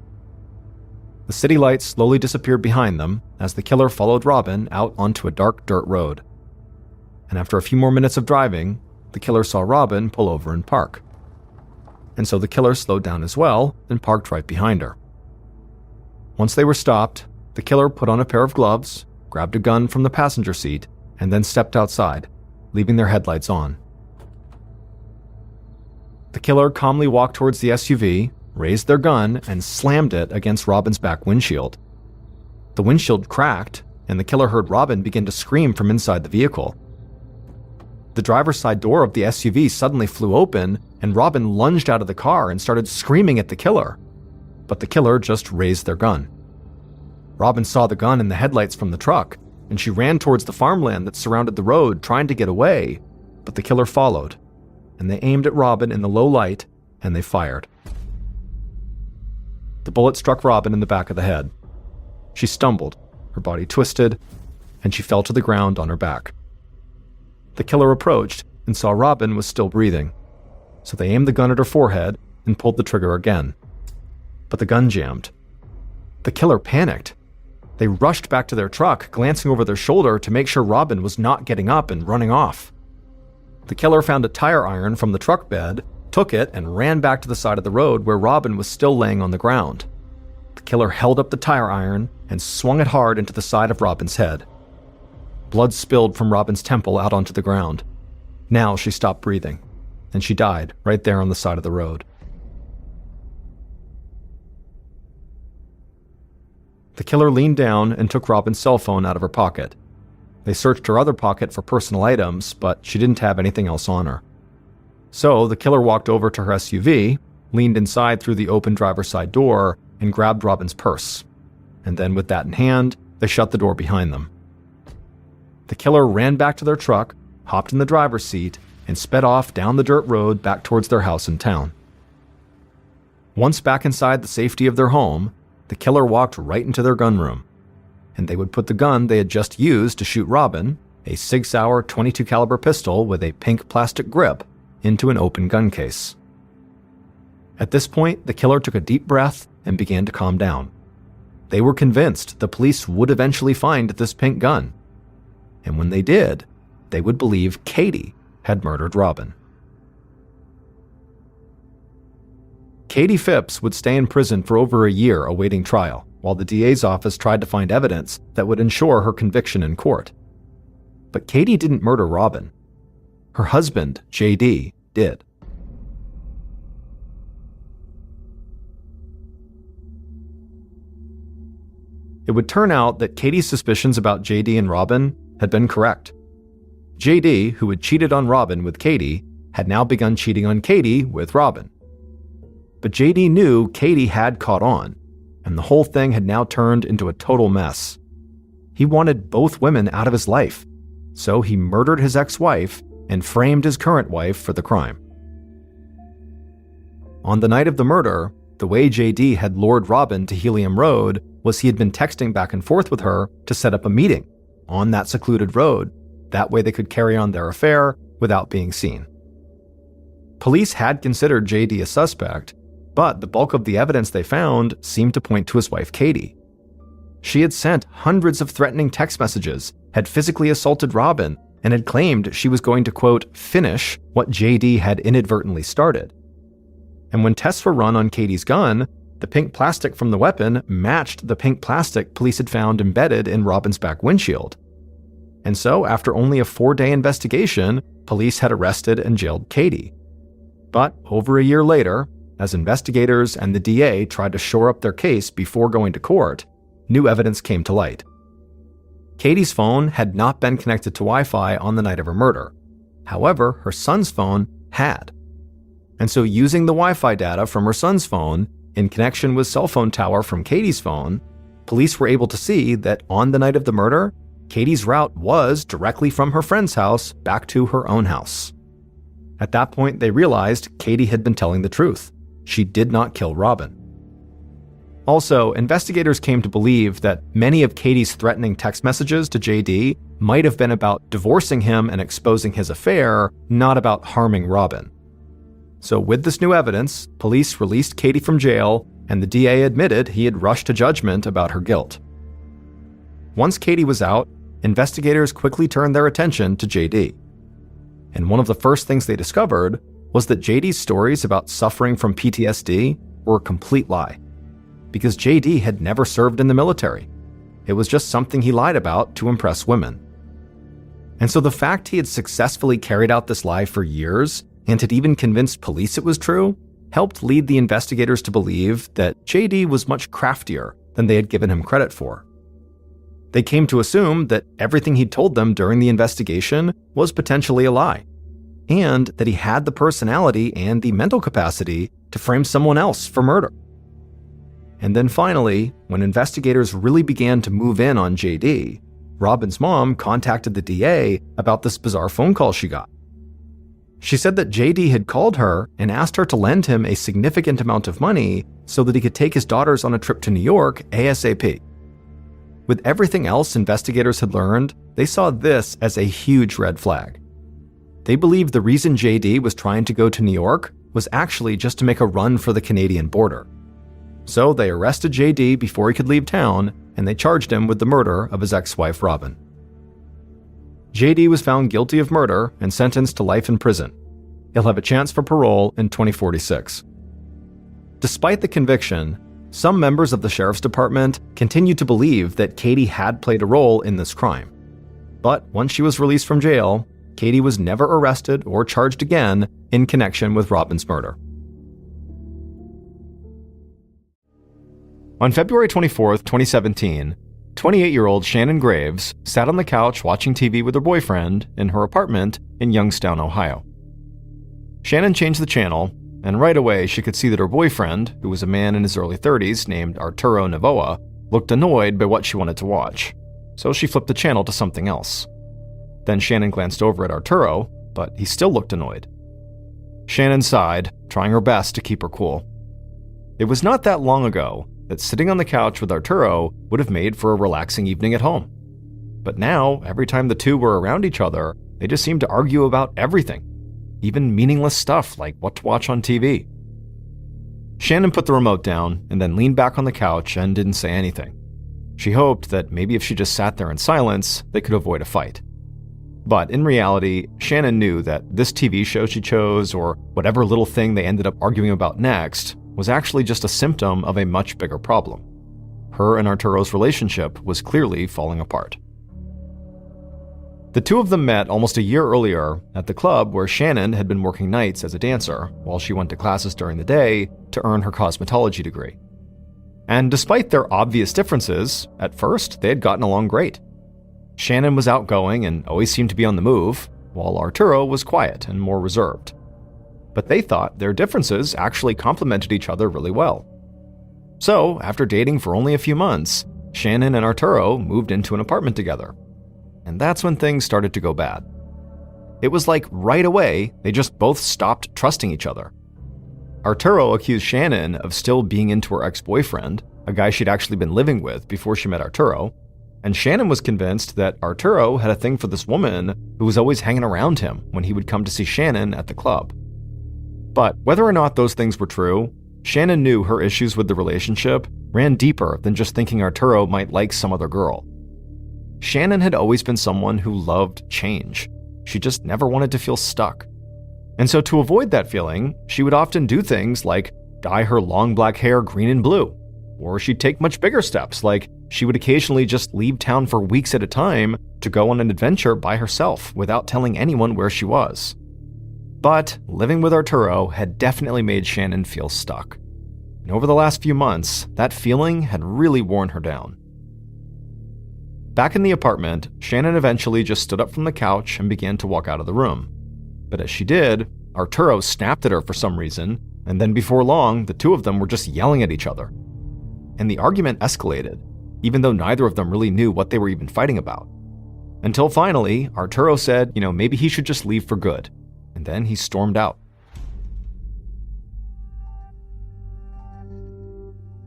The city lights slowly disappeared behind them as the killer followed Robin out onto a dark dirt road. and after a few more minutes of driving, the killer saw Robin pull over and park. And so the killer slowed down as well and parked right behind her. Once they were stopped, the killer put on a pair of gloves, grabbed a gun from the passenger seat, and then stepped outside, leaving their headlights on. The killer calmly walked towards the SUV, raised their gun, and slammed it against Robin's back windshield. The windshield cracked, and the killer heard Robin begin to scream from inside the vehicle. The driver's side door of the SUV suddenly flew open, and Robin lunged out of the car and started screaming at the killer. But the killer just raised their gun. Robin saw the gun in the headlights from the truck, and she ran towards the farmland that surrounded the road, trying to get away, but the killer followed, and they aimed at Robin in the low light, and they fired. The bullet struck Robin in the back of the head. She stumbled, her body twisted, and she fell to the ground on her back. The killer approached and saw Robin was still breathing, so they aimed the gun at her forehead and pulled the trigger again. But the gun jammed. The killer panicked. They rushed back to their truck, glancing over their shoulder to make sure Robin was not getting up and running off. The killer found a tire iron from the truck bed, took it, and ran back to the side of the road where Robin was still laying on the ground. The killer held up the tire iron and swung it hard into the side of Robin's head. Blood spilled from Robin's temple out onto the ground. Now she stopped breathing, and she died right there on the side of the road. The killer leaned down and took Robin's cell phone out of her pocket. They searched her other pocket for personal items, but she didn't have anything else on her. So the killer walked over to her SUV, leaned inside through the open driver's side door, and grabbed Robin's purse. And then with that in hand, they shut the door behind them. The killer ran back to their truck, hopped in the driver's seat, and sped off down the dirt road back towards their house in town. Once back inside the safety of their home, the killer walked right into their gunroom, and they would put the gun they had just used to shoot Robin, a Sig Sauer .22 caliber pistol with a pink plastic grip, into an open gun case. At this point, the killer took a deep breath and began to calm down. They were convinced the police would eventually find this pink gun. And when they did, they would believe Katie had murdered Robin. Katie Phipps would stay in prison for over a year awaiting trial, while the DA's office tried to find evidence that would ensure her conviction in court. But Katie didn't murder Robin. Her husband, JD, did. It would turn out that Katie's suspicions about JD and Robin had been correct. JD, who had cheated on Robin with Katie, had now begun cheating on Katie with Robin. But JD knew Katie had caught on, and the whole thing had now turned into a total mess. He wanted both women out of his life, so he murdered his ex-wife and framed his current wife for the crime. On the night of the murder, the way JD had lured Robin to Helium Road was he had been texting back and forth with her to set up a meeting on that secluded road. That way they could carry on their affair without being seen. Police had considered JD a suspect, but the bulk of the evidence they found seemed to point to his wife Katie. She had sent hundreds of threatening text messages, had physically assaulted Robin, and had claimed she was going to, quote, finish what JD had inadvertently started. And when tests were run on Katie's gun, the pink plastic from the weapon matched the pink plastic police had found embedded in Robin's back windshield. And so, after only a 4-day investigation, police had arrested and jailed Katie. But over a year later, as investigators and the DA tried to shore up their case before going to court, new evidence came to light. Katie's phone had not been connected to Wi-Fi on the night of her murder. However, her son's phone had. And so using the Wi-Fi data from her son's phone, in connection with cell phone tower from Katie's phone, police were able to see that on the night of the murder, Katie's route was directly from her friend's house back to her own house. At that point, they realized Katie had been telling the truth. She did not kill Robin. Also, investigators came to believe that many of Katie's threatening text messages to JD might have been about divorcing him and exposing his affair, not about harming Robin. So with this new evidence, police released Katie from jail, and the DA admitted he had rushed to judgment about her guilt. Once Katie was out, investigators quickly turned their attention to JD. And one of the first things they discovered was that JD's stories about suffering from PTSD were a complete lie. Because JD had never served in the military. It was just something he lied about to impress women. And so the fact he had successfully carried out this lie for years and had even convinced police it was true helped lead the investigators to believe that JD was much craftier than they had given him credit for. They came to assume that everything he'd told them during the investigation was potentially a lie, and that he had the personality and the mental capacity to frame someone else for murder. And then finally, when investigators really began to move in on JD, Robin's mom contacted the DA about this bizarre phone call she got. She said that JD had called her and asked her to lend him a significant amount of money so that he could take his daughters on a trip to New York ASAP. With everything else investigators had learned, they saw this as a huge red flag. They believed the reason JD was trying to go to New York was actually just to make a run for the Canadian border. So they arrested JD before he could leave town, and they charged him with the murder of his ex-wife Robin. JD was found guilty of murder and sentenced to life in prison. He'll have a chance for parole in 2046. Despite the conviction, some members of the sheriff's department continued to believe that Katie had played a role in this crime. But once she was released from jail, Katie was never arrested or charged again in connection with Robin's murder. On February 24, 2017, 28-year-old Shannon Graves sat on the couch watching TV with her boyfriend in her apartment in Youngstown, Ohio. Shannon changed the channel, and right away she could see that her boyfriend, who was a man in his early 30s named Arturo Novoa, looked annoyed by what she wanted to watch, so she flipped the channel to something else. Then Shannon glanced over at Arturo, but he still looked annoyed. Shannon sighed, trying her best to keep her cool. It was not that long ago that sitting on the couch with Arturo would have made for a relaxing evening at home. But now, every time the two were around each other, they just seemed to argue about everything, even meaningless stuff like what to watch on TV. Shannon put the remote down and then leaned back on the couch and didn't say anything. She hoped that maybe if she just sat there in silence, they could avoid a fight. But in reality, Shannon knew that this TV show she chose, or whatever little thing they ended up arguing about next, was actually just a symptom of a much bigger problem. Her and Arturo's relationship was clearly falling apart. The two of them met almost a year earlier at the club where Shannon had been working nights as a dancer while she went to classes during the day to earn her cosmetology degree. And despite their obvious differences, at first they had gotten along great. Shannon was outgoing and always seemed to be on the move, while Arturo was quiet and more reserved. But they thought their differences actually complemented each other really well. So, after dating for only a few months, Shannon and Arturo moved into an apartment together. And that's when things started to go bad. It was like right away, they just both stopped trusting each other. Arturo accused Shannon of still being into her ex-boyfriend, a guy she'd actually been living with before she met Arturo, and Shannon was convinced that Arturo had a thing for this woman who was always hanging around him when he would come to see Shannon at the club. But whether or not those things were true, Shannon knew her issues with the relationship ran deeper than just thinking Arturo might like some other girl. Shannon had always been someone who loved change. She just never wanted to feel stuck. And so to avoid that feeling, she would often do things like dye her long black hair green and blue, or she'd take much bigger steps, like she would occasionally just leave town for weeks at a time to go on an adventure by herself without telling anyone where she was. But living with Arturo had definitely made Shannon feel stuck. And over the last few months, that feeling had really worn her down. Back in the apartment, Shannon eventually just stood up from the couch and began to walk out of the room. But as she did, Arturo snapped at her for some reason, and then before long, the two of them were just yelling at each other. And the argument escalated, even though neither of them really knew what they were even fighting about. Until finally, Arturo said, maybe he should just leave for good. And then he stormed out.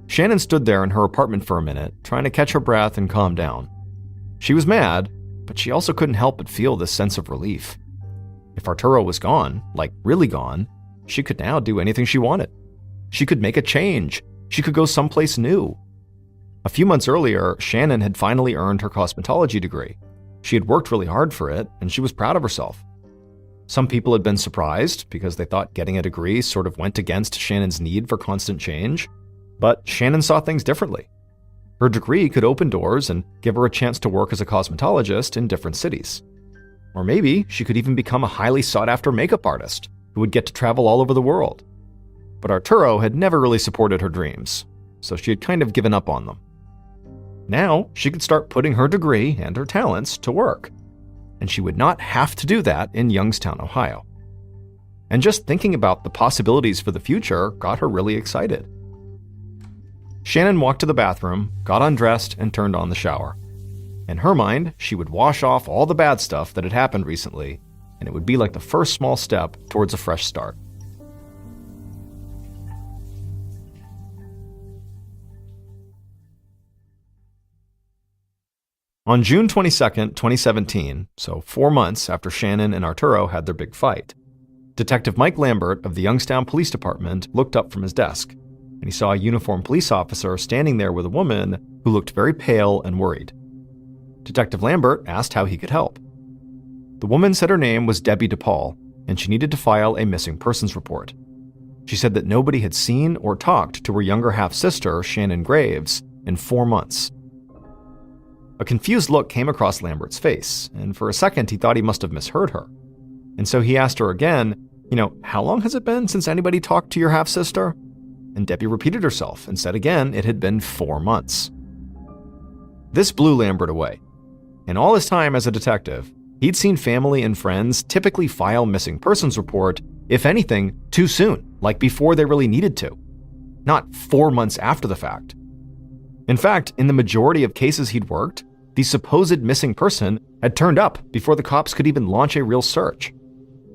Shannon stood there in her apartment for a minute, trying to catch her breath and calm down. She was mad, but she also couldn't help but feel this sense of relief. If Arturo was gone, like really gone, she could now do anything she wanted. She could make a change. She could go someplace new. A few months earlier, Shannon had finally earned her cosmetology degree. She had worked really hard for it, and she was proud of herself. Some people had been surprised because they thought getting a degree sort of went against Shannon's need for constant change, but Shannon saw things differently. Her degree could open doors and give her a chance to work as a cosmetologist in different cities. Or maybe she could even become a highly sought-after makeup artist who would get to travel all over the world. But Arturo had never really supported her dreams, so she had kind of given up on them. Now she could start putting her degree and her talents to work, and she would not have to do that in Youngstown, Ohio. And just thinking about the possibilities for the future got her really excited. Shannon walked to the bathroom, got undressed, and turned on the shower. In her mind, she would wash off all the bad stuff that had happened recently, and it would be like the first small step towards a fresh start. On June 22, 2017, so 4 months after Shannon and Arturo had their big fight, Detective Mike Lambert of the Youngstown Police Department looked up from his desk, and he saw a uniformed police officer standing there with a woman who looked very pale and worried. Detective Lambert asked how he could help. The woman said her name was Debbie DePaul, and she needed to file a missing persons report. She said that nobody had seen or talked to her younger half-sister, Shannon Graves, in 4 months. A confused look came across Lambert's face, and for a second he thought he must have misheard her. And so he asked her again, how long has it been since anybody talked to your half-sister? And Debbie repeated herself and said again it had been 4 months. This blew Lambert away. In all his time as a detective, he'd seen family and friends typically file missing persons report, if anything, too soon, like before they really needed to, not 4 months after the fact. In fact, in the majority of cases he'd worked, the supposed missing person had turned up before the cops could even launch a real search.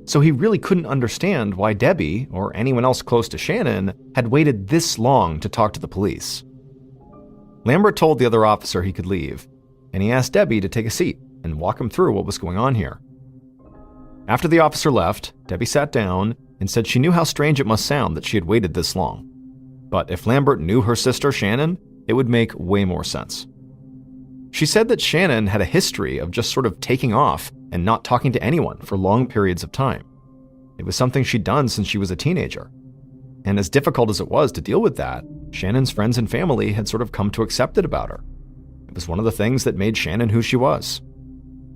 So he really couldn't understand why Debbie, or anyone else close to Shannon, had waited this long to talk to the police. Lambert told the other officer he could leave, and he asked Debbie to take a seat and walk him through what was going on here. After the officer left, Debbie sat down and said she knew how strange it must sound that she had waited this long. But if Lambert knew her sister Shannon, it would make way more sense. She said that Shannon had a history of just sort of taking off and not talking to anyone for long periods of time. It was something she'd done since she was a teenager. And as difficult as it was to deal with that, Shannon's friends and family had sort of come to accept it about her. It was one of the things that made Shannon who she was.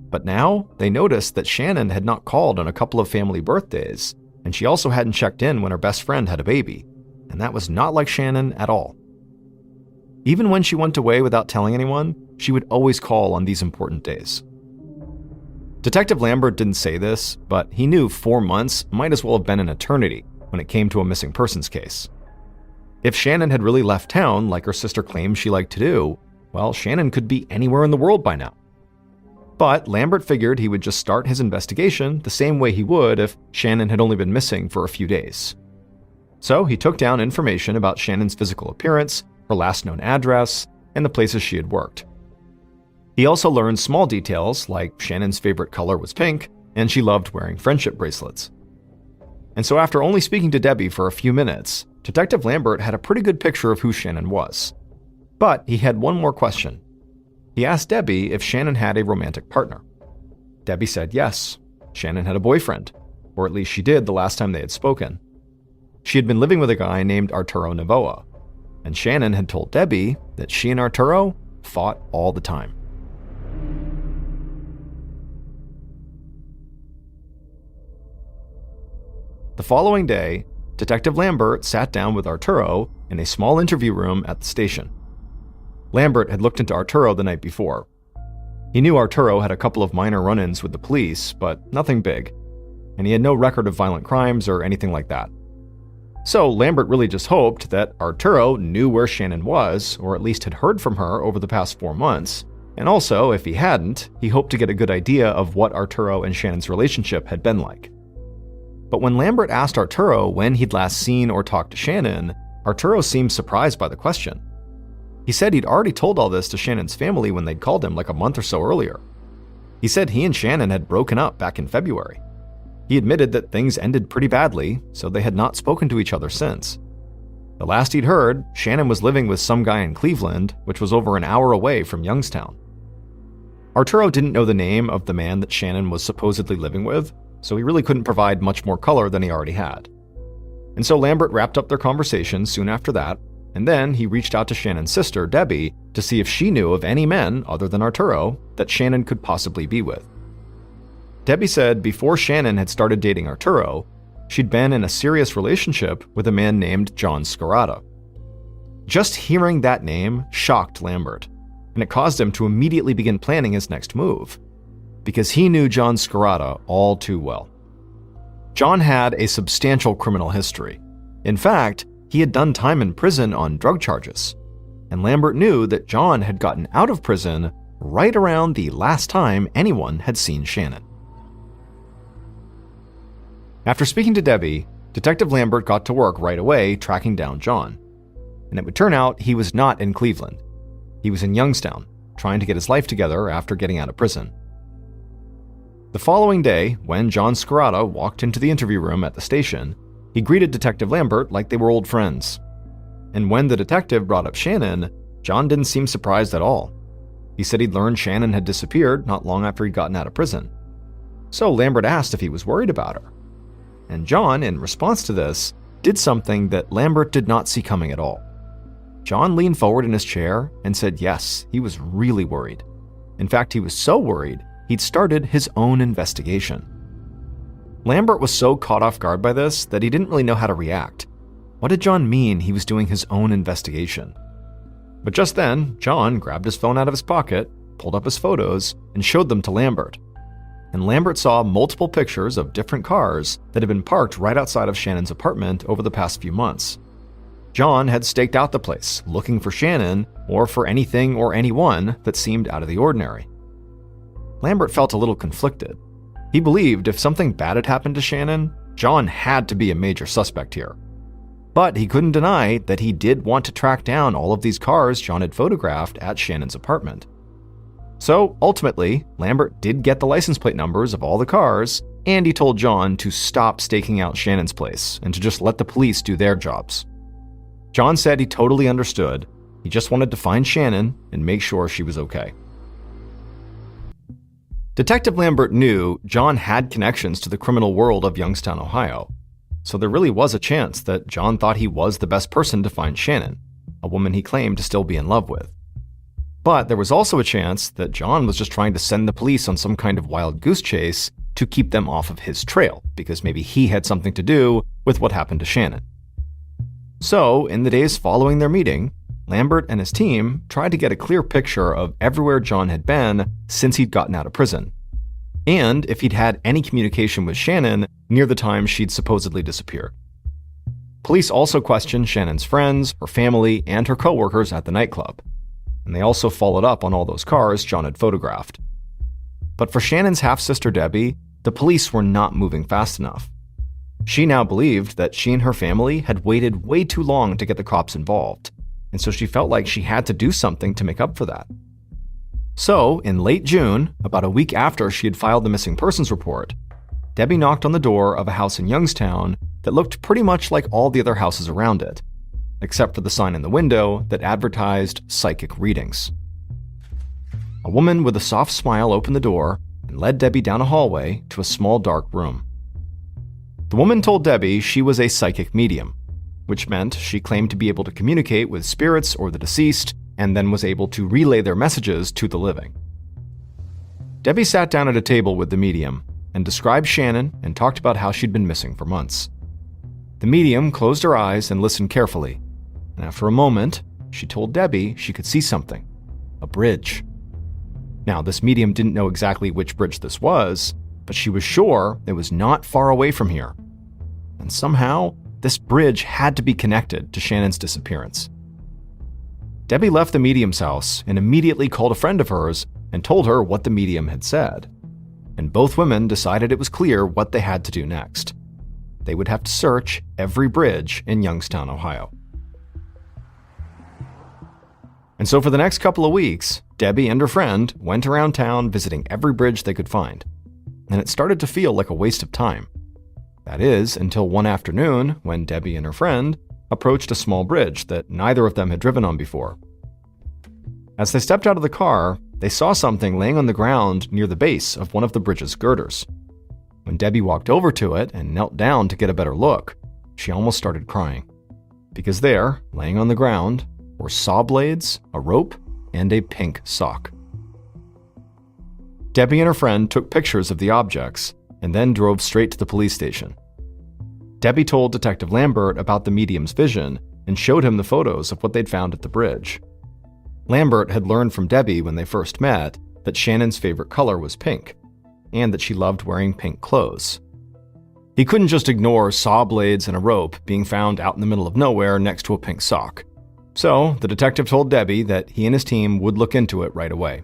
But now they noticed that Shannon had not called on a couple of family birthdays, and she also hadn't checked in when her best friend had a baby, and that was not like Shannon at all. Even when she went away without telling anyone, she would always call on these important days. Detective Lambert didn't say this, but he knew 4 months might as well have been an eternity when it came to a missing persons case. If Shannon had really left town like her sister claimed she liked to do, well, Shannon could be anywhere in the world by now. But Lambert figured he would just start his investigation the same way he would if Shannon had only been missing for a few days. So he took down information about Shannon's physical appearance, her last known address, and the places she had worked. He also learned small details like Shannon's favorite color was pink, and she loved wearing friendship bracelets. And so after only speaking to Debbie for a few minutes, Detective Lambert had a pretty good picture of who Shannon was. But he had one more question. He asked Debbie if Shannon had a romantic partner. Debbie said yes, Shannon had a boyfriend, or at least she did the last time they had spoken. She had been living with a guy named Arturo Novoa, and Shannon had told Debbie that she and Arturo fought all the time. The following day, Detective Lambert sat down with Arturo in a small interview room at the station. Lambert had looked into Arturo the night before. He knew Arturo had a couple of minor run-ins with the police, but nothing big, and he had no record of violent crimes or anything like that. So Lambert really just hoped that Arturo knew where Shannon was, or at least had heard from her over the past 4 months, and also, if he hadn't, he hoped to get a good idea of what Arturo and Shannon's relationship had been like. But when Lambert asked Arturo when he'd last seen or talked to Shannon, Arturo seemed surprised by the question. He said he'd already told all this to Shannon's family when they'd called him like a month or so earlier. He said he and Shannon had broken up back in February. He admitted that things ended pretty badly, so they had not spoken to each other since. The last he'd heard, Shannon was living with some guy in Cleveland, which was over an hour away from Youngstown. Arturo didn't know the name of the man that Shannon was supposedly living with, so he really couldn't provide much more color than he already had. And so Lambert wrapped up their conversation soon after that, and then he reached out to Shannon's sister, Debbie, to see if she knew of any men other than Arturo that Shannon could possibly be with. Debbie said before Shannon had started dating Arturo, she'd been in a serious relationship with a man named John Scarata. Just hearing that name shocked Lambert, and it caused him to immediately begin planning his next move, because he knew John Scarata all too well. John had a substantial criminal history. In fact, he had done time in prison on drug charges, and Lambert knew that John had gotten out of prison right around the last time anyone had seen Shannon. After speaking to Debbie, Detective Lambert got to work right away tracking down John, and it would turn out he was not in Cleveland. He was in Youngstown, trying to get his life together after getting out of prison. The following day, when John Scarata walked into the interview room at the station, he greeted Detective Lambert like they were old friends. And when the detective brought up Shannon, John didn't seem surprised at all. He said he'd learned Shannon had disappeared not long after he'd gotten out of prison. So Lambert asked if he was worried about her. And John, in response to this, did something that Lambert did not see coming at all. John leaned forward in his chair and said yes, he was really worried. In fact, he was so worried, he'd started his own investigation. Lambert was so caught off guard by this that he didn't really know how to react. What did John mean he was doing his own investigation? But just then, John grabbed his phone out of his pocket, pulled up his photos, and showed them to Lambert. And Lambert saw multiple pictures of different cars that had been parked right outside of Shannon's apartment over the past few months. John had staked out the place, looking for Shannon or for anything or anyone that seemed out of the ordinary. Lambert felt a little conflicted. He believed if something bad had happened to Shannon, John had to be a major suspect here. But he couldn't deny that he did want to track down all of these cars John had photographed at Shannon's apartment. So ultimately, Lambert did get the license plate numbers of all the cars, and he told John to stop staking out Shannon's place and to just let the police do their jobs. John said he totally understood. He just wanted to find Shannon and make sure she was okay. Detective Lambert knew John had connections to the criminal world of Youngstown, Ohio, so there really was a chance that John thought he was the best person to find Shannon, a woman he claimed to still be in love with. But there was also a chance that John was just trying to send the police on some kind of wild goose chase to keep them off of his trail, because maybe he had something to do with what happened to Shannon. So, in the days following their meeting, Lambert and his team tried to get a clear picture of everywhere John had been since he'd gotten out of prison, and if he'd had any communication with Shannon near the time she'd supposedly disappeared. Police also questioned Shannon's friends, her family, and her coworkers at the nightclub, and they also followed up on all those cars John had photographed. But for Shannon's half-sister Debbie, the police were not moving fast enough. She now believed that she and her family had waited way too long to get the cops involved, and so she felt like she had to do something to make up for that. So, in late June, about a week after she had filed the missing persons report, Debbie knocked on the door of a house in Youngstown that looked pretty much like all the other houses around it, except for the sign in the window that advertised psychic readings. A woman with a soft smile opened the door and led Debbie down a hallway to a small dark room. The woman told Debbie she was a psychic medium, which meant she claimed to be able to communicate with spirits or the deceased, and then was able to relay their messages to the living. Debbie sat down at a table with the medium and described Shannon and talked about how she'd been missing for months. The medium closed her eyes and listened carefully, and after a moment, she told Debbie she could see something, a bridge. Now, this medium didn't know exactly which bridge this was, but she was sure it was not far away from here. And somehow, this bridge had to be connected to Shannon's disappearance. Debbie left the medium's house and immediately called a friend of hers and told her what the medium had said. And both women decided it was clear what they had to do next. They would have to search every bridge in Youngstown, Ohio. And so for the next couple of weeks, Debbie and her friend went around town visiting every bridge they could find. And it started to feel like a waste of time. That is, until one afternoon when Debbie and her friend approached a small bridge that neither of them had driven on before. As they stepped out of the car, they saw something laying on the ground near the base of one of the bridge's girders. When Debbie walked over to it and knelt down to get a better look, she almost started crying. Because there, laying on the ground, were saw blades, a rope, and a pink sock. Debbie and her friend took pictures of the objects and then drove straight to the police station. Debbie told Detective Lambert about the medium's vision and showed him the photos of what they'd found at the bridge. Lambert had learned from Debbie when they first met that Shannon's favorite color was pink, and that she loved wearing pink clothes. He couldn't just ignore saw blades and a rope being found out in the middle of nowhere next to a pink sock. So, the detective told Debbie that he and his team would look into it right away.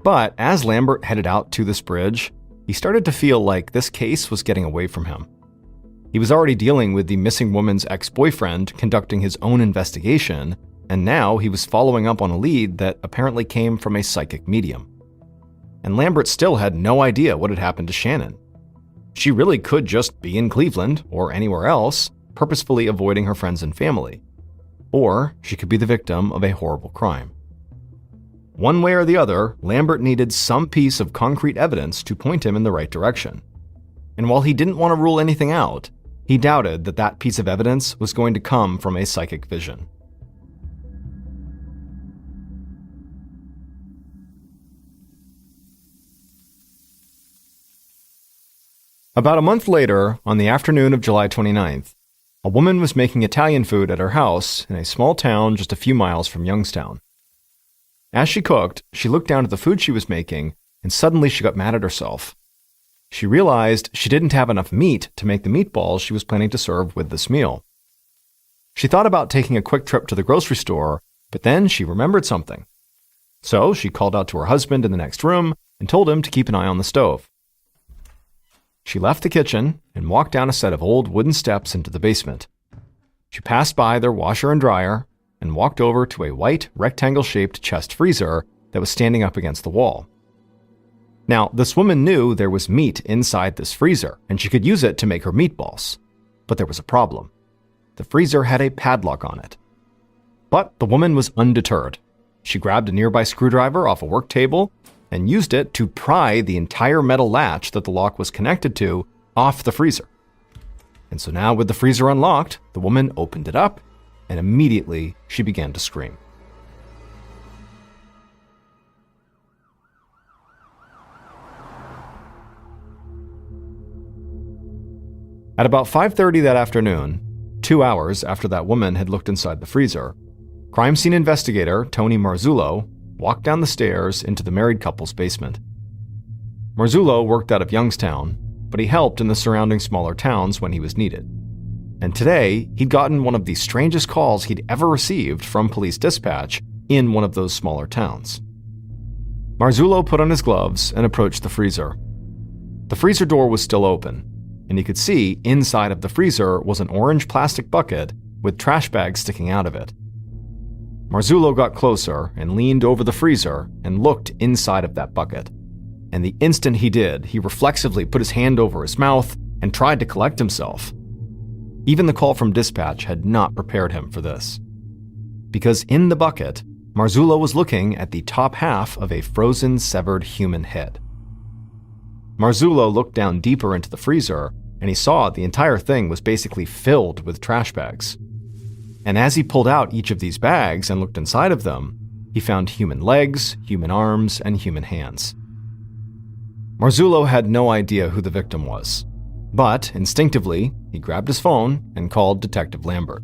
But as Lambert headed out to this bridge, he started to feel like this case was getting away from him. He was already dealing with the missing woman's ex-boyfriend conducting his own investigation, and now he was following up on a lead that apparently came from a psychic medium. And Lambert still had no idea what had happened to Shannon. She really could just be in Cleveland or anywhere else, purposefully avoiding her friends and family. Or she could be the victim of a horrible crime. One way or the other, Lambert needed some piece of concrete evidence to point him in the right direction. And while he didn't want to rule anything out, he doubted that that piece of evidence was going to come from a psychic vision. About a month later, on the afternoon of July 29th, a woman was making Italian food at her house in a small town just a few miles from Youngstown. As she cooked, she looked down at the food she was making, and suddenly she got mad at herself. She realized she didn't have enough meat to make the meatballs she was planning to serve with this meal. She thought about taking a quick trip to the grocery store, but then she remembered something. So she called out to her husband in the next room and told him to keep an eye on the stove. She left the kitchen and walked down a set of old wooden steps into the basement. She passed by their washer and dryer and walked over to a white, rectangle-shaped chest freezer that was standing up against the wall. Now, this woman knew there was meat inside this freezer, and she could use it to make her meatballs. But there was a problem. The freezer had a padlock on it. But the woman was undeterred. She grabbed a nearby screwdriver off a work table and used it to pry the entire metal latch that the lock was connected to off the freezer. And so now, with the freezer unlocked, the woman opened it up, and immediately she began to scream. At about 5:30 that afternoon, 2 hours after that woman had looked inside the freezer, crime scene investigator Tony Marzullo walked down the stairs into the married couple's basement. Marzullo worked out of Youngstown, but he helped in the surrounding smaller towns when he was needed. And today, he'd gotten one of the strangest calls he'd ever received from police dispatch in one of those smaller towns. Marzullo put on his gloves and approached the freezer. The freezer door was still open, and he could see inside of the freezer was an orange plastic bucket with trash bags sticking out of it. Marzullo got closer and leaned over the freezer and looked inside of that bucket. And the instant he did, he reflexively put his hand over his mouth and tried to collect himself. Even the call from dispatch had not prepared him for this. Because in the bucket, Marzullo was looking at the top half of a frozen, severed human head. Marzullo looked down deeper into the freezer, and he saw the entire thing was basically filled with trash bags. And as he pulled out each of these bags and looked inside of them, he found human legs, human arms, and human hands. Marzullo had no idea who the victim was, but instinctively, he grabbed his phone and called Detective Lambert.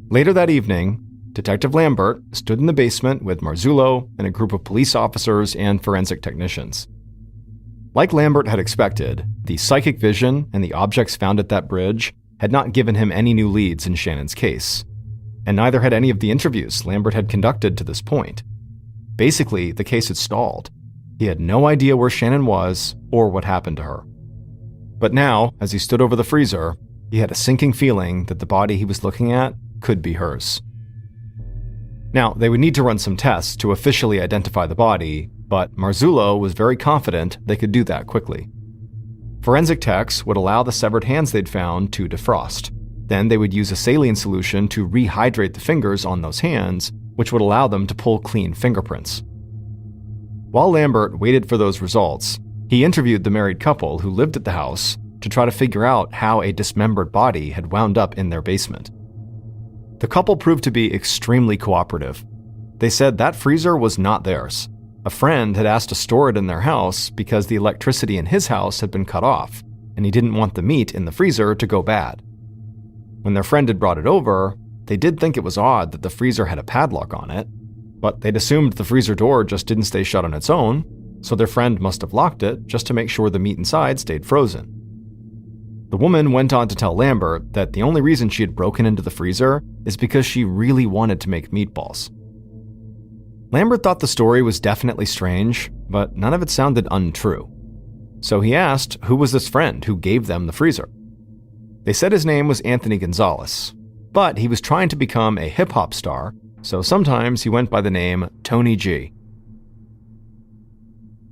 Later that evening, Detective Lambert stood in the basement with Marzullo and a group of police officers and forensic technicians. Like Lambert had expected, the psychic vision and the objects found at that bridge had not given him any new leads in Shannon's case, and neither had any of the interviews Lambert had conducted to this point. Basically, the case had stalled. He had no idea where Shannon was or what happened to her. But now, as he stood over the freezer, he had a sinking feeling that the body he was looking at could be hers. Now, they would need to run some tests to officially identify the body, but Marzullo was very confident they could do that quickly. Forensic techs would allow the severed hands they'd found to defrost, Then they would use a saline solution to rehydrate the fingers on those hands, which would allow them to pull clean fingerprints. While Lambert waited for those results, he interviewed the married couple who lived at the house to try to figure out how a dismembered body had wound up in their basement. The couple proved to be extremely cooperative. They said that freezer was not theirs. A friend had asked to store it in their house because the electricity in his house had been cut off, and he didn't want the meat in the freezer to go bad. When their friend had brought it over, they did think it was odd that the freezer had a padlock on it, but they'd assumed the freezer door just didn't stay shut on its own, so their friend must have locked it just to make sure the meat inside stayed frozen. The woman went on to tell Lambert that the only reason she had broken into the freezer is because she really wanted to make meatballs. Lambert thought the story was definitely strange, but none of it sounded untrue. So he asked who was this friend who gave them the freezer. They said his name was Anthony Gonzalez, but he was trying to become a hip-hop star, so sometimes he went by the name Tony G.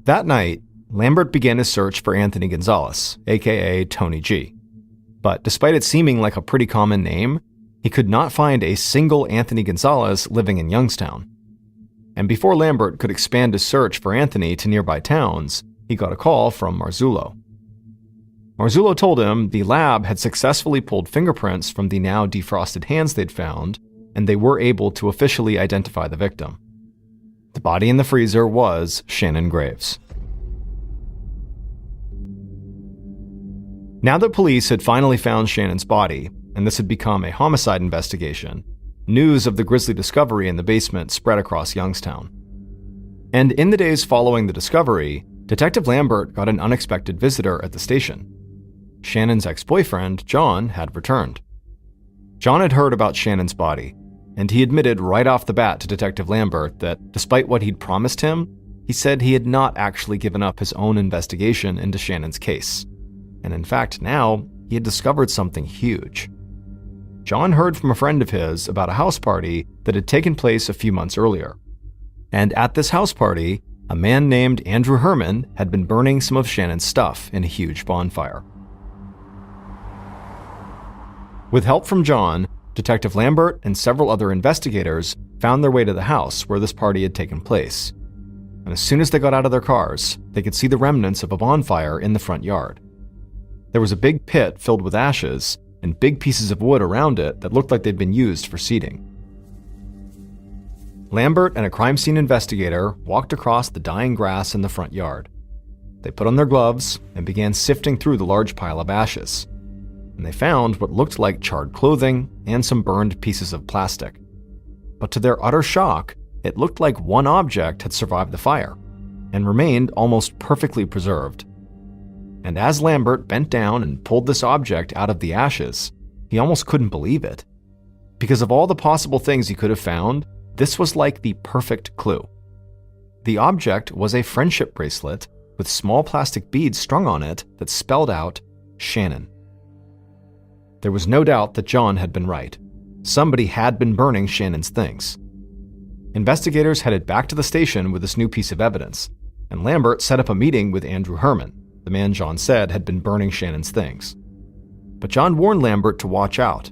That night, Lambert began his search for Anthony Gonzalez, aka Tony G. But despite it seeming like a pretty common name, he could not find a single Anthony Gonzalez living in Youngstown. And before Lambert could expand his search for Anthony to nearby towns, he got a call from Marzullo. Marzullo told him the lab had successfully pulled fingerprints from the now defrosted hands they'd found, and they were able to officially identify the victim. The body in the freezer was Shannon Graves. Now that police had finally found Shannon's body, and this had become a homicide investigation, news of the grisly discovery in the basement spread across Youngstown. And in the days following the discovery, Detective Lambert got an unexpected visitor at the station. Shannon's ex-boyfriend, John, had returned. John had heard about Shannon's body, and he admitted right off the bat to Detective Lambert that despite what he'd promised him, he said he had not actually given up his own investigation into Shannon's case. And in fact, now he had discovered something huge. John heard from a friend of his about a house party that had taken place a few months earlier. And at this house party, a man named Andrew Herman had been burning some of Shannon's stuff in a huge bonfire. With help from John, Detective Lambert and several other investigators found their way to the house where this party had taken place. And as soon as they got out of their cars, they could see the remnants of a bonfire in the front yard. There was a big pit filled with ashes and big pieces of wood around it that looked like they'd been used for seating. Lambert and a crime scene investigator walked across the dying grass in the front yard. They put on their gloves and began sifting through the large pile of ashes. And they found what looked like charred clothing and some burned pieces of plastic. But to their utter shock, it looked like one object had survived the fire and remained almost perfectly preserved. And as Lambert bent down and pulled this object out of the ashes, he almost couldn't believe it. Because of all the possible things he could have found, this was like the perfect clue. The object was a friendship bracelet with small plastic beads strung on it that spelled out Shannon. There was no doubt that John had been right. Somebody had been burning Shannon's things. Investigators headed back to the station with this new piece of evidence, and Lambert set up a meeting with Andrew Herman, the man John said had been burning Shannon's things. But John warned Lambert to watch out,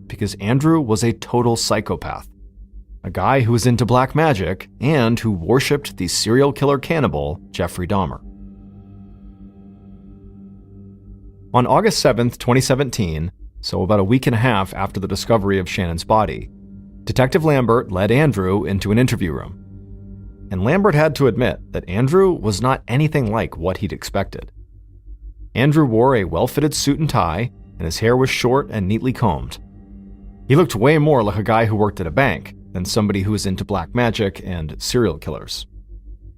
because Andrew was a total psychopath. A guy who was into black magic and who worshipped the serial killer cannibal Jeffrey Dahmer. On August 7th, 2017, so about a week and a half after the discovery of Shannon's body, Detective Lambert led Andrew into an interview room. And Lambert had to admit that Andrew was not anything like what he'd expected. Andrew wore a well-fitted suit and tie, and his hair was short and neatly combed. He looked way more like a guy who worked at a bank than somebody who was into black magic and serial killers.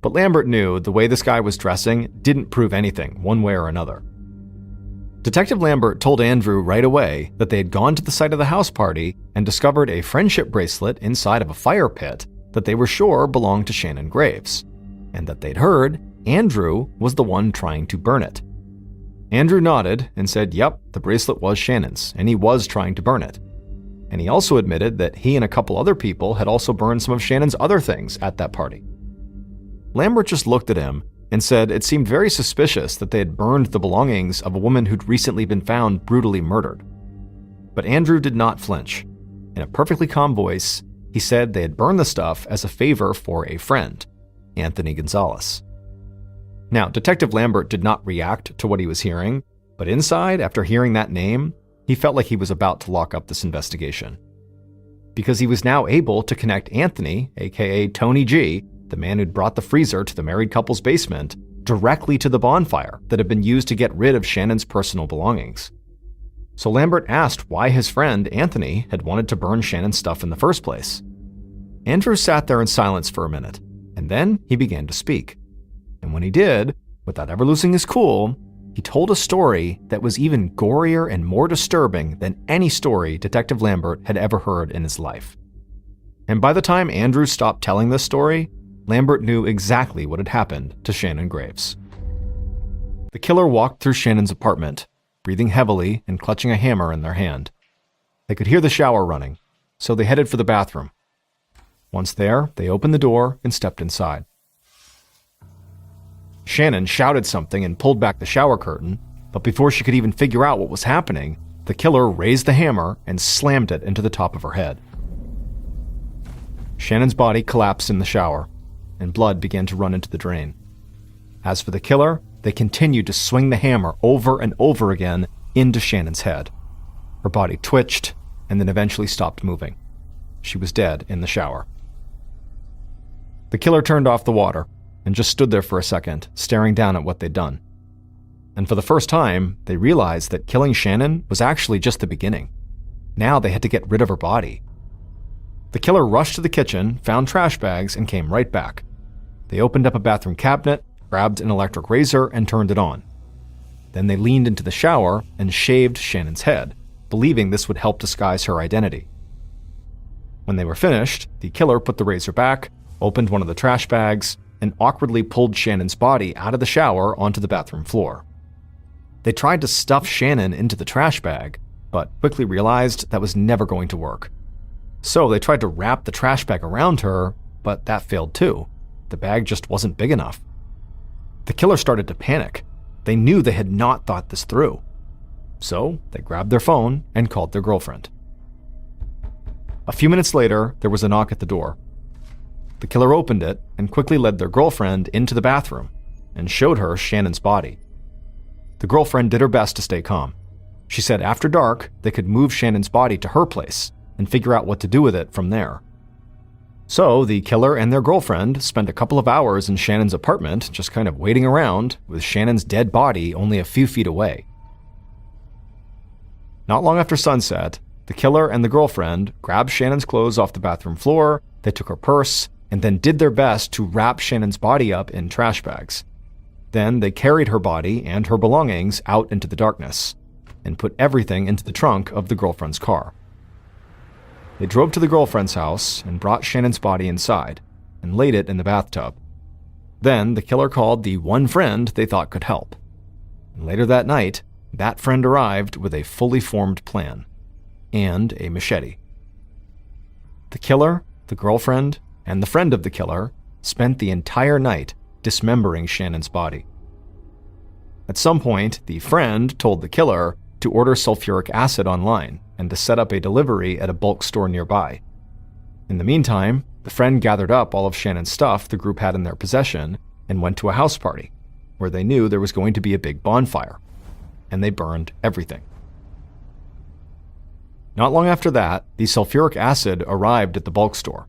But Lambert knew the way this guy was dressing didn't prove anything, one way or another. Detective Lambert told Andrew right away that they had gone to the site of the house party and discovered a friendship bracelet inside of a fire pit that they were sure belonged to Shannon Graves, and that they'd heard Andrew was the one trying to burn it. Andrew nodded and said, yep, the bracelet was Shannon's, and he was trying to burn it. And he also admitted that he and a couple other people had also burned some of Shannon's other things at that party. Lambert just looked at him and said it seemed very suspicious that they had burned the belongings of a woman who'd recently been found brutally murdered. But Andrew did not flinch. In a perfectly calm voice, he said they had burned the stuff as a favor for a friend, Anthony Gonzalez. Now, Detective Lambert did not react to what he was hearing, but inside, after hearing that name, he felt like he was about to lock up this investigation. Because he was now able to connect Anthony, aka Tony G, the man who'd brought the freezer to the married couple's basement, directly to the bonfire that had been used to get rid of Shannon's personal belongings. So Lambert asked why his friend, Anthony, had wanted to burn Shannon's stuff in the first place. Andrew sat there in silence for a minute, and then he began to speak. And when he did, without ever losing his cool, he told a story that was even gorier and more disturbing than any story Detective Lambert had ever heard in his life. And by the time Andrew stopped telling this story, Lambert knew exactly what had happened to Shannon Graves. The killer walked through Shannon's apartment, breathing heavily and clutching a hammer in their hand. They could hear the shower running, so they headed for the bathroom. Once there, they opened the door and stepped inside. Shannon shouted something and pulled back the shower curtain, but before she could even figure out what was happening, the killer raised the hammer and slammed it into the top of her head. Shannon's body collapsed in the shower, and blood began to run into the drain. As for the killer, they continued to swing the hammer over and over again into Shannon's head. Her body twitched and then eventually stopped moving. She was dead in the shower. The killer turned off the water and just stood there for a second, staring down at what they'd done. And for the first time, they realized that killing Shannon was actually just the beginning. Now they had to get rid of her body. The killer rushed to the kitchen, found trash bags, and came right back. They opened up a bathroom cabinet, grabbed an electric razor, and turned it on. Then they leaned into the shower and shaved Shannon's head, believing this would help disguise her identity. When they were finished, the killer put the razor back, opened one of the trash bags, and awkwardly pulled Shannon's body out of the shower onto the bathroom floor. They tried to stuff Shannon into the trash bag, but quickly realized that was never going to work. So they tried to wrap the trash bag around her, but that failed too. The bag just wasn't big enough. The killer started to panic. They knew they had not thought this through. So they grabbed their phone and called their girlfriend. A few minutes later, there was a knock at the door. The killer opened it and quickly led their girlfriend into the bathroom and showed her Shannon's body. The girlfriend did her best to stay calm. She said after dark, they could move Shannon's body to her place and figure out what to do with it from there. So the killer and their girlfriend spent a couple of hours in Shannon's apartment just kind of waiting around with Shannon's dead body only a few feet away. Not long after sunset, the killer and the girlfriend grabbed Shannon's clothes off the bathroom floor, they took her purse, and then did their best to wrap Shannon's body up in trash bags. Then they carried her body and her belongings out into the darkness and put everything into the trunk of the girlfriend's car. They drove to the girlfriend's house and brought Shannon's body inside and laid it in the bathtub. Then the killer called the one friend they thought could help. And later that night, that friend arrived with a fully formed plan and a machete. The killer, the girlfriend, and the friend of the killer spent the entire night dismembering Shannon's body. At some point, the friend told the killer to order sulfuric acid online and to set up a delivery at a bulk store nearby. In the meantime, the friend gathered up all of Shannon's stuff the group had in their possession and went to a house party, where they knew there was going to be a big bonfire, and they burned everything. Not long after that, the sulfuric acid arrived at the bulk store.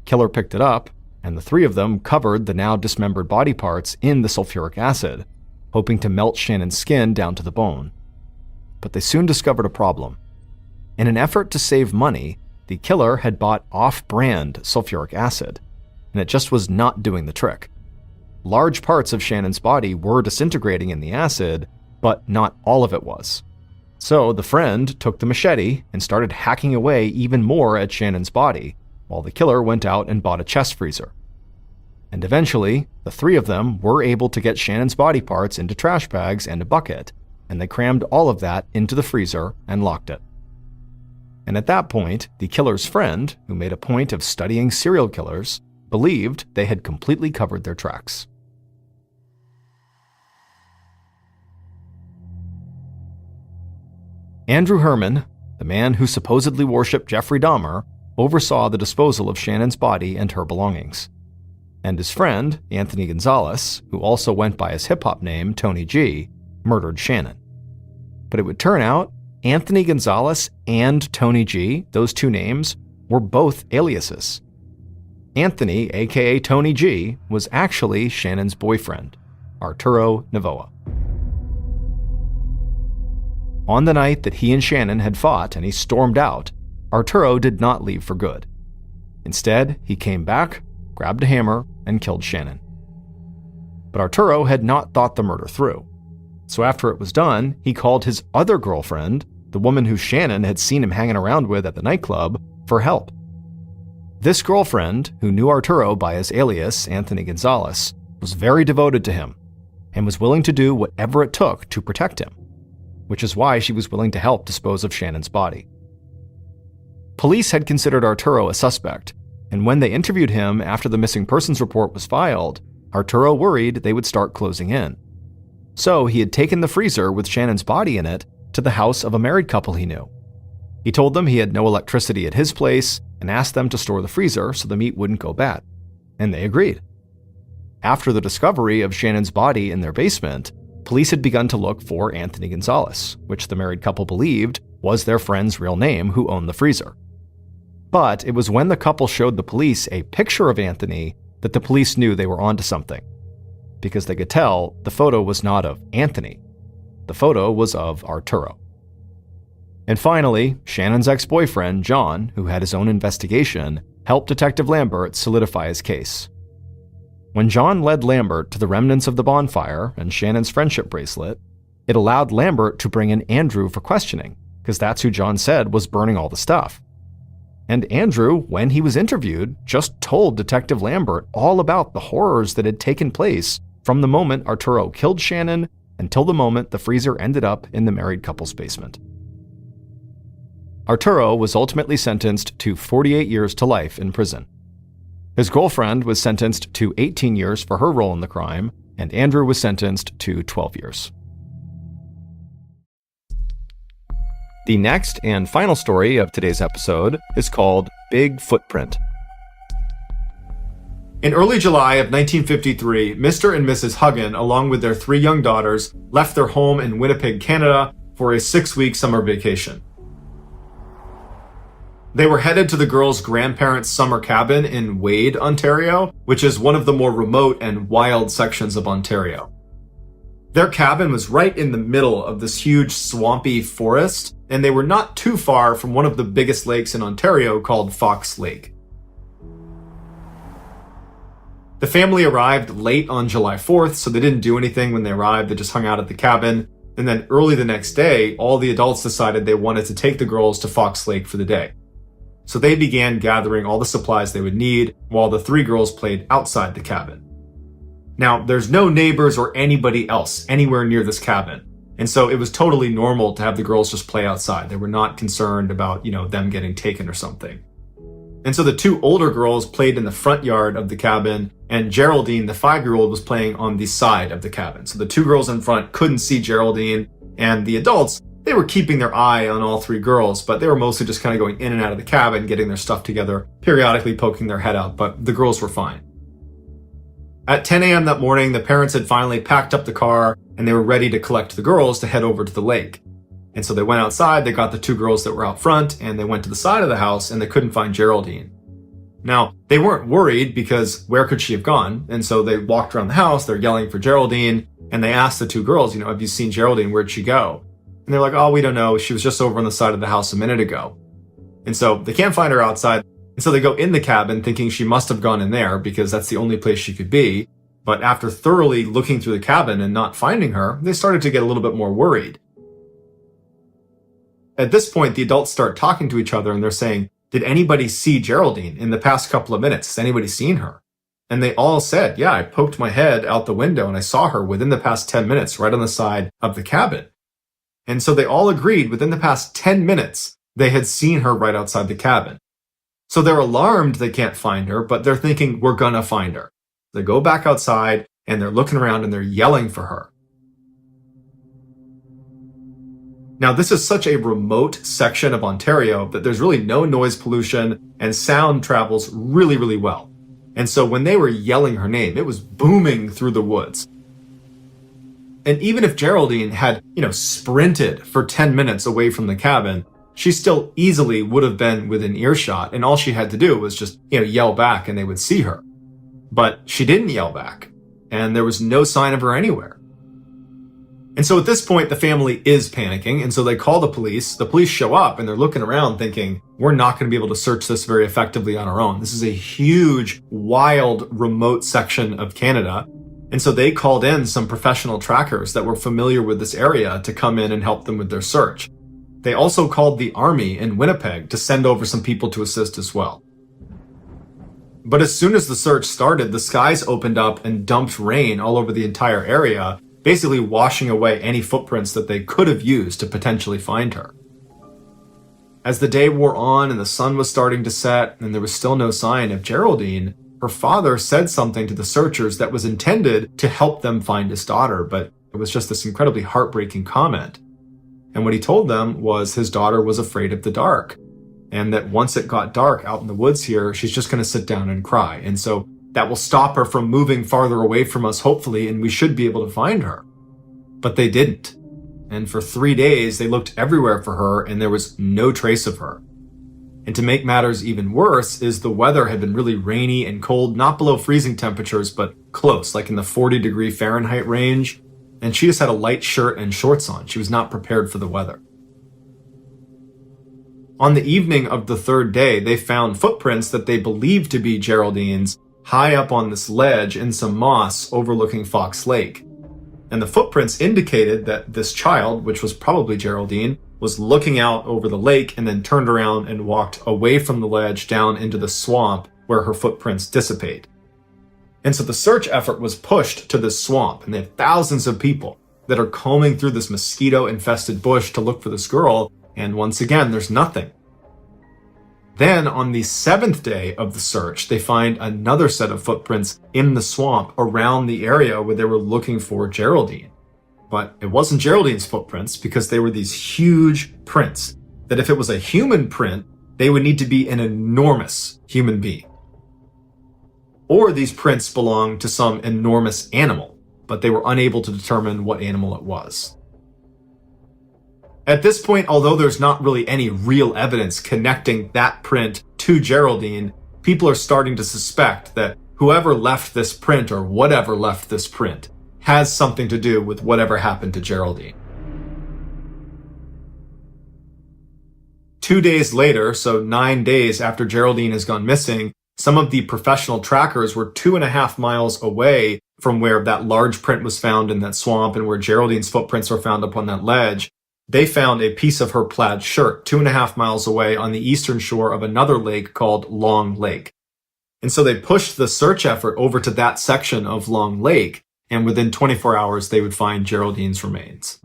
Killer picked it up, and the three of them covered the now dismembered body parts in the sulfuric acid, hoping to melt Shannon's skin down to the bone. But they soon discovered a problem. In an effort to save money, the killer had bought off-brand sulfuric acid, and it just was not doing the trick. Large parts of Shannon's body were disintegrating in the acid, but not all of it was. So the friend took the machete and started hacking away even more at Shannon's body, while the killer went out and bought a chest freezer. And eventually, the three of them were able to get Shannon's body parts into trash bags and a bucket, and they crammed all of that into the freezer and locked it. And at that point, the killer's friend, who made a point of studying serial killers, believed they had completely covered their tracks. Andrew Herman, the man who supposedly worshipped Jeffrey Dahmer, oversaw the disposal of Shannon's body and her belongings. And his friend, Anthony Gonzalez, who also went by his hip-hop name, Tony G, murdered Shannon. But it would turn out Anthony Gonzalez and Tony G, those two names, were both aliases. Anthony, aka Tony G, was actually Shannon's boyfriend, Arturo Novoa. On the night that he and Shannon had fought and he stormed out, Arturo did not leave for good. Instead, he came back, grabbed a hammer, and killed Shannon. But Arturo had not thought the murder through. So after it was done, he called his other girlfriend, the woman who Shannon had seen him hanging around with at the nightclub, for help. This girlfriend, who knew Arturo by his alias, Anthony Gonzalez, was very devoted to him and was willing to do whatever it took to protect him, which is why she was willing to help dispose of Shannon's body. Police had considered Arturo a suspect, and when they interviewed him after the missing persons report was filed, Arturo worried they would start closing in. So he had taken the freezer with Shannon's body in it to the house of a married couple he knew. He told them he had no electricity at his place and asked them to store the freezer so the meat wouldn't go bad. And they agreed. After the discovery of Shannon's body in their basement, police had begun to look for Anthony Gonzalez, which the married couple believed was their friend's real name who owned the freezer. But it was when the couple showed the police a picture of Anthony that the police knew they were onto something, because they could tell the photo was not of Anthony. The photo was of Arturo. And finally, Shannon's ex-boyfriend, John, who had his own investigation, helped Detective Lambert solidify his case. When John led Lambert to the remnants of the bonfire and Shannon's friendship bracelet, it allowed Lambert to bring in Andrew for questioning, because that's who John said was burning all the stuff. And Andrew, when he was interviewed, just told Detective Lambert all about the horrors that had taken place from the moment Arturo killed Shannon until the moment the freezer ended up in the married couple's basement. Arturo was ultimately sentenced to 48 years to life in prison. His girlfriend was sentenced to 18 years for her role in the crime, and Andrew was sentenced to 12 years. The next and final story of today's episode is called Big Footprint. In early July of 1953, Mr. and Mrs. Huggin, along with their 3 young daughters, left their home in Winnipeg, Canada, for a 6-week summer vacation. They were headed to the girls' grandparents' summer cabin in Wade, Ontario, which is one of the more remote and wild sections of Ontario. Their cabin was right in the middle of this huge swampy forest, and they were not too far from one of the biggest lakes in Ontario called Fox Lake. The family arrived late on July 4th, so they didn't do anything when they arrived. They just hung out at the cabin. And then early the next day, all the adults decided they wanted to take the girls to Fox Lake for the day. So they began gathering all the supplies they would need while the 3 girls played outside the cabin. Now, there's no neighbors or anybody else anywhere near this cabin. And so it was totally normal to have the girls just play outside. They were not concerned about, them getting taken or something. And so the 2 older girls played in the front yard of the cabin, and Geraldine, the 5-year-old, was playing on the side of the cabin. So the 2 girls in front couldn't see Geraldine, and the adults, they were keeping their eye on all 3 girls, but they were mostly just kind of going in and out of the cabin, getting their stuff together, periodically poking their head out, but the girls were fine. At 10 a.m. that morning, the parents had finally packed up the car, and they were ready to collect the girls to head over to the lake. And so they went outside, they got the 2 girls that were out front, and they went to the side of the house, and they couldn't find Geraldine. Now, they weren't worried because where could she have gone? And so they walked around the house, they're yelling for Geraldine, and they asked the 2 girls, have you seen Geraldine? Where'd she go? And they're like, oh, we don't know. She was just over on the side of the house a minute ago. And so they can't find her outside. And so they go in the cabin thinking she must have gone in there because that's the only place she could be. But after thoroughly looking through the cabin and not finding her, they started to get a little bit more worried. At this point, the adults start talking to each other and they're saying, did anybody see Geraldine in the past couple of minutes? Has anybody seen her? And they all said, yeah, I poked my head out the window and I saw her within the past 10 minutes right on the side of the cabin. And so they all agreed within the past 10 minutes, they had seen her right outside the cabin. So they're alarmed they can't find her, but they're thinking, we're gonna find her. They go back outside and they're looking around and they're yelling for her. Now, this is such a remote section of Ontario that there's really no noise pollution and sound travels really, really well. And so when they were yelling her name, it was booming through the woods. And even if Geraldine had, sprinted for 10 minutes away from the cabin, she still easily would have been within earshot, and all she had to do was just, yell back and they would see her. But she didn't yell back, and there was no sign of her anywhere. And so at this point, the family is panicking, and so they call the police. The police show up, and they're looking around thinking, we're not going to be able to search this very effectively on our own. This is a huge, wild, remote section of Canada. And so they called in some professional trackers that were familiar with this area to come in and help them with their search. They also called the army in Winnipeg to send over some people to assist as well. But as soon as the search started, the skies opened up and dumped rain all over the entire area, basically washing away any footprints that they could have used to potentially find her. As the day wore on and the sun was starting to set and there was still no sign of Geraldine, her father said something to the searchers that was intended to help them find his daughter, but it was just this incredibly heartbreaking comment. And what he told them was his daughter was afraid of the dark, and that once it got dark out in the woods here, she's just going to sit down and cry. And so that will stop her from moving farther away from us, hopefully, and we should be able to find her. But they didn't. And for 3 days, they looked everywhere for her, and there was no trace of her. And to make matters even worse is the weather had been really rainy and cold, not below freezing temperatures, but close, like in the 40-degree Fahrenheit range. And she just had a light shirt and shorts on. She was not prepared for the weather. On the evening of the third day, they found footprints that they believed to be Geraldine's high up on this ledge in some moss overlooking Fox Lake. And the footprints indicated that this child, which was probably Geraldine, was looking out over the lake and then turned around and walked away from the ledge down into the swamp where her footprints dissipate. And so the search effort was pushed to this swamp, and they have thousands of people that are combing through this mosquito-infested bush to look for this girl, and once again, there's nothing. Then, on the 7th day of the search, they find another set of footprints in the swamp around the area where they were looking for Geraldine. But it wasn't Geraldine's footprints because they were these huge prints that if it was a human print, they would need to be an enormous human being. Or these prints belonged to some enormous animal, but they were unable to determine what animal it was. At this point, although there's not really any real evidence connecting that print to Geraldine, people are starting to suspect that whoever left this print or whatever left this print has something to do with whatever happened to Geraldine. 2 days later, so 9 days after Geraldine has gone missing, some of the professional trackers were 2.5 miles away from where that large print was found in that swamp and where Geraldine's footprints were found up on that ledge. They found a piece of her plaid shirt 2.5 miles away on the eastern shore of another lake called Long Lake. And so they pushed the search effort over to that section of Long Lake, and within 24 hours they would find Geraldine's remains.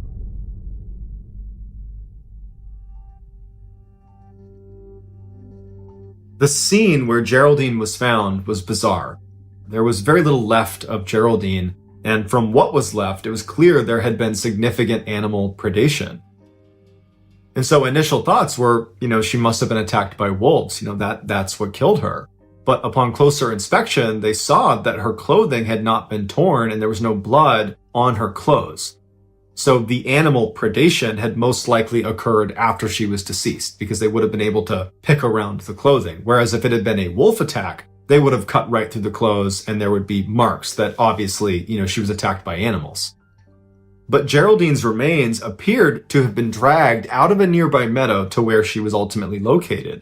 The scene where Geraldine was found was bizarre. There was very little left of Geraldine, and from what was left, it was clear there had been significant animal predation. And so initial thoughts were, she must have been attacked by wolves, that's what killed her. But upon closer inspection, they saw that her clothing had not been torn and there was no blood on her clothes. So the animal predation had most likely occurred after she was deceased because they would have been able to pick around the clothing. Whereas if it had been a wolf attack, they would have cut right through the clothes and there would be marks that obviously, she was attacked by animals. But Geraldine's remains appeared to have been dragged out of a nearby meadow to where she was ultimately located.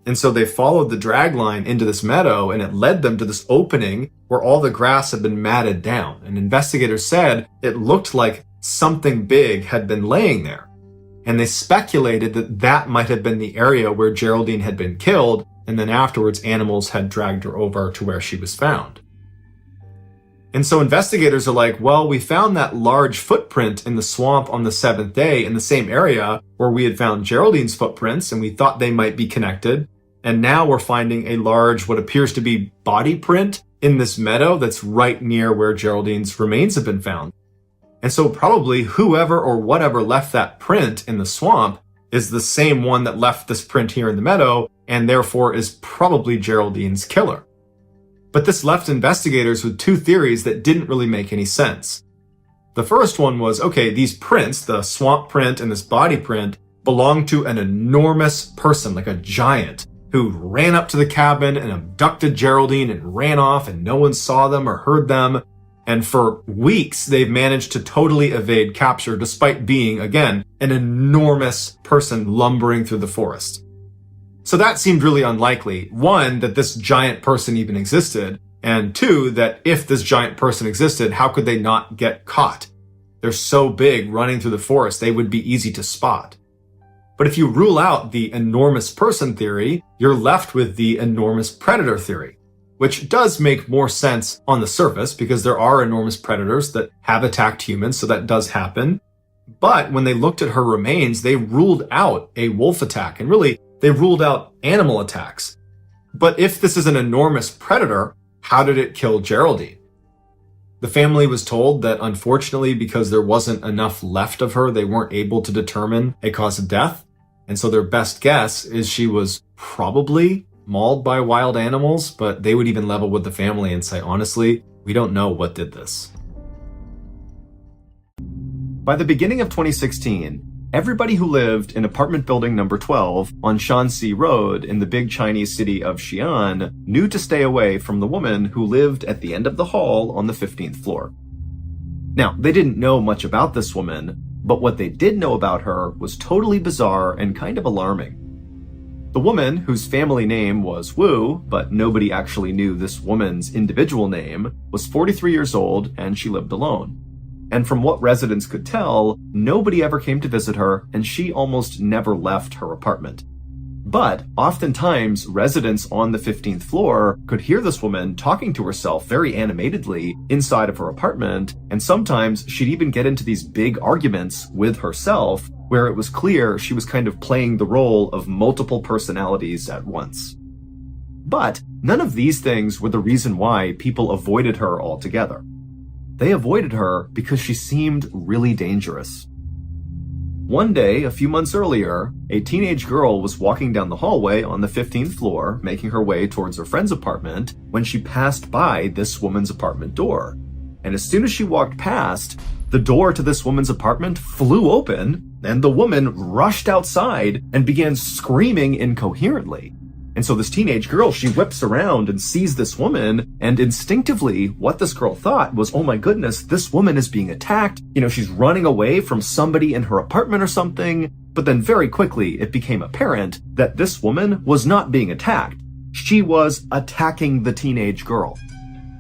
And so they followed the drag line into this meadow and it led them to this opening where all the grass had been matted down. And investigators said it looked like something big had been laying there. And they speculated that that might have been the area where Geraldine had been killed, and then afterwards animals had dragged her over to where she was found. And so investigators are like, well, we found that large footprint in the swamp on the 7th day in the same area where we had found Geraldine's footprints, and we thought they might be connected. And now we're finding a large, what appears to be body print in this meadow that's right near where Geraldine's remains have been found. And so probably whoever or whatever left that print in the swamp is the same one that left this print here in the meadow, and therefore is probably Geraldine's killer. But this left investigators with two theories that didn't really make any sense. The first one was, okay, these prints, the swamp print and this body print, belong to an enormous person, like a giant, who ran up to the cabin and abducted Geraldine and ran off, and no one saw them or heard them. And for weeks, they've managed to totally evade capture despite being, again, an enormous person lumbering through the forest. So that seemed really unlikely. One, that this giant person even existed. And two, that if this giant person existed, how could they not get caught? They're so big running through the forest, they would be easy to spot. But if you rule out the enormous person theory, you're left with the enormous predator theory, which does make more sense on the surface because there are enormous predators that have attacked humans, so that does happen. But when they looked at her remains, they ruled out a wolf attack, and really, they ruled out animal attacks. But if this is an enormous predator, how did it kill Geraldine? The family was told that unfortunately, because there wasn't enough left of her, they weren't able to determine a cause of death. And so their best guess is she was probably mauled by wild animals, but they would even level with the family and say, honestly, we don't know what did this. By the beginning of 2016, everybody who lived in apartment building number 12 on Shanxi Road in the big Chinese city of Xi'an knew to stay away from the woman who lived at the end of the hall on the 15th floor. Now, they didn't know much about this woman, but what they did know about her was totally bizarre and kind of alarming. The woman, whose family name was Wu, but nobody actually knew this woman's individual name, was 43 years old and she lived alone. And from what residents could tell, nobody ever came to visit her, and she almost never left her apartment. But oftentimes, residents on the 15th floor could hear this woman talking to herself very animatedly inside of her apartment, and sometimes she'd even get into these big arguments with herself, where it was clear she was kind of playing the role of multiple personalities at once. But none of these things were the reason why people avoided her altogether. They avoided her because she seemed really dangerous. One day, a few months earlier, a teenage girl was walking down the hallway on the 15th floor, making her way towards her friend's apartment, when she passed by this woman's apartment door. And as soon as she walked past, the door to this woman's apartment flew open, and the woman rushed outside and began screaming incoherently. And so this teenage girl, she whips around and sees this woman, and instinctively, what this girl thought was, oh my goodness, this woman is being attacked. You know, she's running away from somebody in her apartment or something. But then very quickly, it became apparent that this woman was not being attacked. She was attacking the teenage girl.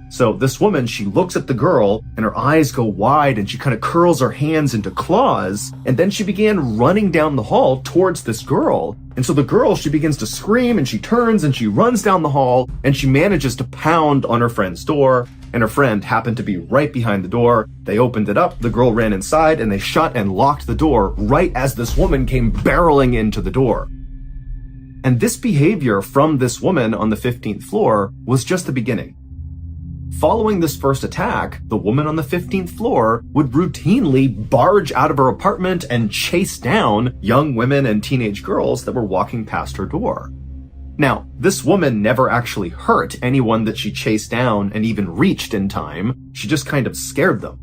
So this woman, she looks at the girl and her eyes go wide and she kind of curls her hands into claws. And then she began running down the hall towards this girl. And so the girl, she begins to scream and she turns and she runs down the hall and she manages to pound on her friend's door. And her friend happened to be right behind the door. They opened it up, the girl ran inside, and they shut and locked the door right as this woman came barreling into the door. And this behavior from this woman on the 15th floor was just the beginning. Following this first attack, the woman on the 15th floor would routinely barge out of her apartment and chase down young women and teenage girls that were walking past her door. Now, this woman never actually hurt anyone that she chased down and even reached in time. She just kind of scared them.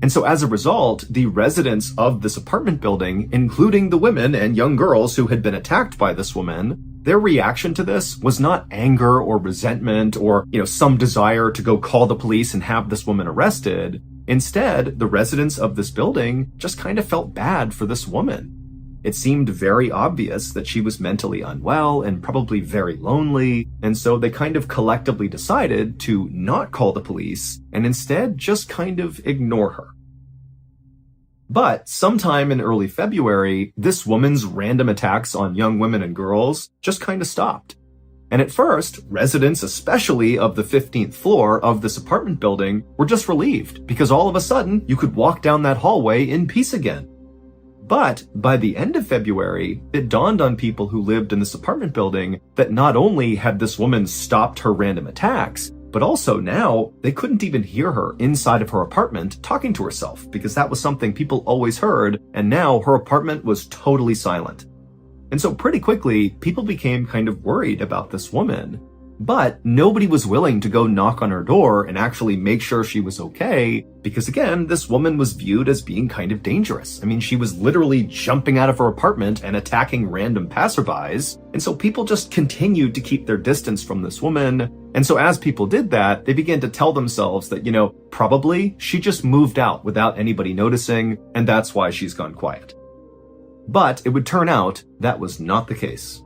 And so as a result, the residents of this apartment building, including the women and young girls who had been attacked by this woman, their reaction to this was not anger or resentment or, some desire to go call the police and have this woman arrested. Instead, the residents of this building just kind of felt bad for this woman. It seemed very obvious that she was mentally unwell and probably very lonely, and so they kind of collectively decided to not call the police and instead just kind of ignore her. But sometime in early February, this woman's random attacks on young women and girls just kind of stopped. And at first, residents, especially of the 15th floor of this apartment building, were just relieved because all of a sudden you could walk down that hallway in peace again. But by the end of February, it dawned on people who lived in this apartment building that not only had this woman stopped her random attacks, But also now, they couldn't even hear her inside of her apartment talking to herself, because that was something people always heard, and now her apartment was totally silent. And so pretty quickly, people became kind of worried about this woman. But nobody was willing to go knock on her door and actually make sure she was okay, because again, this woman was viewed as being kind of dangerous. I mean, she was literally jumping out of her apartment and attacking random passerbys, and so people just continued to keep their distance from this woman. And so as people did that, they began to tell themselves that, probably she just moved out without anybody noticing, and that's why she's gone quiet. But it would turn out that was not the case.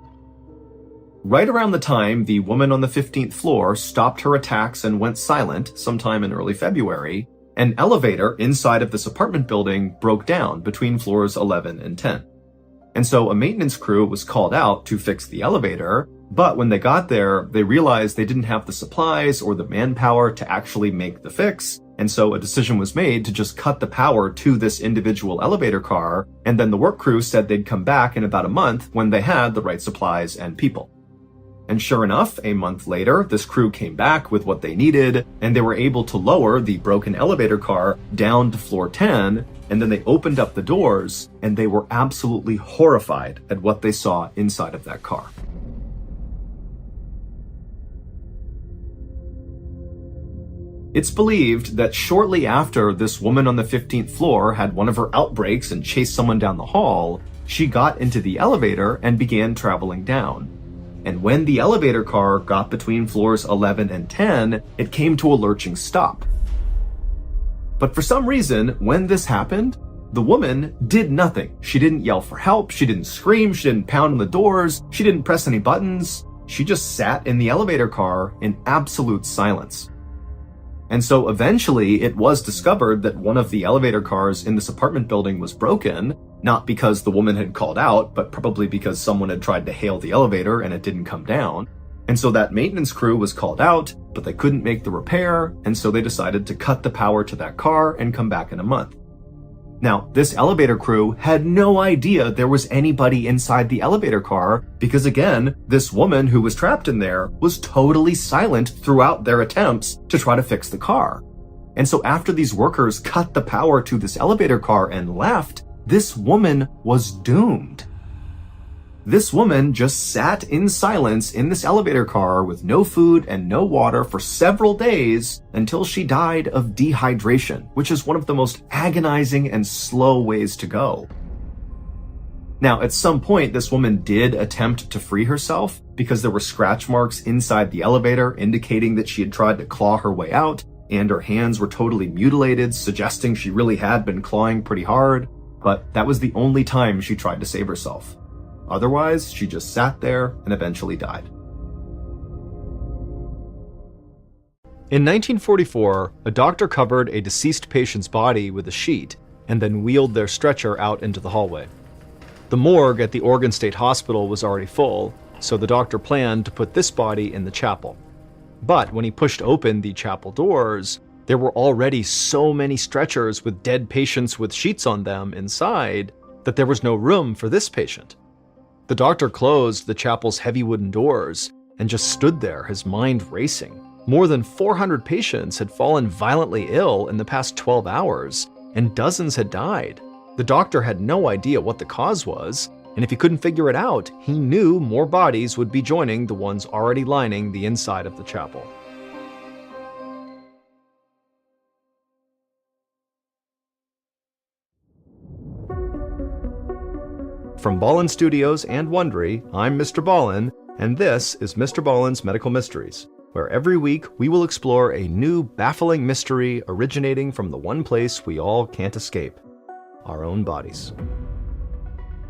Right around the time the woman on the 15th floor stopped her attacks and went silent, sometime in early February, an elevator inside of this apartment building broke down between floors 11 and 10. And so a maintenance crew was called out to fix the elevator, but when they got there, they realized they didn't have the supplies or the manpower to actually make the fix, and so a decision was made to just cut the power to this individual elevator car, and then the work crew said they'd come back in about a month when they had the right supplies and people. And sure enough, a month later, this crew came back with what they needed, and they were able to lower the broken elevator car down to floor 10, and then they opened up the doors, and they were absolutely horrified at what they saw inside of that car. It's believed that shortly after this woman on the 15th floor had one of her outbreaks and chased someone down the hall, she got into the elevator and began traveling down. And when the elevator car got between floors 11 and 10, it came to a lurching stop. But for some reason, when this happened, the woman did nothing. She didn't yell for help, she didn't scream, she didn't pound on the doors, she didn't press any buttons. She just sat in the elevator car in absolute silence. And so eventually it was discovered that one of the elevator cars in this apartment building was broken, not because the woman had called out, but probably because someone had tried to hail the elevator and it didn't come down. And so that maintenance crew was called out, but they couldn't make the repair, and so they decided to cut the power to that car and come back in a month. Now, this elevator crew had no idea there was anybody inside the elevator car because, again, this woman who was trapped in there was totally silent throughout their attempts to try to fix the car. And so after these workers cut the power to this elevator car and left, this woman was doomed. This woman just sat in silence in this elevator car with no food and no water for several days until she died of dehydration, which is one of the most agonizing and slow ways to go. Now, at some point, this woman did attempt to free herself because there were scratch marks inside the elevator indicating that she had tried to claw her way out, and her hands were totally mutilated, suggesting she really had been clawing pretty hard, but that was the only time she tried to save herself. Otherwise, she just sat there and eventually died. In 1944, a doctor covered a deceased patient's body with a sheet and then wheeled their stretcher out into the hallway. The morgue at the Oregon State Hospital was already full, so the doctor planned to put this body in the chapel. But when he pushed open the chapel doors, there were already so many stretchers with dead patients with sheets on them inside that there was no room for this patient. The doctor closed the chapel's heavy wooden doors and just stood there, his mind racing. More than 400 patients had fallen violently ill in the past 12 hours, and dozens had died. The doctor had no idea what the cause was, and if he couldn't figure it out, he knew more bodies would be joining the ones already lining the inside of the chapel. From Ballen Studios and Wondery, I'm Mr. Ballen, and this is Mr. Ballen's Medical Mysteries, where every week we will explore a new baffling mystery originating from the one place we all can't escape, our own bodies.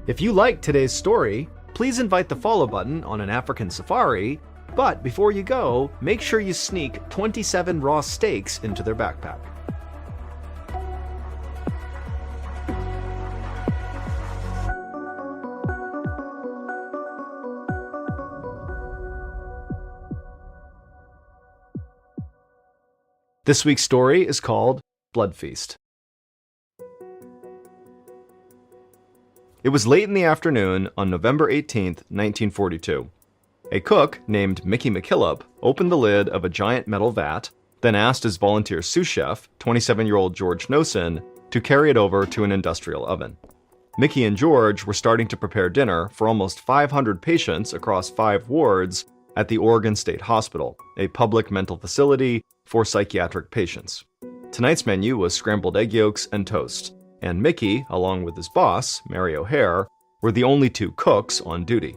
If you like today's story, please invite the follow button on an African safari, but before you go, make sure you sneak 27 raw steaks into their backpack. This week's story is called Blood Feast. It was late in the afternoon on November 18th, 1942. A cook named Mickey McKillop opened the lid of a giant metal vat, then asked his volunteer sous chef, 27-year-old George Nosen, to carry it over to an industrial oven. Mickey and George were starting to prepare dinner for almost 500 patients across 5 wards at the Oregon State Hospital, a public mental facility for psychiatric patients. Tonight's menu was scrambled egg yolks and toast, and Mickey, along with his boss, Mary O'Hare, were the only 2 cooks on duty.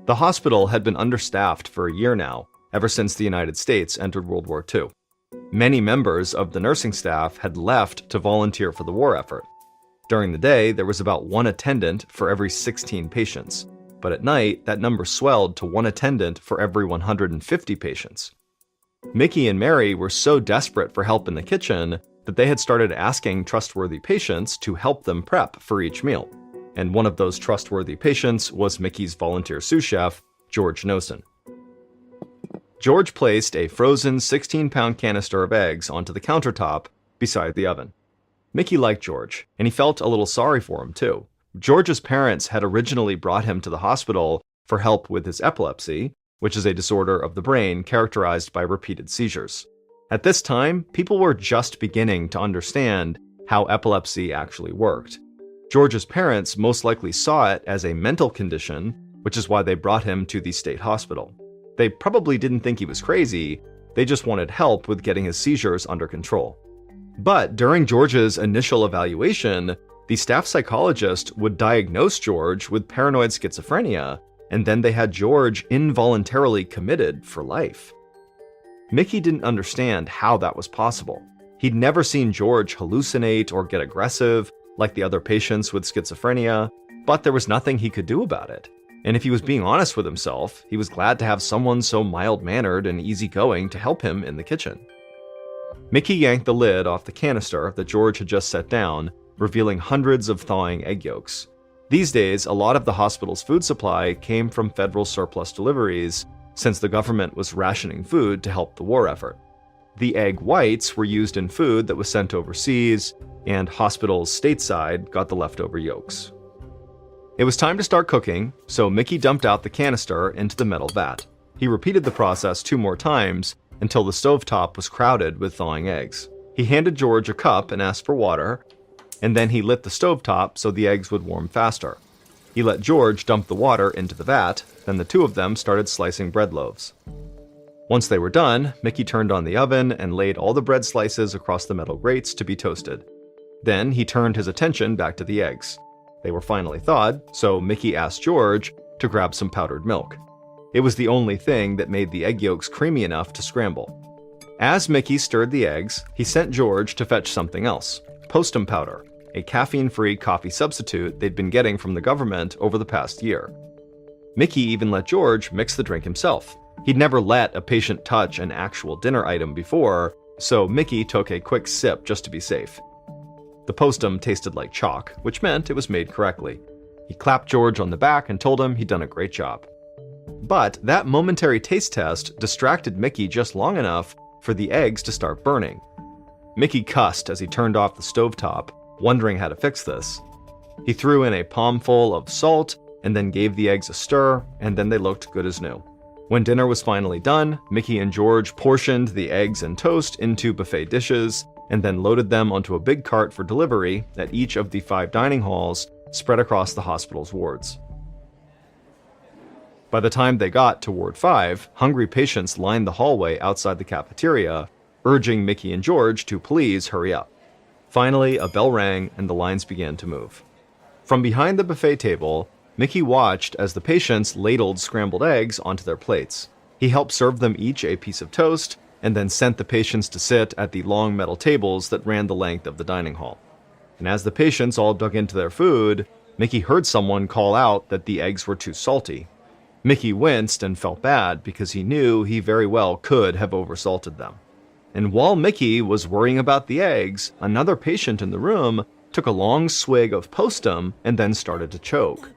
The hospital had been understaffed for a year now, ever since the United States entered World War II. Many members of the nursing staff had left to volunteer for the war effort. During the day, there was about 1 attendant for every 16 patients, but at night, that number swelled to 1 attendant for every 150 patients. Mickey and Mary were so desperate for help in the kitchen that they had started asking trustworthy patients to help them prep for each meal. And one of those trustworthy patients was Mickey's volunteer sous chef, George Nosen. George placed a frozen 16-pound canister of eggs onto the countertop beside the oven. Mickey liked George, and he felt a little sorry for him too. George's parents had originally brought him to the hospital for help with his epilepsy, which is a disorder of the brain characterized by repeated seizures. At this time, people were just beginning to understand how epilepsy actually worked. George's parents most likely saw it as a mental condition, which is why they brought him to the state hospital. They probably didn't think he was crazy, they just wanted help with getting his seizures under control. But during George's initial evaluation, the staff psychologist would diagnose George with paranoid schizophrenia, and then they had George involuntarily committed for life. Mickey didn't understand how that was possible. He'd never seen George hallucinate or get aggressive like the other patients with schizophrenia, but there was nothing he could do about it. And if he was being honest with himself, he was glad to have someone so mild-mannered and easygoing to help him in the kitchen. Mickey yanked the lid off the canister that George had just set down, revealing hundreds of thawing egg yolks. These days, a lot of the hospital's food supply came from federal surplus deliveries, since the government was rationing food to help the war effort. The egg whites were used in food that was sent overseas, and hospitals stateside got the leftover yolks. It was time to start cooking, so Mickey dumped out the canister into the metal vat. He repeated the process 2 more times until the stovetop was crowded with thawing eggs. He handed George a cup and asked for water, and then he lit the stovetop so the eggs would warm faster. He let George dump the water into the vat, then the 2 of them started slicing bread loaves. Once they were done, Mickey turned on the oven and laid all the bread slices across the metal grates to be toasted. Then he turned his attention back to the eggs. They were finally thawed, so Mickey asked George to grab some powdered milk. It was the only thing that made the egg yolks creamy enough to scramble. As Mickey stirred the eggs, he sent George to fetch something else, postum powder, a caffeine-free coffee substitute they'd been getting from the government over the past year. Mickey even let George mix the drink himself. He'd never let a patient touch an actual dinner item before, so Mickey took a quick sip just to be safe. The postum tasted like chalk, which meant it was made correctly. He clapped George on the back and told him he'd done a great job. But that momentary taste test distracted Mickey just long enough for the eggs to start burning. Mickey cussed as he turned off the stovetop, wondering how to fix this. He threw in a palmful of salt and then gave the eggs a stir, and then they looked good as new. When dinner was finally done, Mickey and George portioned the eggs and toast into buffet dishes and then loaded them onto a big cart for delivery at each of the 5 dining halls spread across the hospital's wards. By the time they got to Ward 5, hungry patients lined the hallway outside the cafeteria, urging Mickey and George to please hurry up. Finally, a bell rang and the lines began to move. From behind the buffet table, Mickey watched as the patients ladled scrambled eggs onto their plates. He helped serve them each a piece of toast, and then sent the patients to sit at the long metal tables that ran the length of the dining hall. And as the patients all dug into their food, Mickey heard someone call out that the eggs were too salty. Mickey winced and felt bad because he knew he very well could have oversalted them. And while Mickey was worrying about the eggs, another patient in the room took a long swig of postum and then started to choke.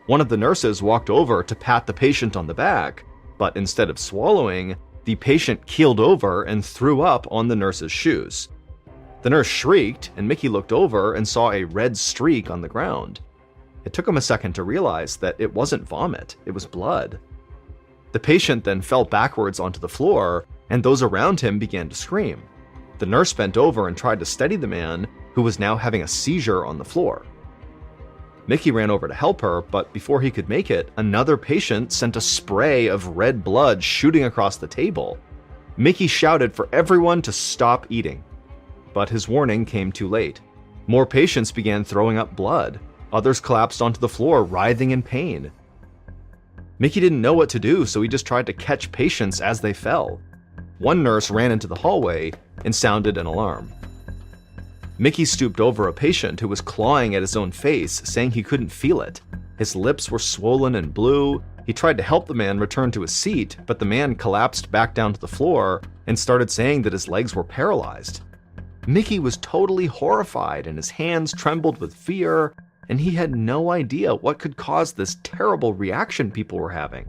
One of the nurses walked over to pat the patient on the back, but instead of swallowing, the patient keeled over and threw up on the nurse's shoes. The nurse shrieked, and Mickey looked over and saw a red streak on the ground. It took him a second to realize that it wasn't vomit, it was blood. The patient then fell backwards onto the floor, and those around him began to scream. The nurse bent over and tried to steady the man, who was now having a seizure on the floor. Mickey ran over to help her, but before he could make it, another patient sent a spray of red blood shooting across the table. Mickey shouted for everyone to stop eating. But his warning came too late. More patients began throwing up blood. Others collapsed onto the floor, writhing in pain. Mickey didn't know what to do, so he just tried to catch patients as they fell. One nurse ran into the hallway and sounded an alarm. Mickey stooped over a patient who was clawing at his own face, saying he couldn't feel it. His lips were swollen and blue. He tried to help the man return to his seat, but the man collapsed back down to the floor and started saying that his legs were paralyzed. Mickey was totally horrified and his hands trembled with fear, and he had no idea what could cause this terrible reaction people were having.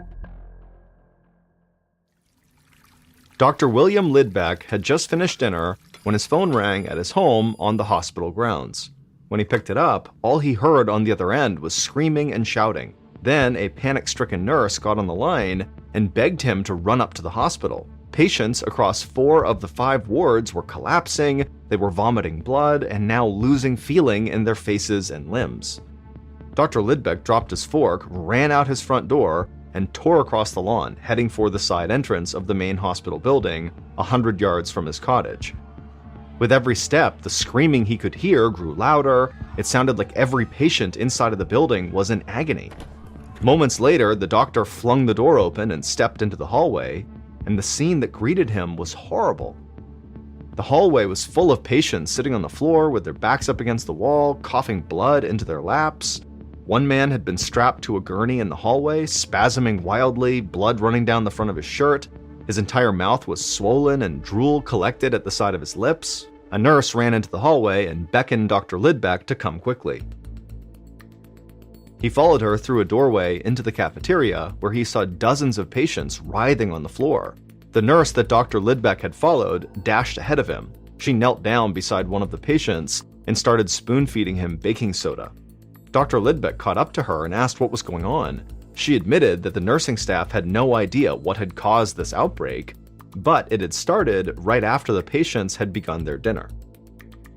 Dr. William Lidbeck had just finished dinner when his phone rang at his home on the hospital grounds. When he picked it up, all he heard on the other end was screaming and shouting. Then a panic-stricken nurse got on the line and begged him to run up to the hospital. Patients across 4 of the 5 wards were collapsing, they were vomiting blood, and now losing feeling in their faces and limbs. Dr. Lidbeck dropped his fork, ran out his front door, and tore across the lawn, heading for the side entrance of the main hospital building, 100 yards from his cottage. With every step, the screaming he could hear grew louder. It sounded like every patient inside of the building was in agony. Moments later, the doctor flung the door open and stepped into the hallway, and the scene that greeted him was horrible. The hallway was full of patients sitting on the floor with their backs up against the wall, coughing blood into their laps. One man had been strapped to a gurney in the hallway, spasming wildly, blood running down the front of his shirt. His entire mouth was swollen and drool collected at the side of his lips. A nurse ran into the hallway and beckoned Dr. Lidbeck to come quickly. He followed her through a doorway into the cafeteria, where he saw dozens of patients writhing on the floor. The nurse that Dr. Lidbeck had followed dashed ahead of him. She knelt down beside one of the patients and started spoon-feeding him baking soda. Dr. Lidbeck caught up to her and asked what was going on. She admitted that the nursing staff had no idea what had caused this outbreak, but it had started right after the patients had begun their dinner.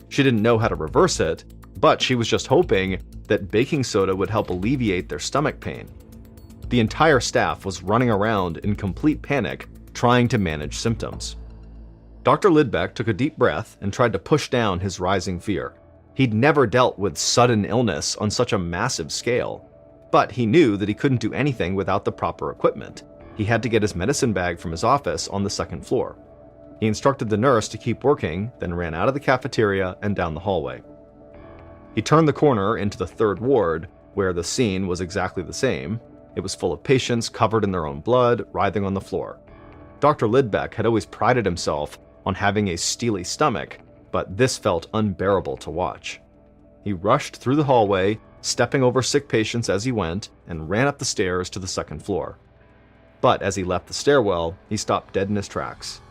She didn't know how to reverse it, but she was just hoping that baking soda would help alleviate their stomach pain. The entire staff was running around in complete panic, trying to manage symptoms. Dr. Lidbeck took a deep breath and tried to push down his rising fear. He'd never dealt with sudden illness on such a massive scale, but he knew that he couldn't do anything without the proper equipment. He had to get his medicine bag from his office on the second floor. He instructed the nurse to keep working, then ran out of the cafeteria and down the hallway. He turned the corner into the 3rd ward, where the scene was exactly the same. It was full of patients covered in their own blood, writhing on the floor. Dr. Lidbeck had always prided himself on having a steely stomach, but this felt unbearable to watch. He rushed through the hallway, stepping over sick patients as he went, and ran up the stairs to the 2nd floor. But as he left the stairwell, he stopped dead in his tracks.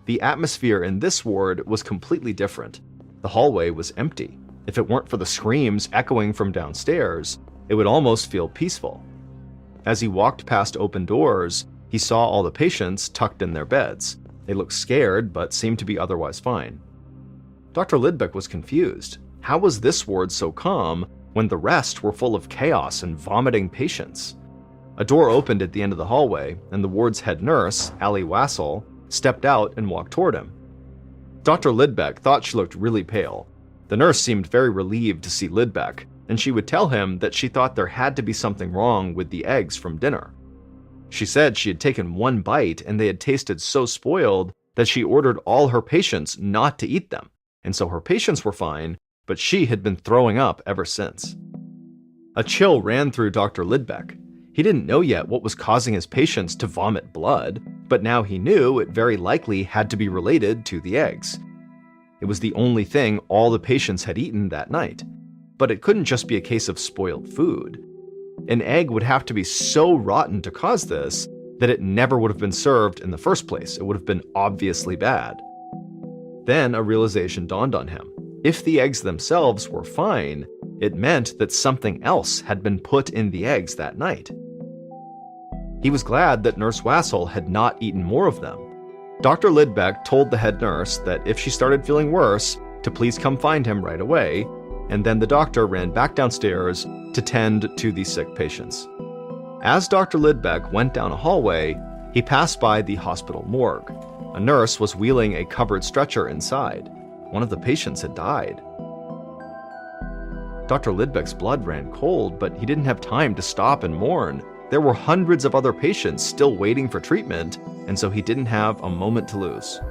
The atmosphere in this ward was completely different. The hallway was empty. If it weren't for the screams echoing from downstairs, it would almost feel peaceful. As he walked past open doors, he saw all the patients tucked in their beds. They looked scared, but seemed to be otherwise fine. Dr. Lidbeck was confused. How was this ward so calm when the rest were full of chaos and vomiting patients? A door opened at the end of the hallway, and the ward's head nurse, Allie Wassel, stepped out and walked toward him. Dr. Lidbeck thought she looked really pale. The nurse seemed very relieved to see Lidbeck, and she would tell him that she thought there had to be something wrong with the eggs from dinner. She said she had taken one bite and they had tasted so spoiled that she ordered all her patients not to eat them, and so her patients were fine, but she had been throwing up ever since. A chill ran through Dr. Lidbeck. He didn't know yet what was causing his patients to vomit blood, but now he knew it very likely had to be related to the eggs. It was the only thing all the patients had eaten that night. But it couldn't just be a case of spoiled food. An egg would have to be so rotten to cause this that it never would have been served in the first place. It would have been obviously bad. Then a realization dawned on him. If the eggs themselves were fine, it meant that something else had been put in the eggs that night. He was glad that Nurse Wassel had not eaten more of them. Dr. Lidbeck told the head nurse that if she started feeling worse, to please come find him right away, and then the doctor ran back downstairs to tend to the sick patients. As Dr. Lidbeck went down a hallway, he passed by the hospital morgue. A nurse was wheeling a covered stretcher inside. One of the patients had died. Dr. Lidbeck's blood ran cold, but he didn't have time to stop and mourn. There were hundreds of other patients still waiting for treatment, and so he didn't have a moment to lose.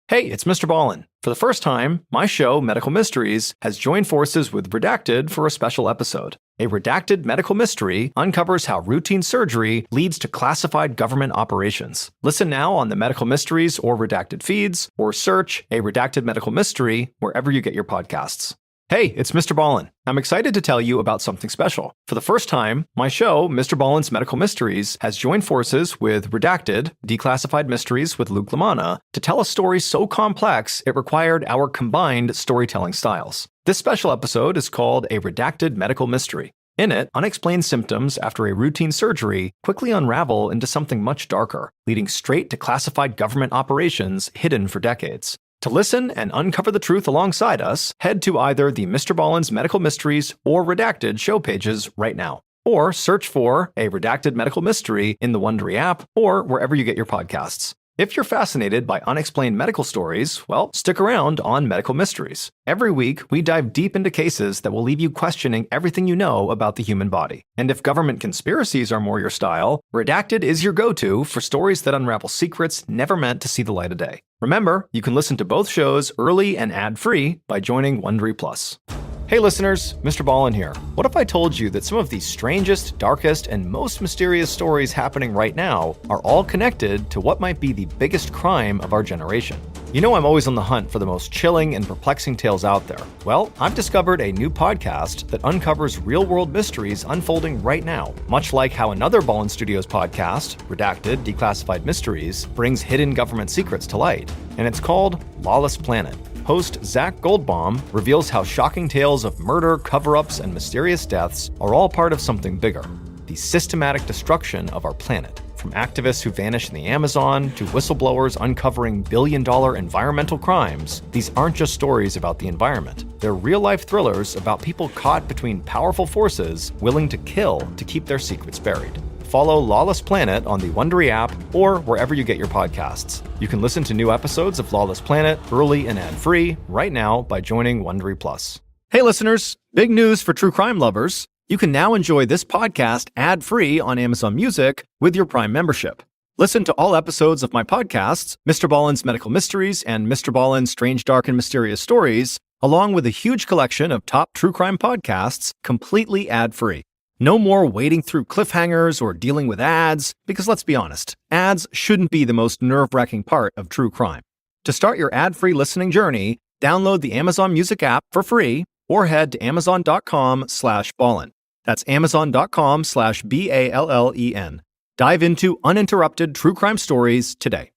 Hey, it's MrBallen. For the first time, my show, Medical Mysteries, has joined forces with Redacted for a special episode. A redacted medical mystery uncovers how routine surgery leads to classified government operations. Listen now on the Medical Mysteries or Redacted feeds, or search A Redacted Medical Mystery wherever you get your podcasts. Hey, it's MrBallen. I'm excited to tell you about something special. For the first time, my show, MrBallen's Medical Mysteries, has joined forces with Redacted, Declassified Mysteries with Luke LaManna, to tell a story so complex it required our combined storytelling styles. This special episode is called A Redacted Medical Mystery. In it, unexplained symptoms after a routine surgery quickly unravel into something much darker, leading straight to classified government operations hidden for decades. To listen and uncover the truth alongside us, head to either the MrBallen's Medical Mysteries or Redacted show pages right now, or search for A Redacted Medical Mystery in the Wondery app or wherever you get your podcasts. If you're fascinated by unexplained medical stories, well, stick around on Medical Mysteries. Every week, we dive deep into cases that will leave you questioning everything you know about the human body. And if government conspiracies are more your style, Redacted is your go-to for stories that unravel secrets never meant to see the light of day. Remember, you can listen to both shows early and ad-free by joining Wondery Plus. Hey listeners, MrBallen here. What if I told you that some of the strangest, darkest, and most mysterious stories happening right now are all connected to what might be the biggest crime of our generation? You know I'm always on the hunt for the most chilling and perplexing tales out there. Well, I've discovered a new podcast that uncovers real-world mysteries unfolding right now, much like how another Ballen Studios podcast, Redacted, Declassified Mysteries, brings hidden government secrets to light. And it's called Lawless Planet. Host Zach Goldbaum reveals how shocking tales of murder, cover-ups, and mysterious deaths are all part of something bigger: the systematic destruction of our planet. From activists who vanish in the Amazon to whistleblowers uncovering billion-dollar environmental crimes, these aren't just stories about the environment. They're real-life thrillers about people caught between powerful forces willing to kill to keep their secrets buried. Follow Lawless Planet on the Wondery app or wherever you get your podcasts. You can listen to new episodes of Lawless Planet early and ad-free right now by joining Wondery Plus. Hey listeners, big news for true crime lovers. You can now enjoy this podcast ad-free on Amazon Music with your Prime membership. Listen to all episodes of my podcasts, MrBallen's Medical Mysteries and MrBallen's Strange, Dark, and Mysterious Stories, along with a huge collection of top true crime podcasts, completely ad-free. No more wading through cliffhangers or dealing with ads, because let's be honest, ads shouldn't be the most nerve-wracking part of true crime. To start your ad-free listening journey, download the Amazon Music app for free or head to amazon.com/ballen. That's amazon.com/BALLEN. Dive into uninterrupted true crime stories today.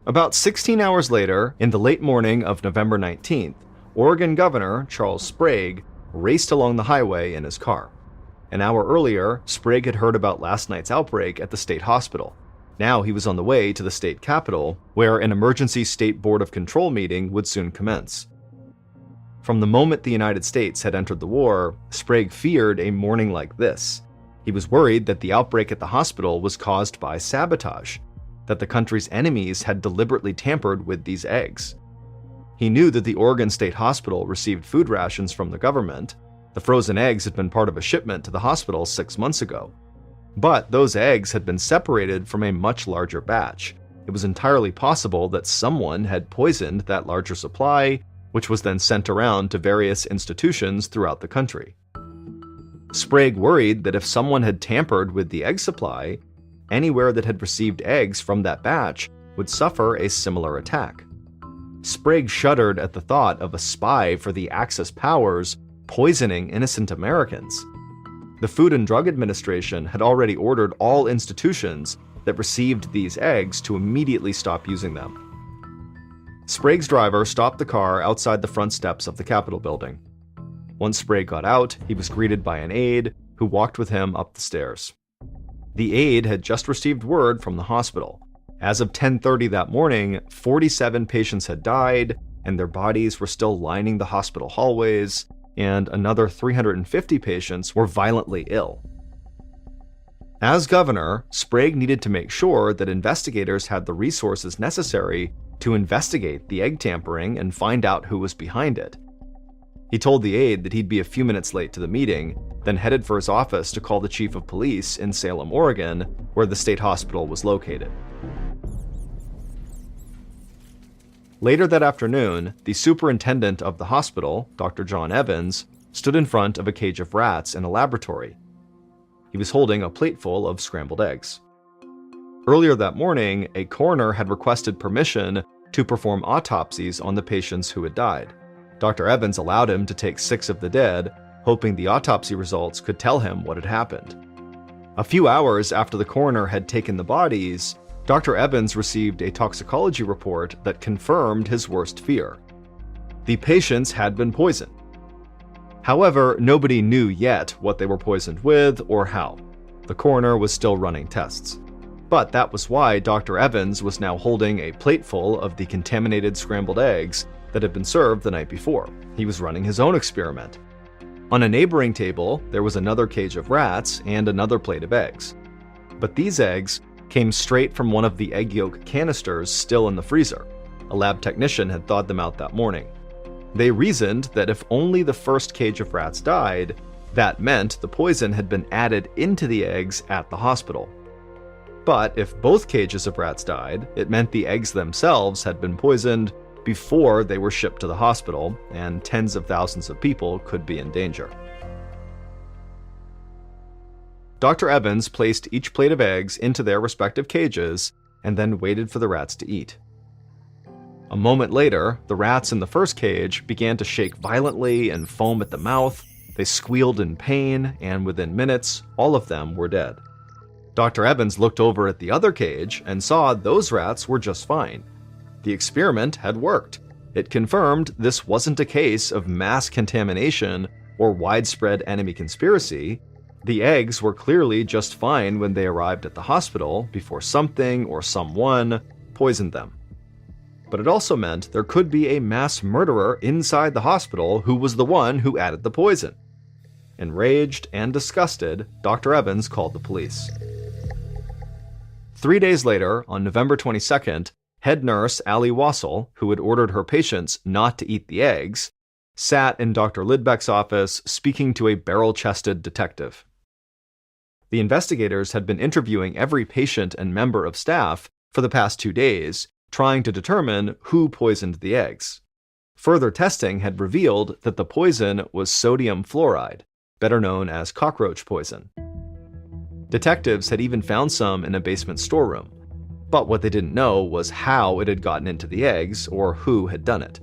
About 16 hours later, in the late morning of November 19th, Oregon Governor Charles Sprague raced along the highway in his car. An hour earlier, Sprague had heard about last night's outbreak at the state hospital. Now he was on the way to the state capitol, where an emergency State Board of Control meeting would soon commence. From the moment the United States had entered the war, Sprague feared a morning like this. He was worried that the outbreak at the hospital was caused by sabotage, that the country's enemies had deliberately tampered with these eggs. He knew that the Oregon State Hospital received food rations from the government. The frozen eggs had been part of a shipment to the hospital 6 months ago. But those eggs had been separated from a much larger batch. It was entirely possible that someone had poisoned that larger supply, which was then sent around to various institutions throughout the country. Sprague worried that if someone had tampered with the egg supply, anywhere that had received eggs from that batch would suffer a similar attack. Sprague shuddered at the thought of a spy for the Axis powers poisoning innocent Americans. The Food and Drug Administration had already ordered all institutions that received these eggs to immediately stop using them. Sprague's driver stopped the car outside the front steps of the Capitol building. Once Sprague got out, he was greeted by an aide who walked with him up the stairs. The aide had just received word from the hospital. As of 10:30 that morning, 47 patients had died, and their bodies were still lining the hospital hallways, and another 350 patients were violently ill. As governor, Sprague needed to make sure that investigators had the resources necessary to investigate the egg tampering and find out who was behind it. He told the aide that he'd be a few minutes late to the meeting, then headed for his office to call the chief of police in Salem, Oregon, where the state hospital was located. Later that afternoon, the superintendent of the hospital, Dr. John Evans, stood in front of a cage of rats in a laboratory. He was holding a plateful of scrambled eggs. Earlier that morning, a coroner had requested permission to perform autopsies on the patients who had died. Dr. Evans allowed him to take 6 of the dead, hoping the autopsy results could tell him what had happened. A few hours after the coroner had taken the bodies, Dr. Evans received a toxicology report that confirmed his worst fear. The patients had been poisoned. However, nobody knew yet what they were poisoned with or how. The coroner was still running tests. But that was why Dr. Evans was now holding a plateful of the contaminated scrambled eggs that had been served the night before. He was running his own experiment. On a neighboring table, there was another cage of rats and another plate of eggs. But these eggs came straight from one of the egg yolk canisters still in the freezer. A lab technician had thawed them out that morning. They reasoned that if only the first cage of rats died, that meant the poison had been added into the eggs at the hospital. But if both cages of rats died, it meant the eggs themselves had been poisoned before they were shipped to the hospital, and tens of thousands of people could be in danger. Dr. Evans placed each plate of eggs into their respective cages and then waited for the rats to eat. A moment later, the rats in the first cage began to shake violently and foam at the mouth. They squealed in pain, and within minutes, all of them were dead. Dr. Evans looked over at the other cage and saw those rats were just fine. The experiment had worked. It confirmed this wasn't a case of mass contamination or widespread enemy conspiracy. The eggs were clearly just fine when they arrived at the hospital before something or someone poisoned them. But it also meant there could be a mass murderer inside the hospital who was the one who added the poison. Enraged and disgusted, Dr. Evans called the police. 3 days later, on November 22nd, head nurse Allie Wassel, who had ordered her patients not to eat the eggs, sat in Dr. Lidbeck's office speaking to a barrel-chested detective. The investigators had been interviewing every patient and member of staff for the past 2 days, trying to determine who poisoned the eggs. Further testing had revealed that the poison was sodium fluoride, better known as cockroach poison. Detectives had even found some in a basement storeroom, but what they didn't know was how it had gotten into the eggs or who had done it.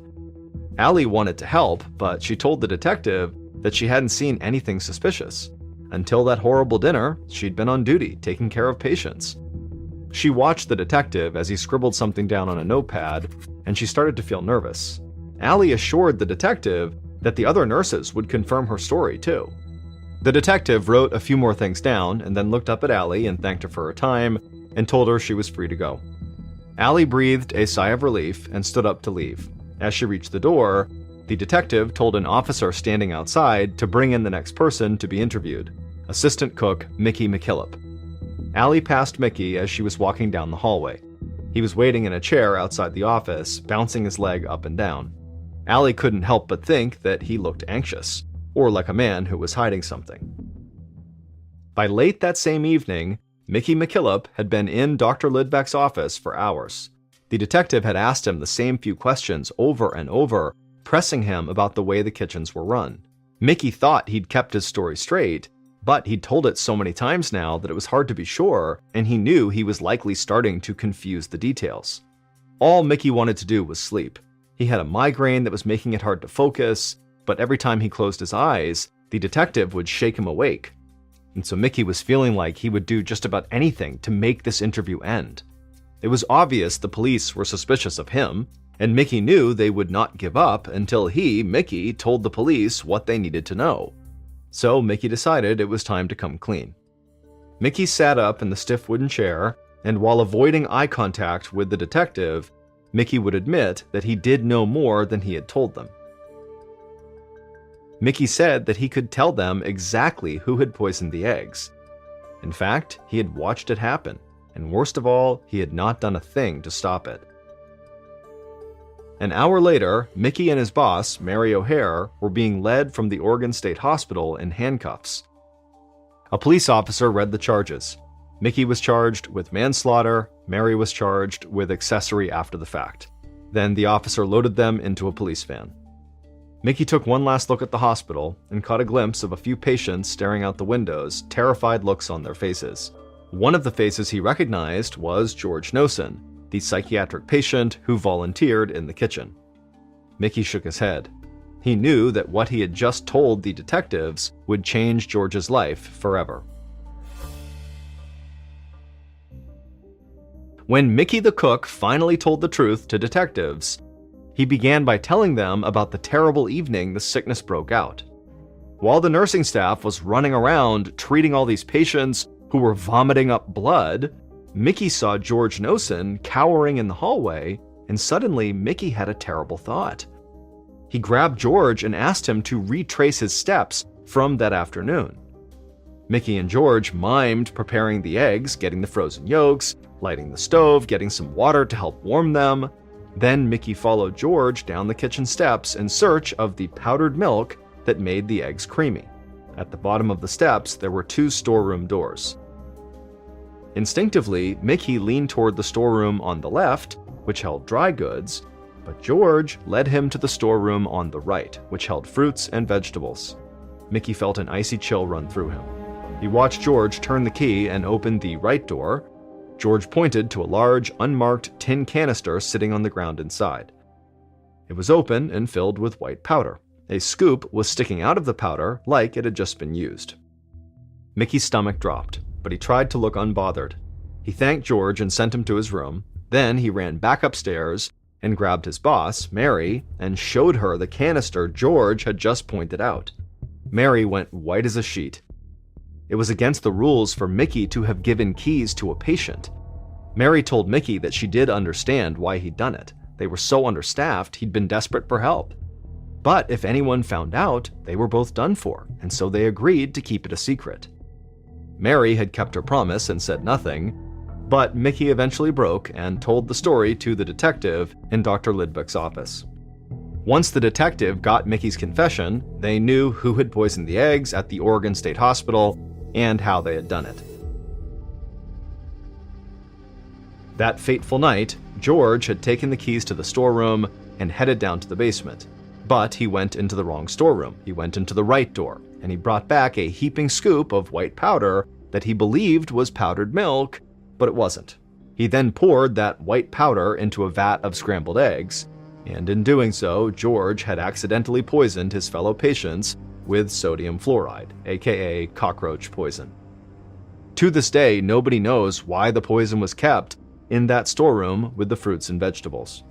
Allie wanted to help, but she told the detective that she hadn't seen anything suspicious. Until that horrible dinner, she'd been on duty taking care of patients. She watched the detective as he scribbled something down on a notepad, and she started to feel nervous. Allie assured the detective that the other nurses would confirm her story too. The detective wrote a few more things down and then looked up at Allie and thanked her for her time and told her she was free to go. Allie breathed a sigh of relief and stood up to leave. As she reached the door, the detective told an officer standing outside to bring in the next person to be interviewed, assistant cook Mickey McKillop. Allie passed Mickey as she was walking down the hallway. He was waiting in a chair outside the office, bouncing his leg up and down. Allie couldn't help but think that he looked anxious, or like a man who was hiding something. By late that same evening, Mickey McKillop had been in Dr. Lidbeck's office for hours. The detective had asked him the same few questions over and over, pressing him about the way the kitchens were run. Mickey thought he'd kept his story straight, but he'd told it so many times now that it was hard to be sure, and he knew he was likely starting to confuse the details. All Mickey wanted to do was sleep. He had a migraine that was making it hard to focus, but every time he closed his eyes, the detective would shake him awake. And so Mickey was feeling like he would do just about anything to make this interview end. It was obvious the police were suspicious of him, and Mickey knew they would not give up until he, Mickey, told the police what they needed to know. So Mickey decided it was time to come clean. Mickey sat up in the stiff wooden chair, and while avoiding eye contact with the detective, Mickey would admit that he did know more than he had told them. Mickey said that he could tell them exactly who had poisoned the eggs. In fact, he had watched it happen, and worst of all, he had not done a thing to stop it. An hour later, Mickey and his boss, Mary O'Hare, were being led from the Oregon State Hospital in handcuffs. A police officer read the charges. Mickey was charged with manslaughter, Mary was charged with accessory after the fact. Then the officer loaded them into a police van. Mickey took one last look at the hospital and caught a glimpse of a few patients staring out the windows, terrified looks on their faces. One of the faces he recognized was George Nosen, the psychiatric patient who volunteered in the kitchen. Mickey shook his head. He knew that what he had just told the detectives would change George's life forever. When Mickey the cook finally told the truth to detectives, he began by telling them about the terrible evening the sickness broke out. While the nursing staff was running around treating all these patients who were vomiting up blood, Mickey saw George Nosen cowering in the hallway, and suddenly Mickey had a terrible thought. He grabbed George and asked him to retrace his steps from that afternoon. Mickey and George mimed preparing the eggs, getting the frozen yolks, lighting the stove, getting some water to help warm them. Then Mickey followed George down the kitchen steps in search of the powdered milk that made the eggs creamy. At the bottom of the steps, there were 2 storeroom doors. Instinctively, Mickey leaned toward the storeroom on the left, which held dry goods, but George led him to the storeroom on the right, which held fruits and vegetables. Mickey felt an icy chill run through him. He watched George turn the key and open the right door. George pointed to a large, unmarked tin canister sitting on the ground inside. It was open and filled with white powder. A scoop was sticking out of the powder like it had just been used. Mickey's stomach dropped, but he tried to look unbothered. He thanked George and sent him to his room. Then he ran back upstairs and grabbed his boss, Mary, and showed her the canister George had just pointed out. Mary went white as a sheet. It was against the rules for Mickey to have given keys to a patient. Mary told Mickey that she did understand why he'd done it. They were so understaffed, he'd been desperate for help. But if anyone found out, they were both done for, and so they agreed to keep it a secret. Mary had kept her promise and said nothing, but Mickey eventually broke and told the story to the detective in Dr. Lidbeck's office. Once the detective got Mickey's confession, they knew who had poisoned the eggs at the Oregon State Hospital and how they had done it. That fateful night, George had taken the keys to the storeroom and headed down to the basement. But he went into the wrong storeroom. He went into the right door, and he brought back a heaping scoop of white powder that he believed was powdered milk, but it wasn't. He then poured that white powder into a vat of scrambled eggs, and in doing so, George had accidentally poisoned his fellow patients with sodium fluoride, aka cockroach poison. To this day, nobody knows why the poison was kept in that storeroom with the fruits and vegetables.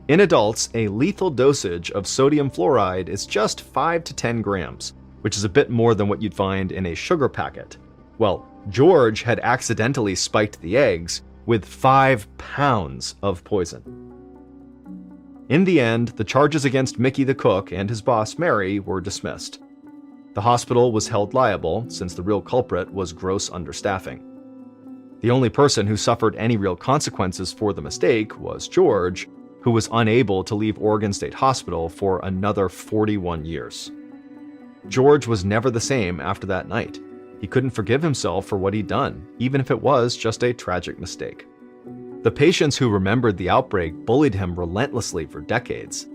In adults, a lethal dosage of sodium fluoride is just 5 to 10 grams, which is a bit more than what you'd find in a sugar packet. Well, George had accidentally spiked the eggs with 5 pounds of poison. In the end, the charges against Mickey the cook and his boss Mary were dismissed. The hospital was held liable since the real culprit was gross understaffing. The only person who suffered any real consequences for the mistake was George, who was unable to leave Oregon State Hospital for another 41 years. George was never the same after that night. He couldn't forgive himself for what he'd done, even if it was just a tragic mistake. The patients who remembered the outbreak bullied him relentlessly for decades.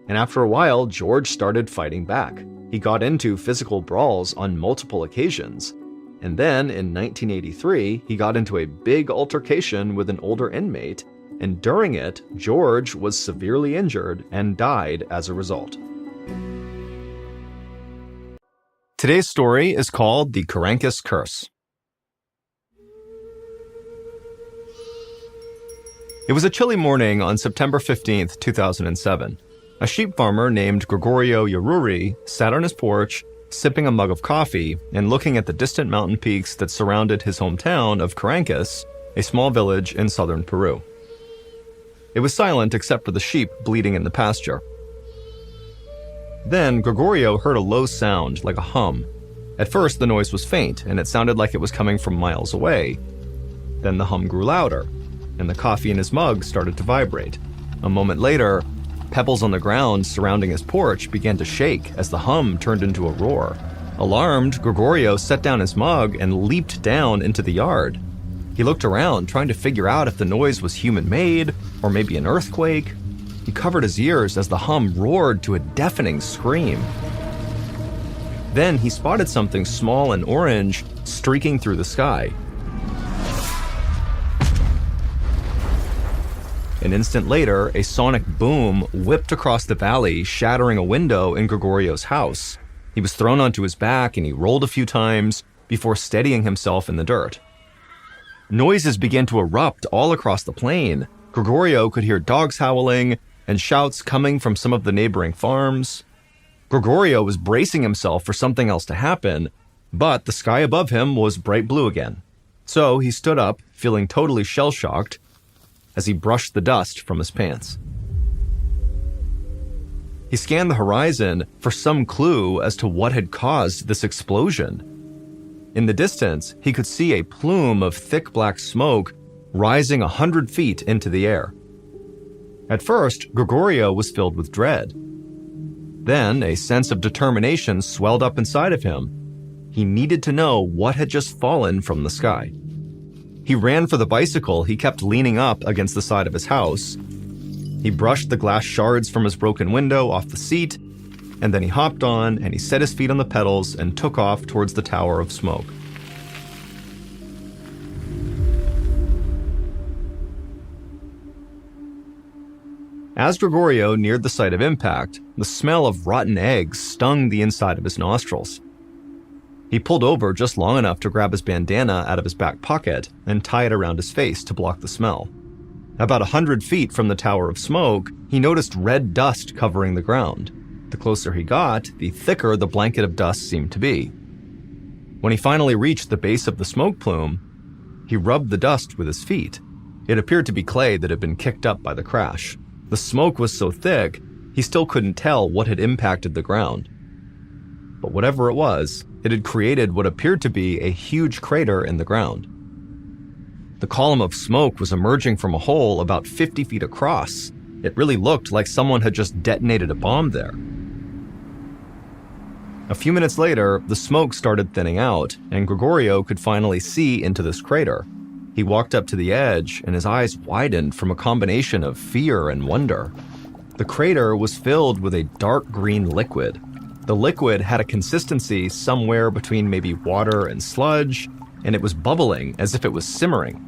And after a while, George started fighting back. He got into physical brawls on multiple occasions. And then, in 1983, he got into a big altercation with an older inmate, and during it, George was severely injured and died as a result. Today's story is called The Carancas Curse. It was a chilly morning on September 15th, 2007. A sheep farmer named Gregorio Yaruri sat on his porch, sipping a mug of coffee and looking at the distant mountain peaks that surrounded his hometown of Carancas, a small village in southern Peru. It was silent except for the sheep bleating in the pasture. Then Gregorio heard a low sound, like a hum. At first, the noise was faint, and it sounded like it was coming from miles away. Then the hum grew louder, and the coffee in his mug started to vibrate. A moment later, pebbles on the ground surrounding his porch began to shake as the hum turned into a roar. Alarmed, Gregorio set down his mug and leaped down into the yard. He looked around, trying to figure out if the noise was human-made or maybe an earthquake. He covered his ears as the hum roared to a deafening scream. Then he spotted something small and orange streaking through the sky. An instant later, a sonic boom whipped across the valley, shattering a window in Gregorio's house. He was thrown onto his back and he rolled a few times before steadying himself in the dirt. Noises began to erupt all across the plain. Gregorio could hear dogs howling and shouts coming from some of the neighboring farms. Gregorio was bracing himself for something else to happen, but the sky above him was bright blue again. So he stood up, feeling totally shell-shocked, as he brushed the dust from his pants. He scanned the horizon for some clue as to what had caused this explosion. In the distance, he could see a plume of thick black smoke rising 100 feet into the air. At first, Gregorio was filled with dread. Then, a sense of determination swelled up inside of him. He needed to know what had just fallen from the sky. He ran for the bicycle he kept leaning up against the side of his house. He brushed the glass shards from his broken window off the seat, and then he hopped on and he set his feet on the pedals and took off towards the tower of smoke. As Gregorio neared the site of impact, the smell of rotten eggs stung the inside of his nostrils. He pulled over just long enough to grab his bandana out of his back pocket and tie it around his face to block the smell. About 100 feet from the tower of smoke, he noticed red dust covering the ground. The closer he got, the thicker the blanket of dust seemed to be. When he finally reached the base of the smoke plume, he rubbed the dust with his feet. It appeared to be clay that had been kicked up by the crash. The smoke was so thick, he still couldn't tell what had impacted the ground. But whatever it was, it had created what appeared to be a huge crater in the ground. The column of smoke was emerging from a hole about 50 feet across. It really looked like someone had just detonated a bomb there. A few minutes later, the smoke started thinning out, and Gregorio could finally see into this crater. He walked up to the edge, and his eyes widened from a combination of fear and wonder. The crater was filled with a dark green liquid. The liquid had a consistency somewhere between maybe water and sludge, and it was bubbling as if it was simmering.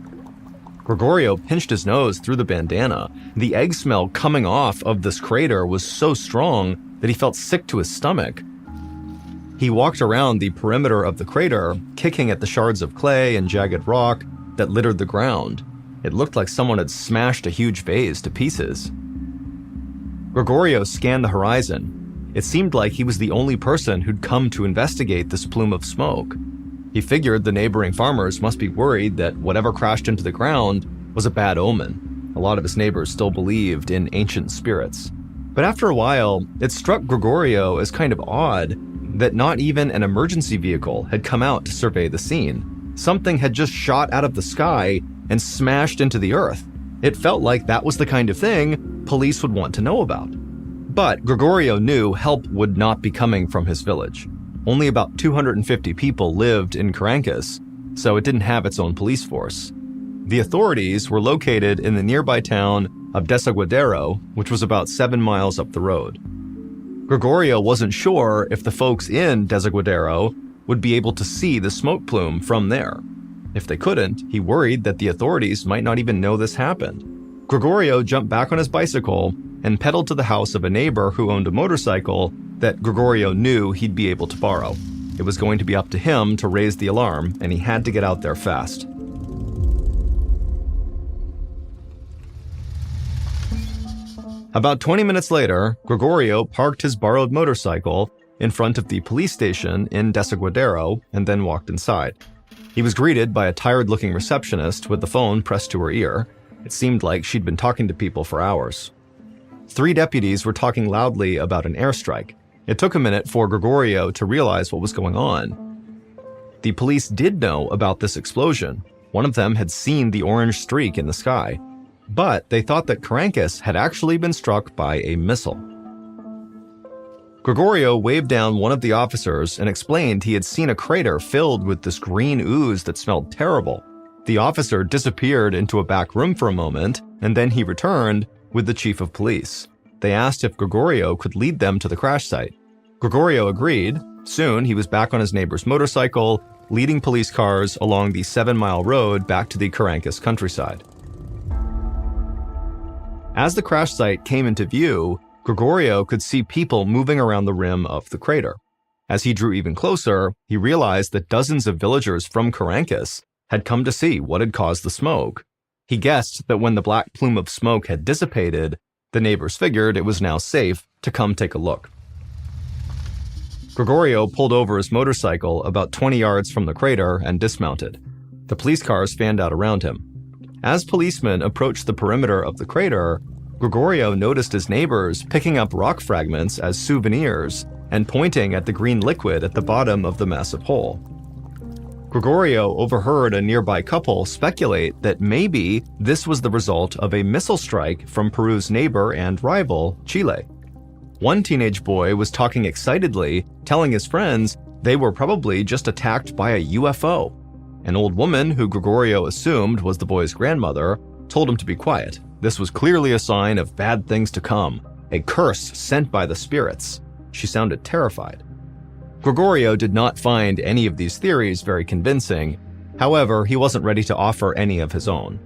Gregorio pinched his nose through the bandana. The egg smell coming off of this crater was so strong that he felt sick to his stomach. He walked around the perimeter of the crater, kicking at the shards of clay and jagged rock that littered the ground. It looked like someone had smashed a huge vase to pieces. Gregorio scanned the horizon. It seemed like he was the only person who'd come to investigate this plume of smoke. He figured the neighboring farmers must be worried that whatever crashed into the ground was a bad omen. A lot of his neighbors still believed in ancient spirits. But after a while, it struck Gregorio as kind of odd that not even an emergency vehicle had come out to survey the scene. Something had just shot out of the sky and smashed into the earth. It felt like that was the kind of thing police would want to know about. But Gregorio knew help would not be coming from his village. Only about 250 people lived in Carancas, so it didn't have its own police force. The authorities were located in the nearby town of Desaguadero, which was about 7 miles up the road. Gregorio wasn't sure if the folks in Desaguadero would be able to see the smoke plume from there. If they couldn't, he worried that the authorities might not even know this happened. Gregorio jumped back on his bicycle and pedaled to the house of a neighbor who owned a motorcycle that Gregorio knew he'd be able to borrow. It was going to be up to him to raise the alarm, and he had to get out there fast. About 20 minutes later, Gregorio parked his borrowed motorcycle in front of the police station in Desaguadero and then walked inside. He was greeted by a tired-looking receptionist with the phone pressed to her ear. It seemed like she'd been talking to people for hours. 3 deputies were talking loudly about an airstrike. It took a minute for Gregorio to realize what was going on. The police did know about this explosion. One of them had seen the orange streak in the sky, but they thought that Caracas had actually been struck by a missile. Gregorio waved down one of the officers and explained he had seen a crater filled with this green ooze that smelled terrible. The officer disappeared into a back room for a moment, and then he returned with the chief of police. They asked if Gregorio could lead them to the crash site. Gregorio agreed. Soon, he was back on his neighbor's motorcycle, leading police cars along the 7-mile road back to the Caracas countryside. As the crash site came into view, Gregorio could see people moving around the rim of the crater. As he drew even closer, he realized that dozens of villagers from Caracas had come to see what had caused the smoke. He guessed that when the black plume of smoke had dissipated, the neighbors figured it was now safe to come take a look. Gregorio pulled over his motorcycle about 20 yards from the crater and dismounted. The police cars fanned out around him. As policemen approached the perimeter of the crater, Gregorio noticed his neighbors picking up rock fragments as souvenirs and pointing at the green liquid at the bottom of the massive hole. Gregorio overheard a nearby couple speculate that maybe this was the result of a missile strike from Peru's neighbor and rival, Chile. One teenage boy was talking excitedly, telling his friends they were probably just attacked by a UFO. An old woman, who Gregorio assumed was the boy's grandmother, told him to be quiet. This was clearly a sign of bad things to come, a curse sent by the spirits. She sounded terrified. Gregorio did not find any of these theories very convincing. However, he wasn't ready to offer any of his own.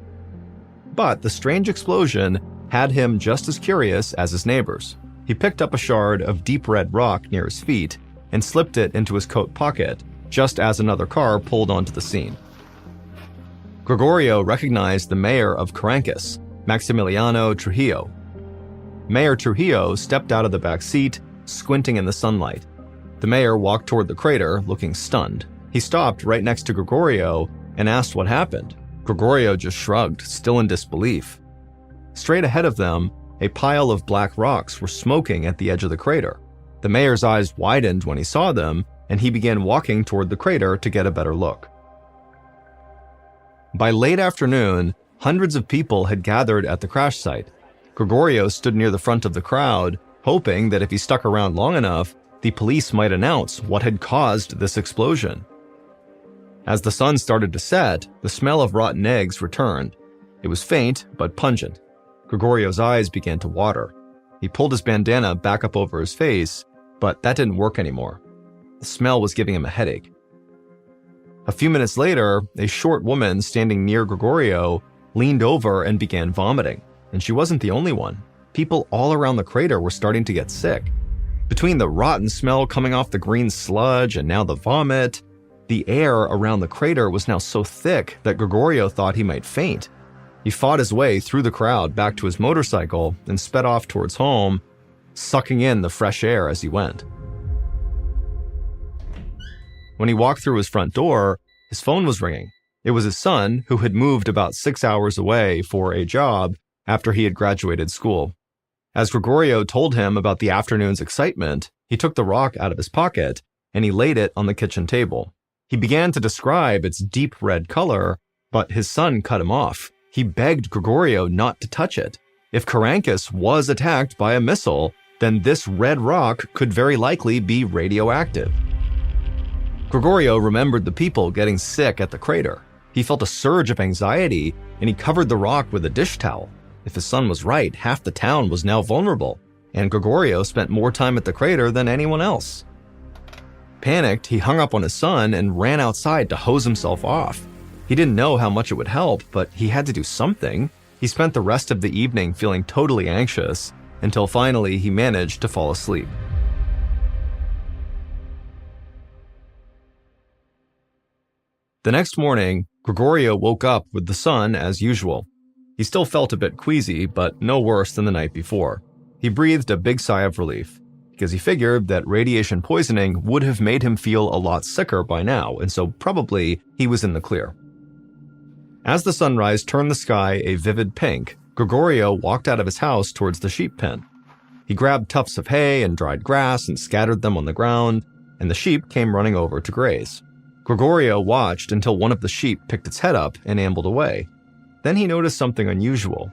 But the strange explosion had him just as curious as his neighbors. He picked up a shard of deep red rock near his feet and slipped it into his coat pocket, just as another car pulled onto the scene. Gregorio recognized the mayor of Caracas, Maximiliano Trujillo. Mayor Trujillo stepped out of the back seat, squinting in the sunlight. The mayor walked toward the crater, looking stunned. He stopped right next to Gregorio and asked what happened. Gregorio just shrugged, still in disbelief. Straight ahead of them, a pile of black rocks were smoking at the edge of the crater. The mayor's eyes widened when he saw them, and he began walking toward the crater to get a better look. By late afternoon, hundreds of people had gathered at the crash site. Gregorio stood near the front of the crowd, hoping that if he stuck around long enough, the police might announce what had caused this explosion. As the sun started to set, the smell of rotten eggs returned. It was faint, but pungent. Gregorio's eyes began to water. He pulled his bandana back up over his face, but that didn't work anymore. The smell was giving him a headache. A few minutes later, a short woman standing near Gregorio leaned over and began vomiting, and she wasn't the only one. People all around the crater were starting to get sick. Between the rotten smell coming off the green sludge and now the vomit, the air around the crater was now so thick that Gregorio thought he might faint. He fought his way through the crowd back to his motorcycle and sped off towards home, sucking in the fresh air as he went. When he walked through his front door, his phone was ringing. It was his son, who had moved about 6 hours away for a job after he had graduated school. As Gregorio told him about the afternoon's excitement, he took the rock out of his pocket and he laid it on the kitchen table. He began to describe its deep red color, but his son cut him off. He begged Gregorio not to touch it. If Caracas was attacked by a missile, then this red rock could very likely be radioactive. Gregorio remembered the people getting sick at the crater. He felt a surge of anxiety, and he covered the rock with a dish towel. If his son was right, half the town was now vulnerable, and Gregorio spent more time at the crater than anyone else. Panicked, he hung up on his son and ran outside to hose himself off. He didn't know how much it would help, but he had to do something. He spent the rest of the evening feeling totally anxious, until finally he managed to fall asleep. The next morning, Gregorio woke up with the sun as usual. He still felt a bit queasy, but no worse than the night before. He breathed a big sigh of relief, because he figured that radiation poisoning would have made him feel a lot sicker by now, and so probably he was in the clear. As the sunrise turned the sky a vivid pink, Gregorio walked out of his house towards the sheep pen. He grabbed tufts of hay and dried grass and scattered them on the ground, and the sheep came running over to graze. Gregorio watched until one of the sheep picked its head up and ambled away. Then he noticed something unusual.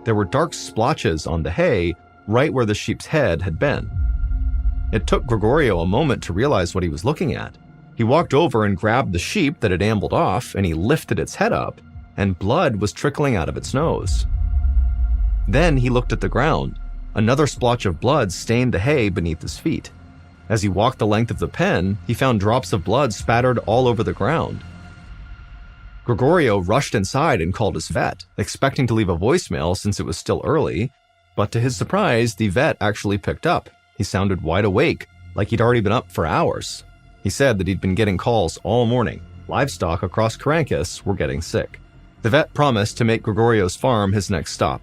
There were dark splotches on the hay right where the sheep's head had been. It took Gregorio a moment to realize what he was looking at. He walked over and grabbed the sheep that had ambled off, and he lifted its head up, and blood was trickling out of its nose. Then he looked at the ground. Another splotch of blood stained the hay beneath his feet. As he walked the length of the pen, he found drops of blood spattered all over the ground. Gregorio rushed inside and called his vet, expecting to leave a voicemail since it was still early, but to his surprise, the vet actually picked up. He sounded wide awake, like he'd already been up for hours. He said that he'd been getting calls all morning. Livestock across Caracas were getting sick. The vet promised to make Gregorio's farm his next stop.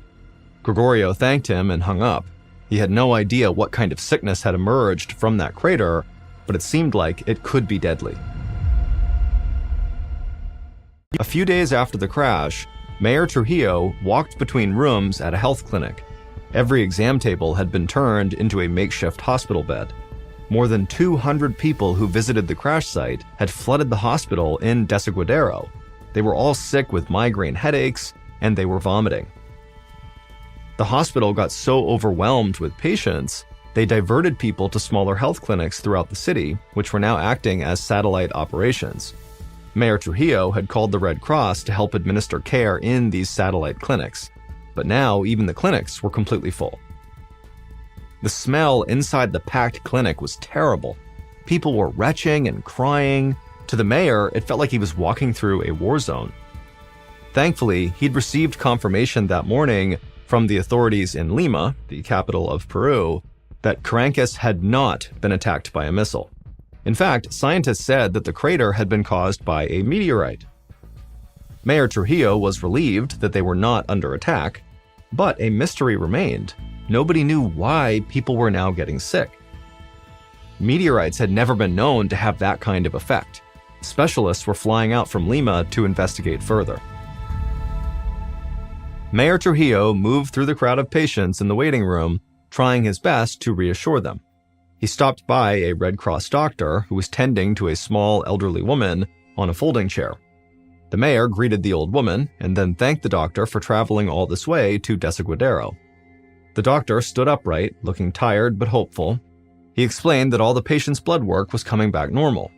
Gregorio thanked him and hung up. He had no idea what kind of sickness had emerged from that crater, but it seemed like it could be deadly. A few days after the crash, Mayor Trujillo walked between rooms at a health clinic. Every exam table had been turned into a makeshift hospital bed. More than 200 people who visited the crash site had flooded the hospital in Desaguadero. They were all sick with migraine headaches, and they were vomiting. The hospital got so overwhelmed with patients, they diverted people to smaller health clinics throughout the city, which were now acting as satellite operations. Mayor Trujillo had called the Red Cross to help administer care in these satellite clinics, but now even the clinics were completely full. The smell inside the packed clinic was terrible. People were retching and crying. To the mayor, it felt like he was walking through a war zone. Thankfully, he'd received confirmation that morning from the authorities in Lima, the capital of Peru, that Caracas had not been attacked by a missile. In fact, scientists said that the crater had been caused by a meteorite. Mayor Trujillo was relieved that they were not under attack, but a mystery remained. Nobody knew why people were now getting sick. Meteorites had never been known to have that kind of effect. Specialists were flying out from Lima to investigate further. Mayor Trujillo moved through the crowd of patients in the waiting room, trying his best to reassure them. He stopped by a Red Cross doctor who was tending to a small elderly woman on a folding chair. The mayor greeted the old woman and then thanked the doctor for traveling all this way to Desaguadero. The doctor stood upright, looking tired but hopeful. He explained that all the patients' blood work was coming back normal.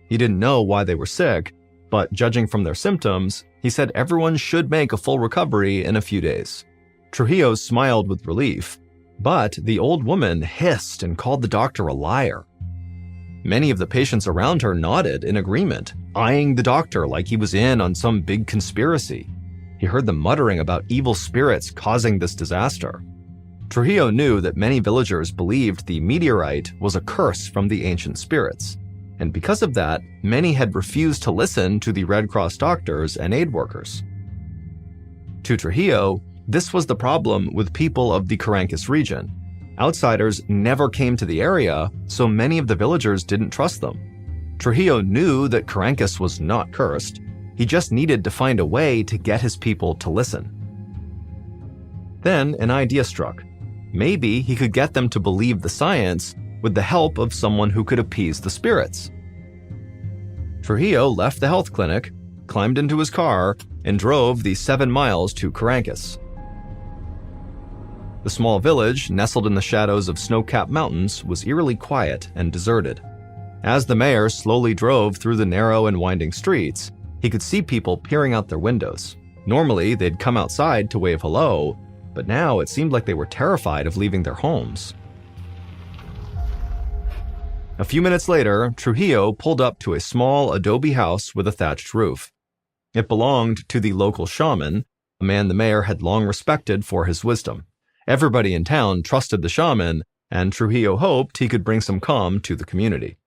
He didn't know why they were sick, but judging from their symptoms, he said everyone should make a full recovery in a few days. Trujillo smiled with relief, but the old woman hissed and called the doctor a liar. Many of the patients around her nodded in agreement, eyeing the doctor like he was in on some big conspiracy. He heard them muttering about evil spirits causing this disaster. Trujillo knew that many villagers believed the meteorite was a curse from the ancient spirits, and because of that, many had refused to listen to the Red Cross doctors and aid workers. To Trujillo, this was the problem with people of the Caracas region. Outsiders never came to the area, so many of the villagers didn't trust them. Trujillo knew that Caracas was not cursed. He just needed to find a way to get his people to listen. Then an idea struck. Maybe he could get them to believe the science with the help of someone who could appease the spirits. Trujillo left the health clinic, climbed into his car, and drove the 7 miles to Caracas. The small village, nestled in the shadows of snow-capped mountains, was eerily quiet and deserted. As the mayor slowly drove through the narrow and winding streets, he could see people peering out their windows. Normally, they'd come outside to wave hello, but now it seemed like they were terrified of leaving their homes. A few minutes later, Trujillo pulled up to a small adobe house with a thatched roof. It belonged to the local shaman, a man the mayor had long respected for his wisdom. Everybody in town trusted the shaman, and Trujillo hoped he could bring some calm to the community.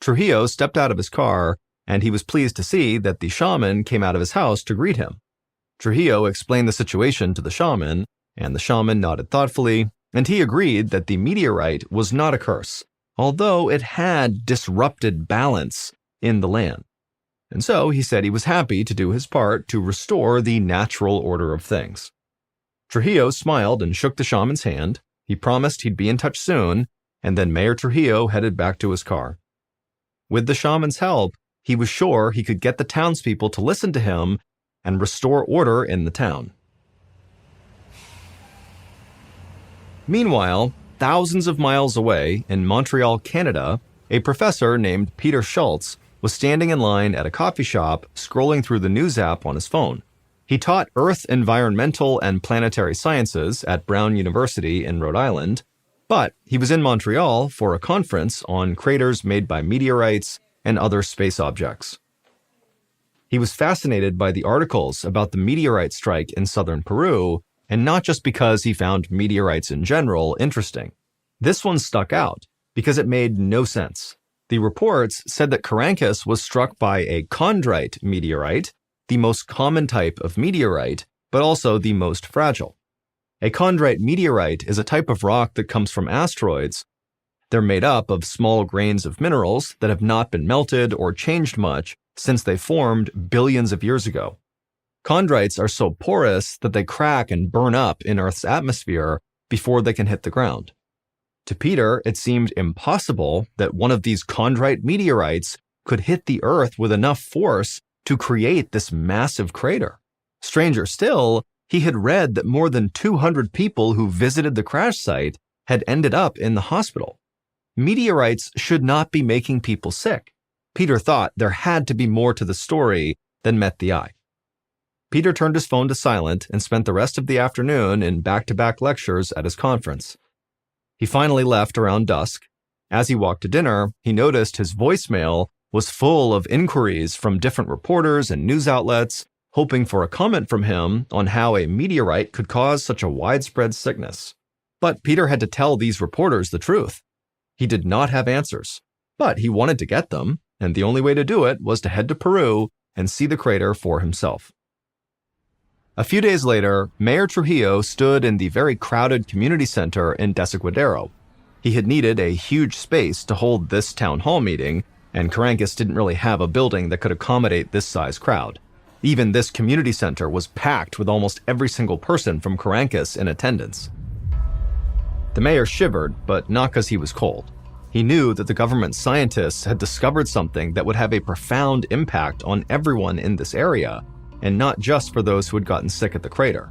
Trujillo stepped out of his car, and he was pleased to see that the shaman came out of his house to greet him. Trujillo explained the situation to the shaman, And the shaman nodded thoughtfully, and he agreed that the meteorite was not a curse, although it had disrupted balance in the land. And so he said he was happy to do his part to restore the natural order of things. Trujillo smiled and shook the shaman's hand. He promised he'd be in touch soon, and then Mayor Trujillo headed back to his car. With the shaman's help, he was sure he could get the townspeople to listen to him and restore order in the town. Meanwhile, thousands of miles away in Montreal, Canada, a professor named Peter Schultz was standing in line at a coffee shop scrolling through the news app on his phone. He taught Earth Environmental and Planetary Sciences at Brown University in Rhode Island, but he was in Montreal for a conference on craters made by meteorites and other space objects. He was fascinated by the articles about the meteorite strike in southern Peru, and not just because he found meteorites in general interesting. This one stuck out because it made no sense. The reports said that Carancas was struck by a chondrite meteorite, the most common type of meteorite, but also the most fragile. A chondrite meteorite is a type of rock that comes from asteroids. They're made up of small grains of minerals that have not been melted or changed much since they formed billions of years ago. Chondrites are so porous that they crack and burn up in Earth's atmosphere before they can hit the ground. To Peter, it seemed impossible that one of these chondrite meteorites could hit the Earth with enough force to create this massive crater. Stranger still, he had read that more than 200 people who visited the crash site had ended up in the hospital. Meteorites should not be making people sick. Peter thought there had to be more to the story than met the eye. Peter turned his phone to silent and spent the rest of the afternoon in back-to-back lectures at his conference. He finally left around dusk. As he walked to dinner, he noticed his voicemail was full of inquiries from different reporters and news outlets, hoping for a comment from him on how a meteorite could cause such a widespread sickness. But Peter had to tell these reporters the truth. He did not have answers, but he wanted to get them, and the only way to do it was to head to Peru and see the crater for himself. A few days later, Mayor Trujillo stood in the very crowded community center in Desaguadero. He had needed a huge space to hold this town hall meeting, and Carancas didn't really have a building that could accommodate this size crowd. Even this community center was packed with almost every single person from Carancas in attendance. The mayor shivered, but not because he was cold. He knew that the government scientists had discovered something that would have a profound impact on everyone in this area, and not just for those who had gotten sick at the crater.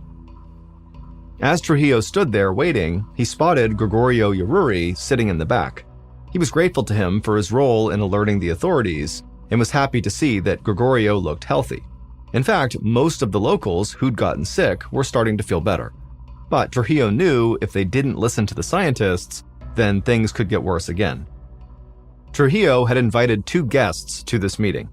As Trujillo stood there waiting, he spotted Gregorio Ururi sitting in the back. He was grateful to him for his role in alerting the authorities, and was happy to see that Gregorio looked healthy. In fact, most of the locals who'd gotten sick were starting to feel better. But Trujillo knew if they didn't listen to the scientists, then things could get worse again. Trujillo had invited 2 guests to this meeting.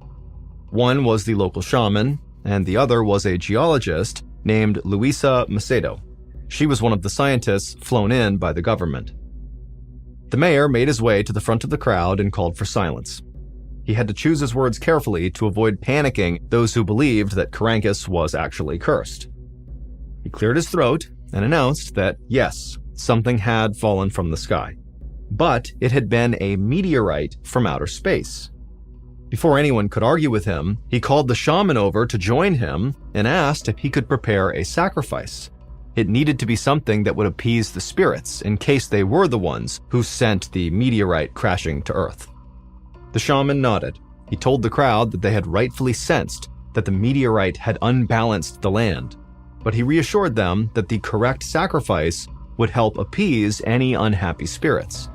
One was the local shaman, and the other was a geologist named Luisa Macedo. She was one of the scientists flown in by the government. The mayor made his way to the front of the crowd and called for silence. He had to choose his words carefully to avoid panicking those who believed that Carancas was actually cursed. He cleared his throat and announced that, yes, something had fallen from the sky, but it had been a meteorite from outer space. Before anyone could argue with him, he called the shaman over to join him and asked if he could prepare a sacrifice. It needed to be something that would appease the spirits in case they were the ones who sent the meteorite crashing to Earth. The shaman nodded. He told the crowd that they had rightfully sensed that the meteorite had unbalanced the land, but he reassured them that the correct sacrifice would help appease any unhappy spirits.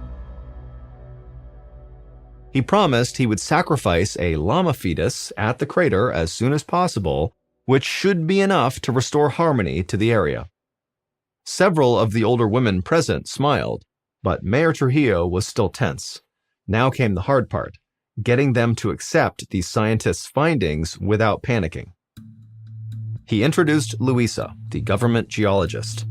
He promised he would sacrifice a llama fetus at the crater as soon as possible, which should be enough to restore harmony to the area. Several of the older women present smiled, but Mayor Trujillo was still tense. Now came the hard part, getting them to accept the scientists' findings without panicking. He introduced Luisa, the government geologist.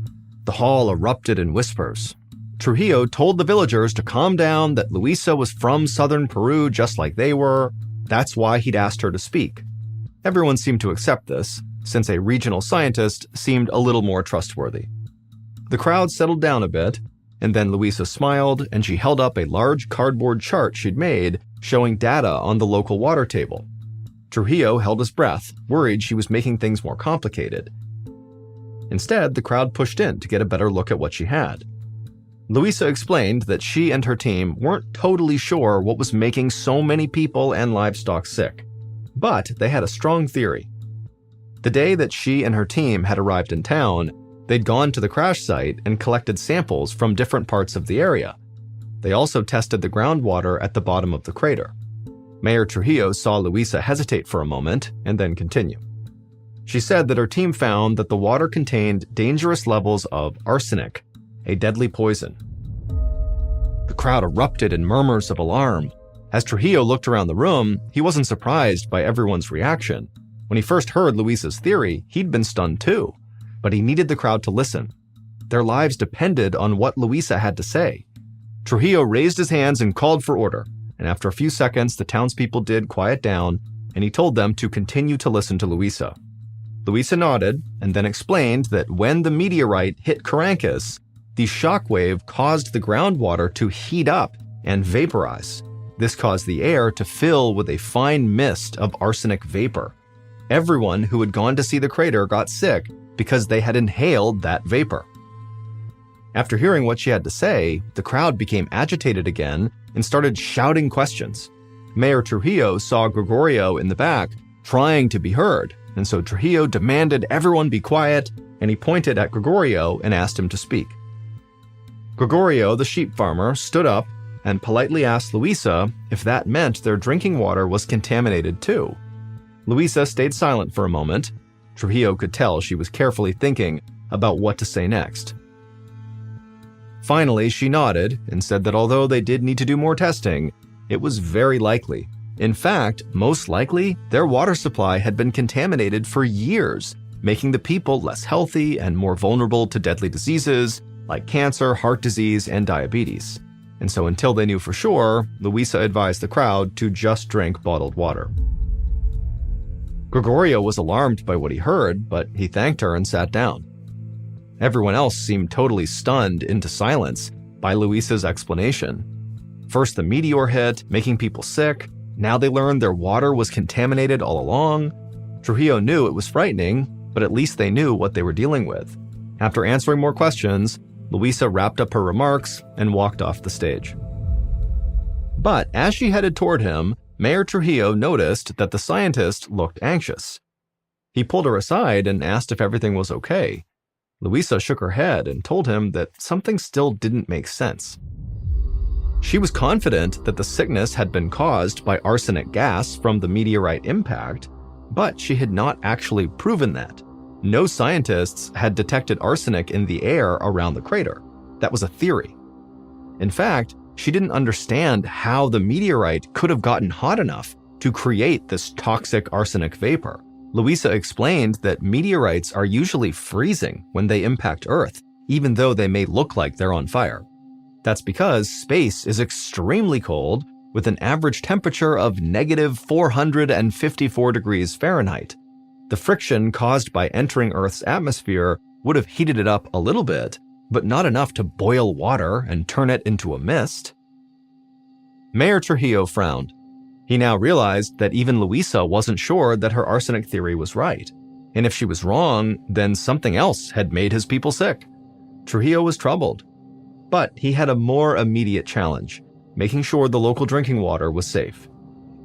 The hall erupted in whispers. Trujillo told the villagers to calm down, that Luisa was from southern Peru just like they were. That's why he'd asked her to speak. Everyone seemed to accept this, since a regional scientist seemed a little more trustworthy. The crowd settled down a bit, and then Luisa smiled and she held up a large cardboard chart she'd made showing data on the local water table. Trujillo held his breath, worried she was making things more complicated. Instead, the crowd pushed in to get a better look at what she had. Luisa explained that she and her team weren't totally sure what was making so many people and livestock sick, but they had a strong theory. The day that she and her team had arrived in town, they'd gone to the crash site and collected samples from different parts of the area. They also tested the groundwater at the bottom of the crater. Mayor Trujillo saw Luisa hesitate for a moment and then continue. She said that her team found that the water contained dangerous levels of arsenic, a deadly poison. The crowd erupted in murmurs of alarm. As Trujillo looked around the room, he wasn't surprised by everyone's reaction. When he first heard Luisa's theory, he'd been stunned too, but he needed the crowd to listen. Their lives depended on what Luisa had to say. Trujillo raised his hands and called for order, and after a few seconds, the townspeople did quiet down, and he told them to continue to listen to Luisa. Luisa nodded and then explained that when the meteorite hit Caracas, the shockwave caused the groundwater to heat up and vaporize. This caused the air to fill with a fine mist of arsenic vapor. Everyone who had gone to see the crater got sick because they had inhaled that vapor. After hearing what she had to say, the crowd became agitated again and started shouting questions. Mayor Trujillo saw Gregorio in the back trying to be heard, and so Trujillo demanded everyone be quiet, and he pointed at Gregorio and asked him to speak. Gregorio, the sheep farmer, stood up and politely asked Luisa if that meant their drinking water was contaminated too. Luisa stayed silent for a moment. Trujillo could tell she was carefully thinking about what to say next. Finally, she nodded and said that although they did need to do more testing, it was very likely. In fact, most likely, their water supply had been contaminated for years, making the people less healthy and more vulnerable to deadly diseases like cancer, heart disease, and diabetes. And so until they knew for sure, Luisa advised the crowd to just drink bottled water. Gregorio was alarmed by what he heard, but he thanked her and sat down. Everyone else seemed totally stunned into silence by Luisa's explanation. First the meteor hit, making people sick. Now they learned their water was contaminated all along. Trujillo knew it was frightening, but at least they knew what they were dealing with. After answering more questions, Luisa wrapped up her remarks and walked off the stage. But as she headed toward him, Mayor Trujillo noticed that the scientist looked anxious. He pulled her aside and asked if everything was okay. Luisa shook her head and told him that something still didn't make sense. She was confident that the sickness had been caused by arsenic gas from the meteorite impact, but she had not actually proven that. No scientists had detected arsenic in the air around the crater. That was a theory. In fact, she didn't understand how the meteorite could have gotten hot enough to create this toxic arsenic vapor. Luisa explained that meteorites are usually freezing when they impact Earth, even though they may look like they're on fire. That's because space is extremely cold, with an average temperature of negative 454 degrees Fahrenheit. The friction caused by entering Earth's atmosphere would have heated it up a little bit, but not enough to boil water and turn it into a mist. Mayor Trujillo frowned. He now realized that even Luisa wasn't sure that her arsenic theory was right. And if she was wrong, then something else had made his people sick. Trujillo was troubled. But he had a more immediate challenge, making sure the local drinking water was safe.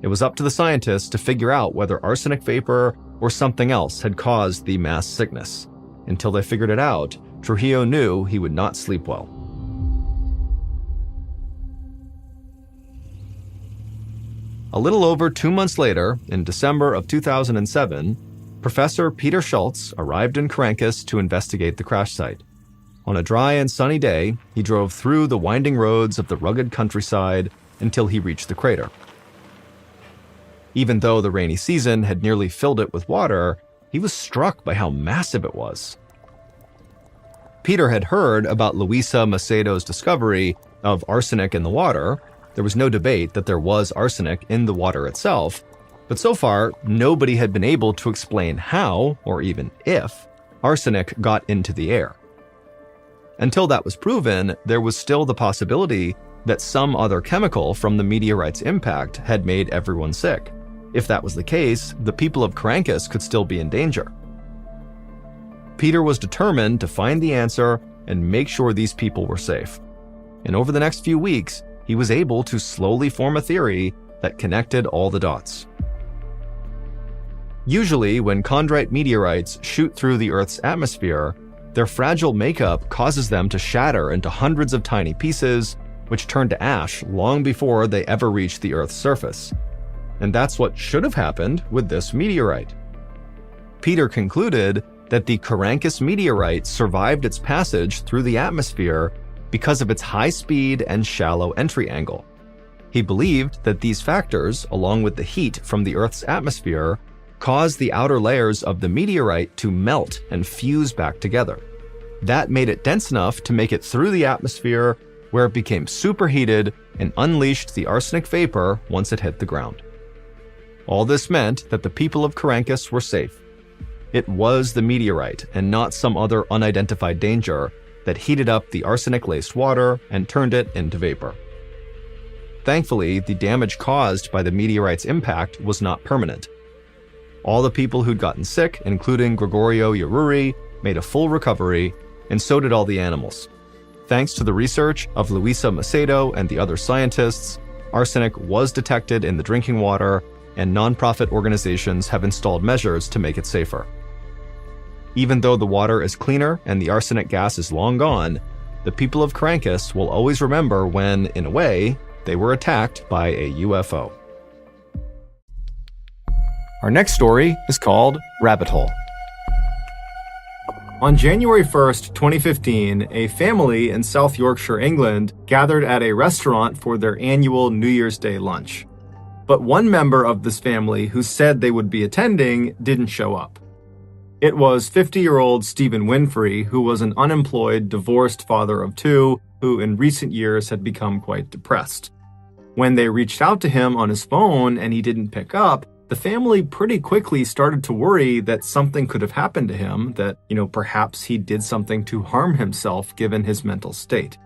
It was up to the scientists to figure out whether arsenic vapor or something else had caused the mass sickness. Until they figured it out, Trujillo knew he would not sleep well. A little over 2 months later, in December of 2007, Professor Peter Schultz arrived in Caracas to investigate the crash site. On a dry and sunny day, he drove through the winding roads of the rugged countryside until he reached the crater. Even though the rainy season had nearly filled it with water, he was struck by how massive it was. Peter had heard about Luisa Macedo's discovery of arsenic in the water. There was no debate that there was arsenic in the water itself, but so far, nobody had been able to explain how, or even if, arsenic got into the air. Until that was proven, there was still the possibility that some other chemical from the meteorite's impact had made everyone sick. If that was the case, the people of Caracas could still be in danger. Peter was determined to find the answer and make sure these people were safe. And over the next few weeks, he was able to slowly form a theory that connected all the dots. Usually, when chondrite meteorites shoot through the Earth's atmosphere, their fragile makeup causes them to shatter into hundreds of tiny pieces, which turn to ash long before they ever reach the Earth's surface. And that's what should have happened with this meteorite. Peter concluded that the Caracas meteorite survived its passage through the atmosphere because of its high speed and shallow entry angle. He believed that these factors, along with the heat from the Earth's atmosphere, caused the outer layers of the meteorite to melt and fuse back together. That made it dense enough to make it through the atmosphere, where it became superheated and unleashed the arsenic vapor once it hit the ground. All this meant that the people of Caracas were safe. It was the meteorite and not some other unidentified danger that heated up the arsenic-laced water and turned it into vapor. Thankfully, the damage caused by the meteorite's impact was not permanent. All the people who'd gotten sick, including Gregorio Yaruri, made a full recovery, and so did all the animals. Thanks to the research of Luisa Macedo and the other scientists, arsenic was detected in the drinking water, and nonprofit organizations have installed measures to make it safer. Even though the water is cleaner and the arsenic gas is long gone, the people of Caracas will always remember when, in a way, they were attacked by a UFO. Our next story is called Rabbit Hole. On January 1st, 2015, a family in South Yorkshire, England, gathered at a restaurant for their annual New Year's Day lunch. But one member of this family who said they would be attending didn't show up. It was 50-year-old Stephen Winfrey, who was an unemployed, divorced father of two, who in recent years had become quite depressed. When they reached out to him on his phone and he didn't pick up, the family pretty quickly started to worry that something could have happened to him, that, perhaps he did something to harm himself given his mental state.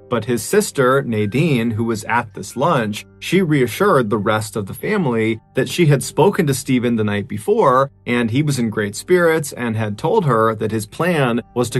But his sister, Nadine, who was at this lunch, she reassured the rest of the family that she had spoken to Stephen the night before, and he was in great spirits and had told her that his plan was to go